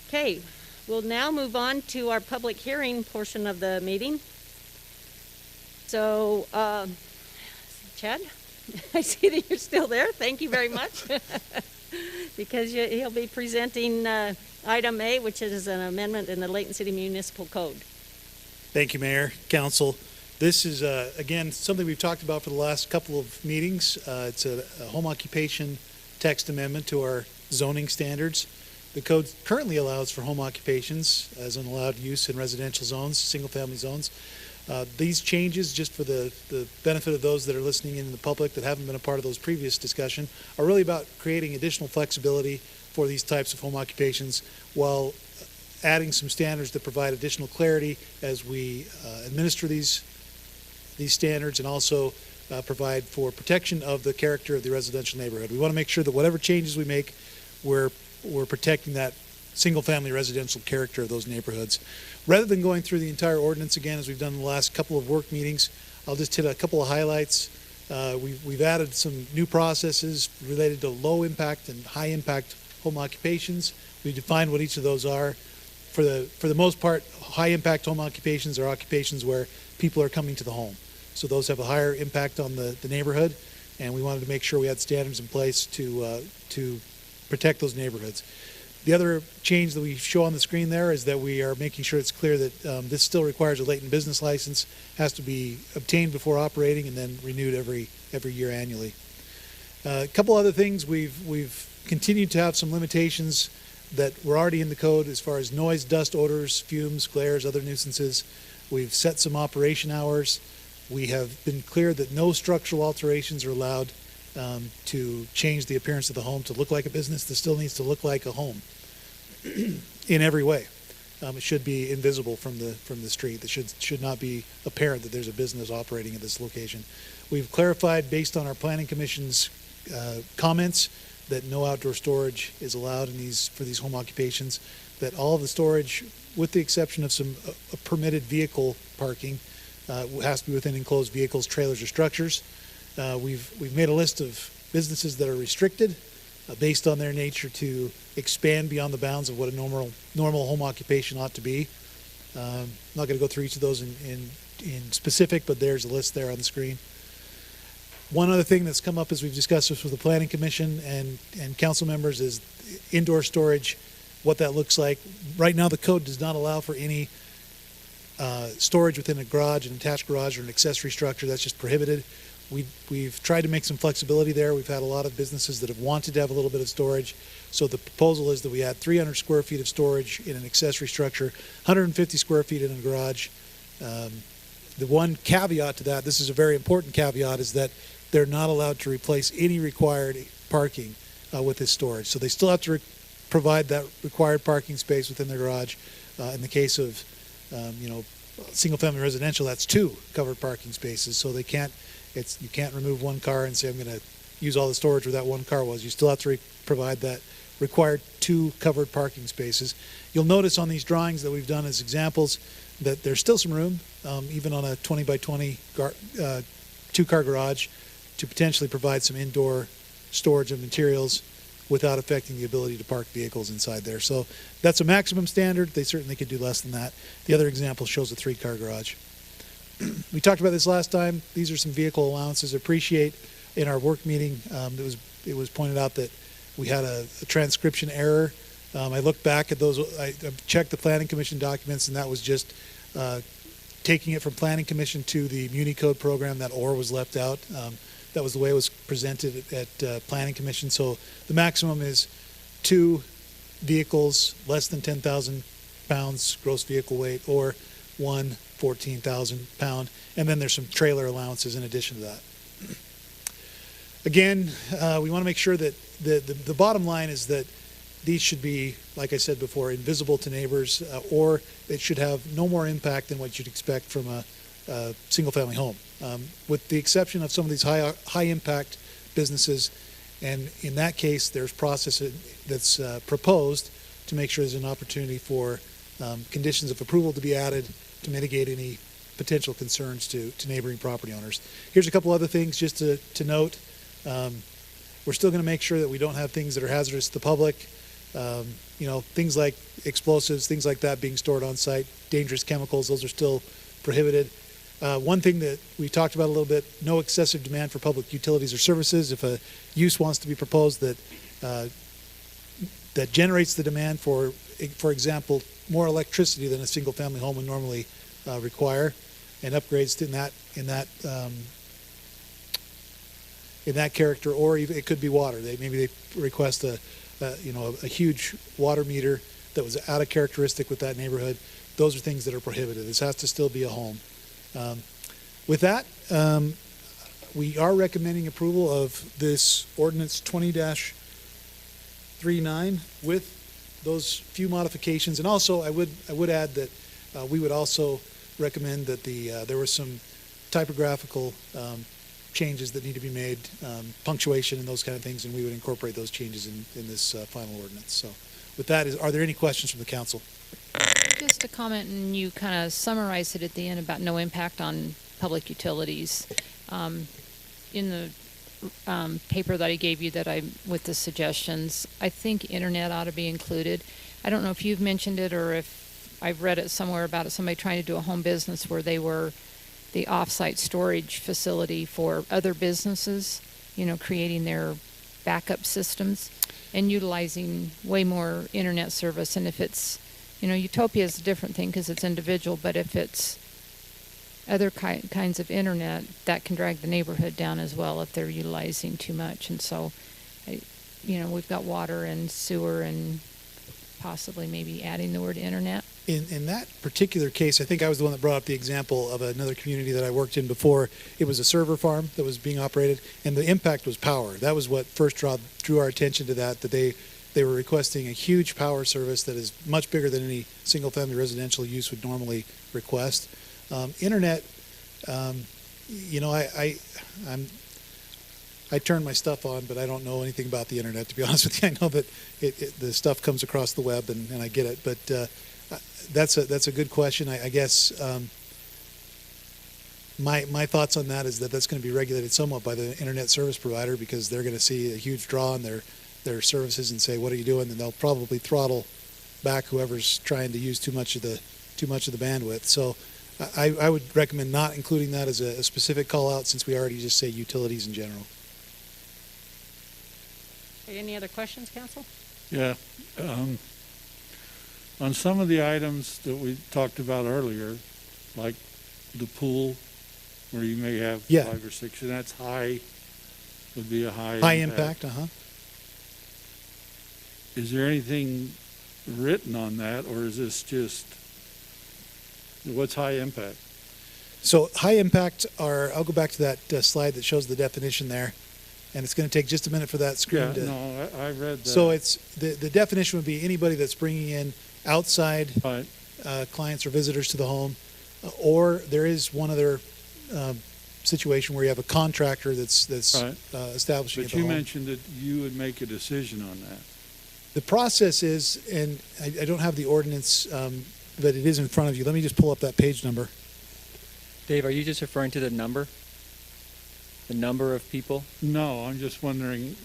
Okay, we'll now move on to our public hearing portion of the meeting. So, Chad, I see that you're still there. Thank you very much. Because he'll be presenting item A, which is an amendment in the Layton City Municipal Code. Thank you, Mayor, Council. This is, again, something we've talked about for the last couple of meetings. It's a home occupation text amendment to our zoning standards. The code currently allows for home occupations as an allowed use in residential zones, single-family zones. These changes, just for the benefit of those that are listening in the public that haven't been a part of those previous discussion, are really about creating additional flexibility for these types of home occupations while adding some standards that provide additional clarity as we administer these standards, and also provide for protection of the character of the residential neighborhood. We want to make sure that whatever changes we make, we're protecting that single-family residential character of those neighborhoods. Rather than going through the entire ordinance again, as we've done in the last couple of work meetings, I'll just hit a couple of highlights. We've added some new processes related to low-impact and high-impact home occupations. We defined what each of those are. For the most part, high-impact home occupations are occupations where people are coming to the home. So those have a higher impact on the neighborhood, and we wanted to make sure we had standards in place to protect those neighborhoods. The other change that we show on the screen there is that we are making sure it's clear that this still requires a Layton business license, has to be obtained before operating, and then renewed every year annually. A couple other things, we've continued to have some limitations that were already in the code as far as noise, dust, odors, fumes, glares, other nuisances. We've set some operation hours. We have been clear that no structural alterations are allowed to change the appearance of the home to look like a business. This still needs to look like a home in every way. It should be invisible from the street. It should not be apparent that there's a business operating at this location. We've clarified, based on our Planning Commission's comments, that no outdoor storage is allowed for these home occupations, that all of the storage, with the exception of some permitted vehicle parking, has to be within enclosed vehicles, trailers, or structures. We've made a list of businesses that are restricted based on their nature to expand beyond the bounds of what a normal home occupation ought to be. I'm not going to go through each of those in specific, but there's a list there on the screen. One other thing that's come up as we've discussed this with the Planning Commission and council members is indoor storage, what that looks like. Right now, the code does not allow for any storage within a garage, an attached garage, or an accessory structure. That's just prohibited. We've tried to make some flexibility there. We've had a lot of businesses that have wanted to have a little bit of storage. So the proposal is that we add 300 square feet of storage in an accessory structure, 150 square feet in a garage. The one caveat to that, this is a very important caveat, is that they're not allowed to replace any required parking with this storage. So they still have to provide that required parking space within their garage. In the case of, single-family residential, that's 2 covered parking spaces. So you can't remove one car and say, I'm going to use all the storage where that one car was. You still have to provide that required 2 covered parking spaces. You'll notice on these drawings that we've done as examples that there's still some room, even on a 20 by 20 2-car garage, to potentially provide some indoor storage of materials without affecting the ability to park vehicles inside there. So that's a maximum standard. They certainly could do less than that. The other example shows a 3-car garage. We talked about this last time. These are some vehicle allowances. Appreciate in our work meeting, it was pointed out that we had a transcription error. I looked back at those. I checked the Planning Commission documents, and that was just taking it from Planning Commission to the Muni Code program. That "or" was left out. That was the way it was presented at Planning Commission. So the maximum is 2 vehicles less than 10,000 pounds gross vehicle weight, or 1 14,000 pound, and then there's some trailer allowances in addition to that. Again, we want to make sure that the bottom line is that these should be, like I said before, invisible to neighbors, or it should have no more impact than what you'd expect from a single-family home, with the exception of some of these high-impact businesses. And in that case, there's process that's proposed to make sure there's an opportunity for conditions of approval to be added to mitigate any potential concerns to neighboring property owners. Here's a couple other things just to note. We're still going to make sure that we don't have things that are hazardous to the public. Things like explosives, things like that being stored on site, dangerous chemicals, those are still prohibited. One thing that we talked about a little bit, no excessive demand for public utilities or services. If a use wants to be proposed that generates the demand for example, more electricity than a single-family home would normally require, and upgrades in that character, or even it could be water. Maybe they request a huge water meter that was out of characteristic with that neighborhood. Those are things that are prohibited. This has to still be a home. With that, we are recommending approval of this ordinance 20-39 with those few modifications. And also, I would add that we would also recommend that there were some typographical changes that need to be made, punctuation and those kind of things, and we would incorporate those changes in this final ordinance. So with that, are there any questions from the council? Just a comment, and you kind of summarized it at the end about no impact on public utilities. In the paper that I gave you with the suggestions, I think internet ought to be included. I don't know if you've mentioned it or if I've read it somewhere about somebody trying to do a home business where they were the off-site storage facility for other businesses, creating their backup systems and utilizing way more internet service. And if it's, Utopia is a different thing because it's individual, but if it's other kinds of internet, that can drag the neighborhood down as well if they're utilizing too much. And so, we've got water and sewer and possibly maybe adding the word internet. In that particular case, I think I was the one that brought up the example of another community that I worked in before. It was a server farm that was being operated, and the impact was power. That was what first drew our attention to that they were requesting a huge power service that is much bigger than any single-family residential use would normally request. Internet, I turn my stuff on, but I don't know anything about the internet, to be honest with you. I know that the stuff comes across the web, and I get it, but that's a good question. I guess my thoughts on that is that that's going to be regulated somewhat by the internet service provider, because they're going to see a huge draw on their services and say, "What are you doing?" And they'll probably throttle back whoever's trying to use too much of the bandwidth. So I would recommend not including that as a specific call out, since we already just say utilities in general. Any other questions, council? Yeah. On some of the items that we talked about earlier, like the pool, where you may have 5 or 6, and that's would be a high impact. Is there anything written on that, or is this just, what's high impact? So high impact I'll go back to that slide that shows the definition there, and it's going to take just a minute for that screen to... No, I read that. So it's the definition would be anybody that's bringing in outside clients or visitors to the home, or there is one other situation where you have a contractor that's establishing. But you mentioned that you would make a decision on that. The process is, and I don't have the ordinance, but it is in front of you. Let me just pull up that page number. Dave, are you just referring to the number? The number of people? No, I'm just wondering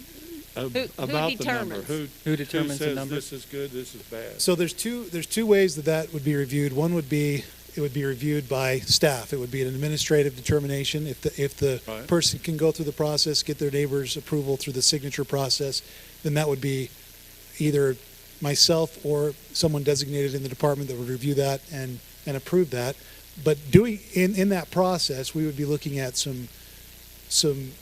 about the number. Who determines the number? This is good, this is bad. So there's two ways that would be reviewed. One would be it would be reviewed by staff. It would be an administrative determination. If the person can go through the process, get their neighbor's approval through the signature process, then that would be either myself or someone designated in the department that would review that and approve that. But in that process, we would be looking at some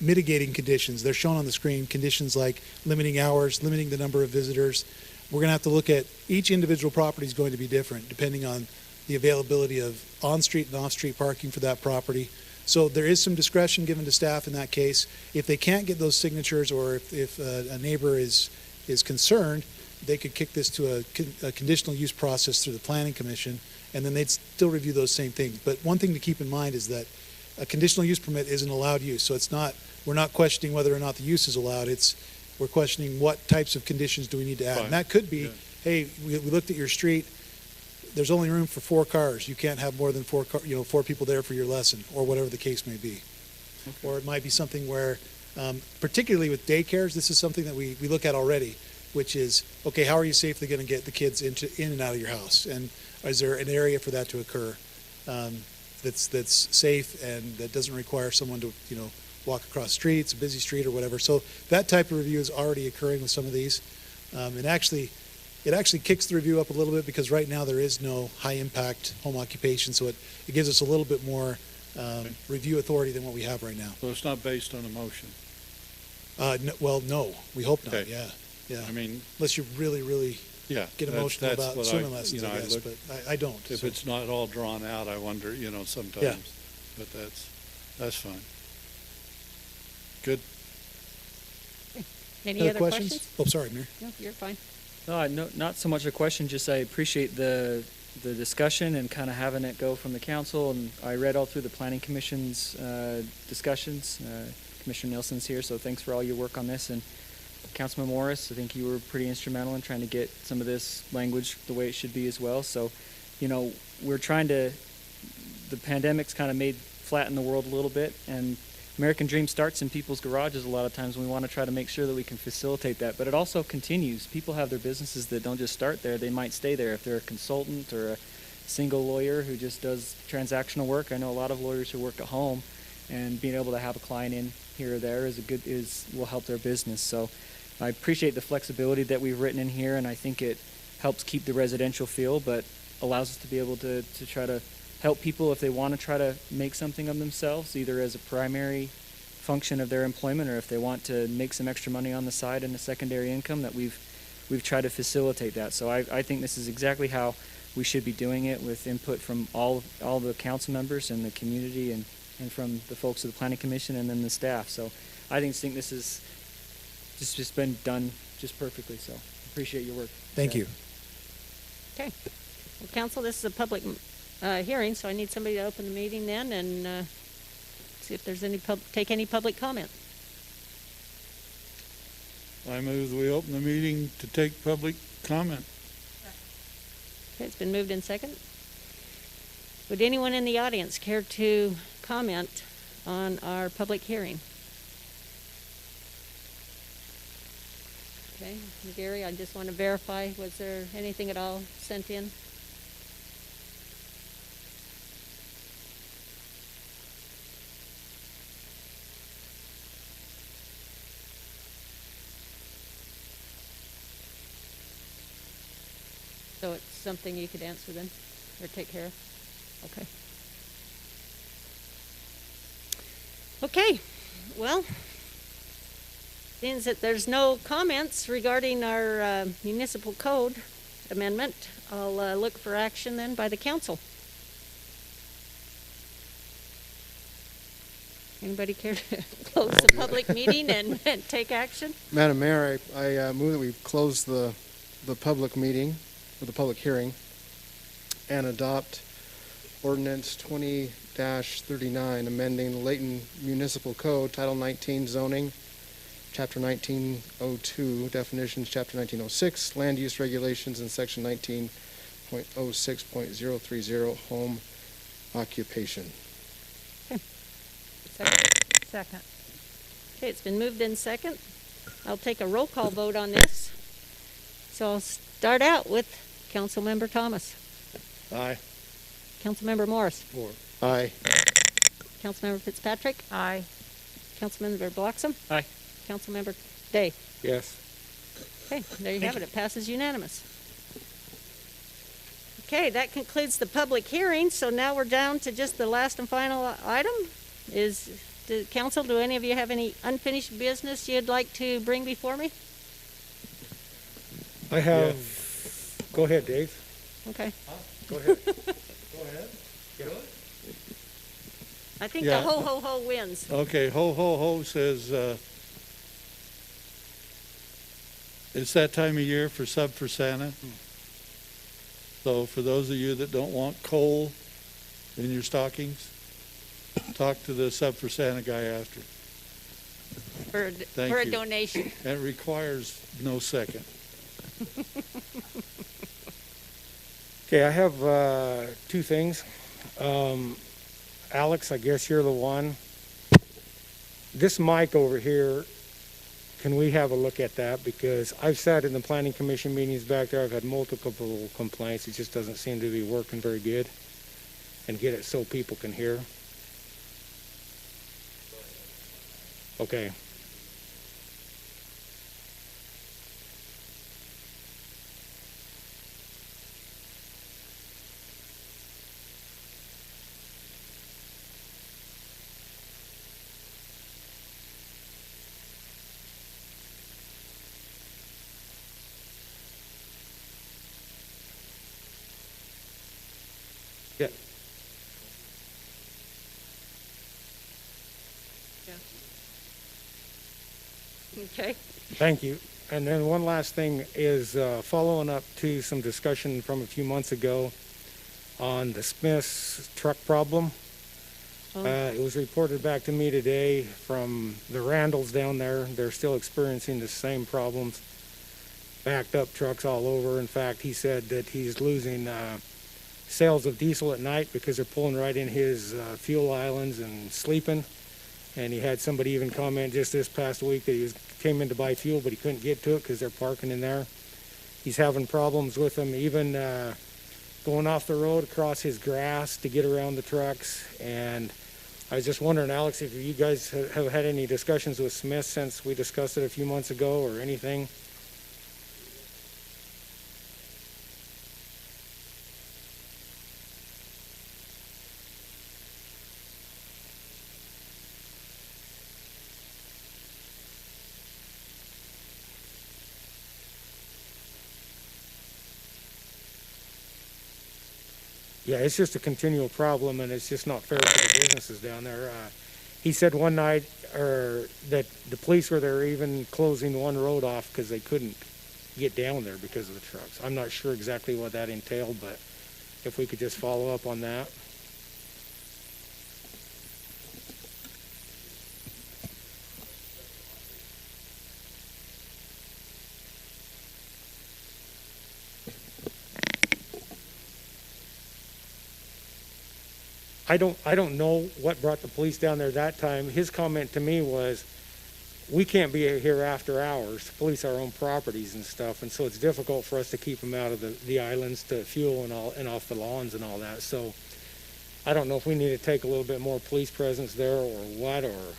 mitigating conditions. They're shown on the screen, conditions like limiting hours, limiting the number of visitors. We're going to have to look at each individual property is going to be different depending on the availability of on-street and off-street parking for that property. So there is some discretion given to staff in that case. If they can't get those signatures, or if a neighbor is concerned, they could kick this to a conditional use process through the Planning Commission, and then they'd still review those same things. But one thing to keep in mind is that a conditional use permit is an allowed use. So it's not, we're not questioning whether or not the use is allowed. We're questioning what types of conditions do we need to add. Fine. And that could be, Yeah. hey, we looked at your street, there's only room for 4 cars. You can't have more than 4 people there for your lesson, or whatever the case may be. Okay. Or it might be something where, particularly with daycares, this is something that we look at already, which is, okay, how are you safely going to get the kids in and out of your house? And is there an area for that to occur that's safe and that doesn't require someone to, walk across streets, a busy street or whatever? So that type of review is already occurring with some of these. It actually kicks the review up a little bit, because right now there is no high impact home occupation, so it gives us a little bit more review authority than what we have right now. So it's not based on a motion? No, we hope not. Okay. Yeah. I mean, Unless you really yeah. get emotional about swimming lessons, I guess, look, but I don't. If so. it's not all drawn out, I wonder, sometimes. Yeah. But that's fine. Good. Any other questions? Oh, sorry, Mayor. No, you're fine. No, not so much a question, just I appreciate the discussion and kind of having it go from the council, and I read all through the Planning Commission's discussions. Commissioner Nelson's here, so thanks for all your work on this. And Councilman Morris, I think you were pretty instrumental in trying to get some of this language the way it should be as well. So, we're trying to, the pandemic's kind of made flatten the world a little bit, and American Dream starts in people's garages a lot of times. We want to try to make sure that we can facilitate that, but it also continues. People have their businesses that don't just start there. They might stay there if they're a consultant or a single lawyer who just does transactional work. I know a lot of lawyers who work at home, and being able to have a client in here or there will help their business. So I appreciate the flexibility that we've written in here, and I think it helps keep the residential feel, but allows us to be able to try to help people if they want to try to make something of themselves, either as a primary function of their employment, or if they want to make some extra money on the side in a secondary income, that we've tried to facilitate that. So I think this is exactly how we should be doing it, with input from all the council members and the community, and from the folks of the Planning Commission, and then the staff. So I think this is just been done just perfectly. So appreciate your work. Thank you. Okay. Well, council, this is a public hearing, so I need somebody to open the meeting then, and see if there's take any public comment. I move that we open the meeting to take public comment. Okay, it's been moved in second. Would anyone in the audience care to comment on our public hearing? Okay, Gary, I just want to verify, was there anything at all sent in? So it's something you could answer then, or take care of? Okay. Okay, well, seeing that there's no comments regarding our municipal code amendment, I'll look for action then by the council. Anybody care to close the public meeting and take action? Madam Mayor, I move that we close the public meeting, or the public hearing, and adopt ordinance 20-39, amending the Layton Municipal Code, Title 19 zoning, Chapter 1902 definitions, Chapter 1906 land use regulations, and Section 19.06.030 home occupation. Second. Okay, it's been moved in second. I'll take a roll call vote on this. So I'll start out with Councilmember Thomas. Aye. Councilmember Morris. Aye. Councilmember Fitzpatrick. Aye. Councilmember Bloxham. Aye. Councilmember Day. Yes. Okay, there you have it. It passes unanimous. Okay, that concludes the public hearing. So now we're down to just the last and final item. Council, do any of you have any unfinished business you'd like to bring before me? I have, Go ahead, Dave. Okay. Go ahead. Go ahead. I think Yeah. the ho, ho, ho wins. Okay, ho, ho, ho says, it's that time of year for Sub for Santa. So for those of you that don't want coal in your stockings, talk to the Sub for Santa guy after. For a you. donation. That requires no second. Okay, I have two things. Alex, I guess you're the one. This mic over here, can we have a look at that? Because I've sat in the planning commission meetings back there. I've had multiple complaints. It just doesn't seem to be working very good. And get it so people can hear. Okay. Yeah. Okay. Thank you. And then one last thing is following up to some discussion from a few months ago on the Smith's truck problem. It was reported back to me today from the Randalls down there. They're still experiencing the same problems. Backed up trucks all over. In fact, he said that he's losing sales of diesel at night because they're pulling right in his fuel islands and sleeping. And he had somebody even comment just this past week that he came in to buy fuel, but he couldn't get to it because they're parking in there. He's having problems with them, even going off the road across his grass to get around the trucks. And I was just wondering, Alex, if you guys have had any discussions with Smith since we discussed it a few months ago or anything? Yeah, it's just a continual problem, and it's just not fair for the businesses down there. He said one night that the police were there even closing one road off because they couldn't get down there because of the trucks. I'm not sure exactly what that entailed, but if we could just follow up on that. I don't know what brought the police down there that time. His comment to me was, we can't be here after hours to police our own properties and stuff, and so it's difficult for us to keep them out of the islands to fuel and off the lawns and all that. So I don't know if we need to take a little bit more police presence there or what, or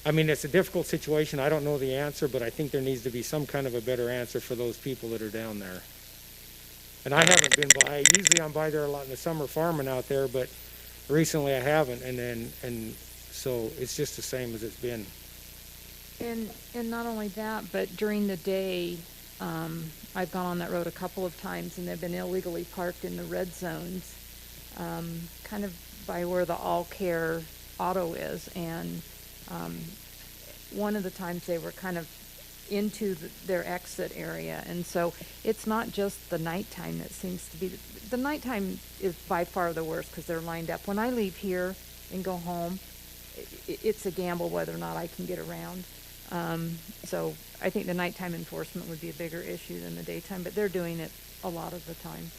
I mean, it's a difficult situation. I don't know the answer, but I think there needs to be some kind of a better answer for those people that are down there. And I haven't been by. Usually I'm by there a lot in the summer farming out there, but recently I haven't. And so it's just the same as it's been. And not only that, but during the day, I've gone on that road a couple of times, and they've been illegally parked in the red zones, kind of by where the All Care Auto is. And one of the times they were kind of into their exit area, and so it's not just the nighttime that seems to be the nighttime is by far the worst because they're lined up. When I leave here and go home, it's a gamble whether or not I can get around. So I think the nighttime enforcement would be a bigger issue than the daytime, but they're doing it a lot of the time.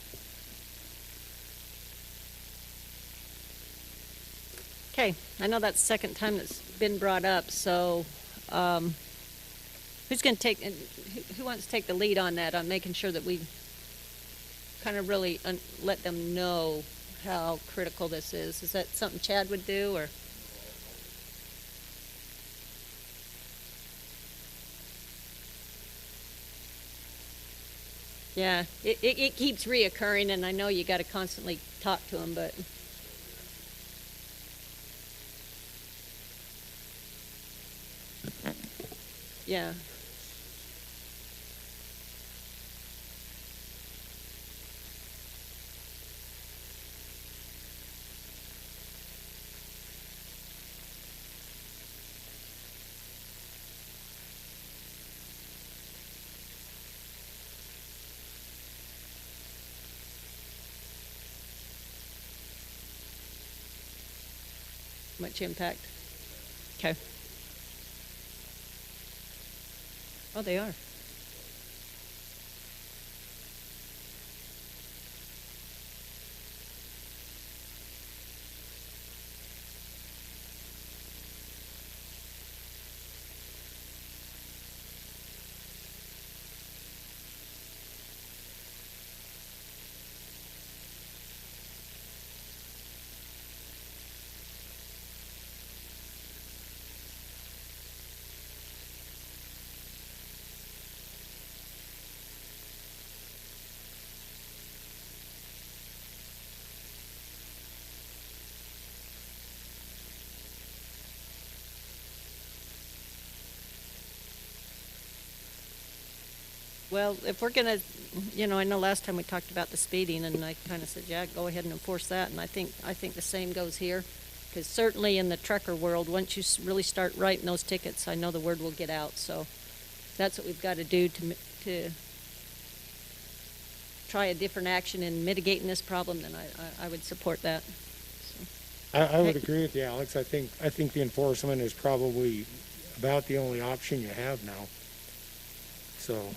Okay, I know that's the second time it's been brought up, so who's going to take, who wants to take the lead on that, on making sure that we kind of really let them know how critical this is? Is that something Chad would do, or? Yeah, it keeps reoccurring, and I know you got to constantly talk to them, but. Yeah. much impact. Okay. Oh, they are. Well, if we're gonna, I know last time we talked about the speeding, and I kind of said, yeah, go ahead and enforce that, and I think the same goes here, because certainly in the trucker world, once you really start writing those tickets, I know the word will get out. So that's what we've got to do to try a different action in mitigating this problem. Then I would support that. So. I would agree with you, Alex. I think the enforcement is probably about the only option you have now. So.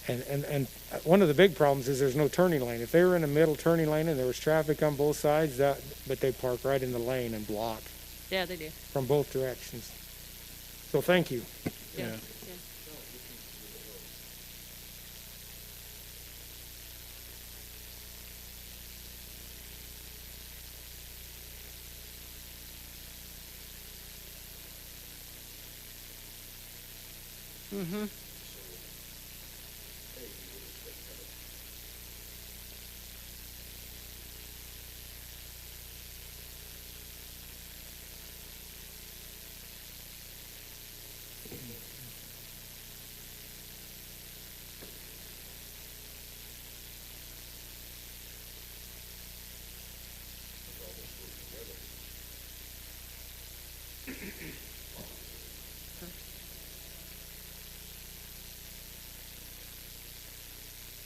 And one of the big problems is there's no turning lane. If they were in a middle turning lane and there was traffic on both sides, but they park right in the lane and block. Yeah, they do. From both directions. So thank you. Yeah. Mm-hmm.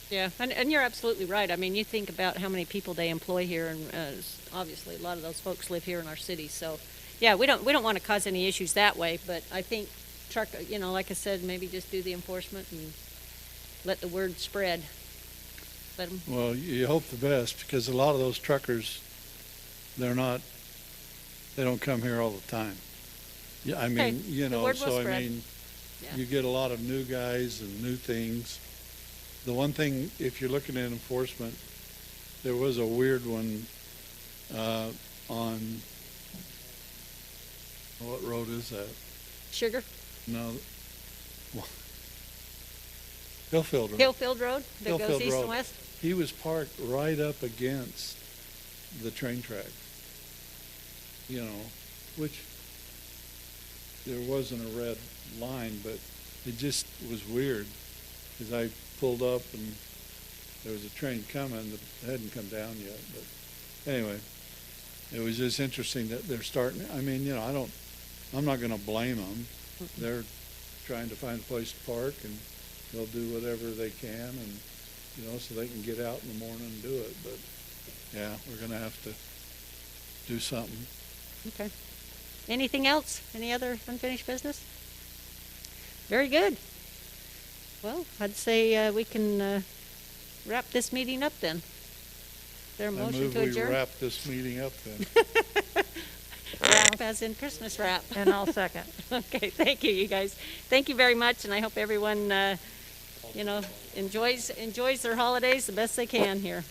Yeah, and you're absolutely right. I mean, you think about how many people they employ here, and obviously a lot of those folks live here in our city. So, yeah, we don't want to cause any issues that way. But I think like I said, maybe just do the enforcement and let the word spread. Well, you hope the best, because a lot of those truckers, they don't come here all the time. Yeah, I mean, so I mean, you get a lot of new guys and new things. The one thing, if you're looking at enforcement, there was a weird one on, what road is that? Sugar? No. Hillfield Road. Hillfield Road that goes east and west? He was parked right up against the train track, which there wasn't a red line, but it just was weird, because I pulled up and there was a train coming that hadn't come down yet. But anyway, it was just interesting that they're starting. I mean, I'm not going to blame them. They're trying to find a place to park, and they'll do whatever they can, and so they can get out in the morning and do it. But yeah, we're going to have to do something. Okay. Anything else? Any other unfinished business? Very good. Well, I'd say we can wrap this meeting up then. Is there a motion to adjourn? We wrap this meeting up then. Wrap as in Christmas wrap. And I'll second. Okay, thank you, you guys. Thank you very much, and I hope everyone, enjoys their holidays the best they can here.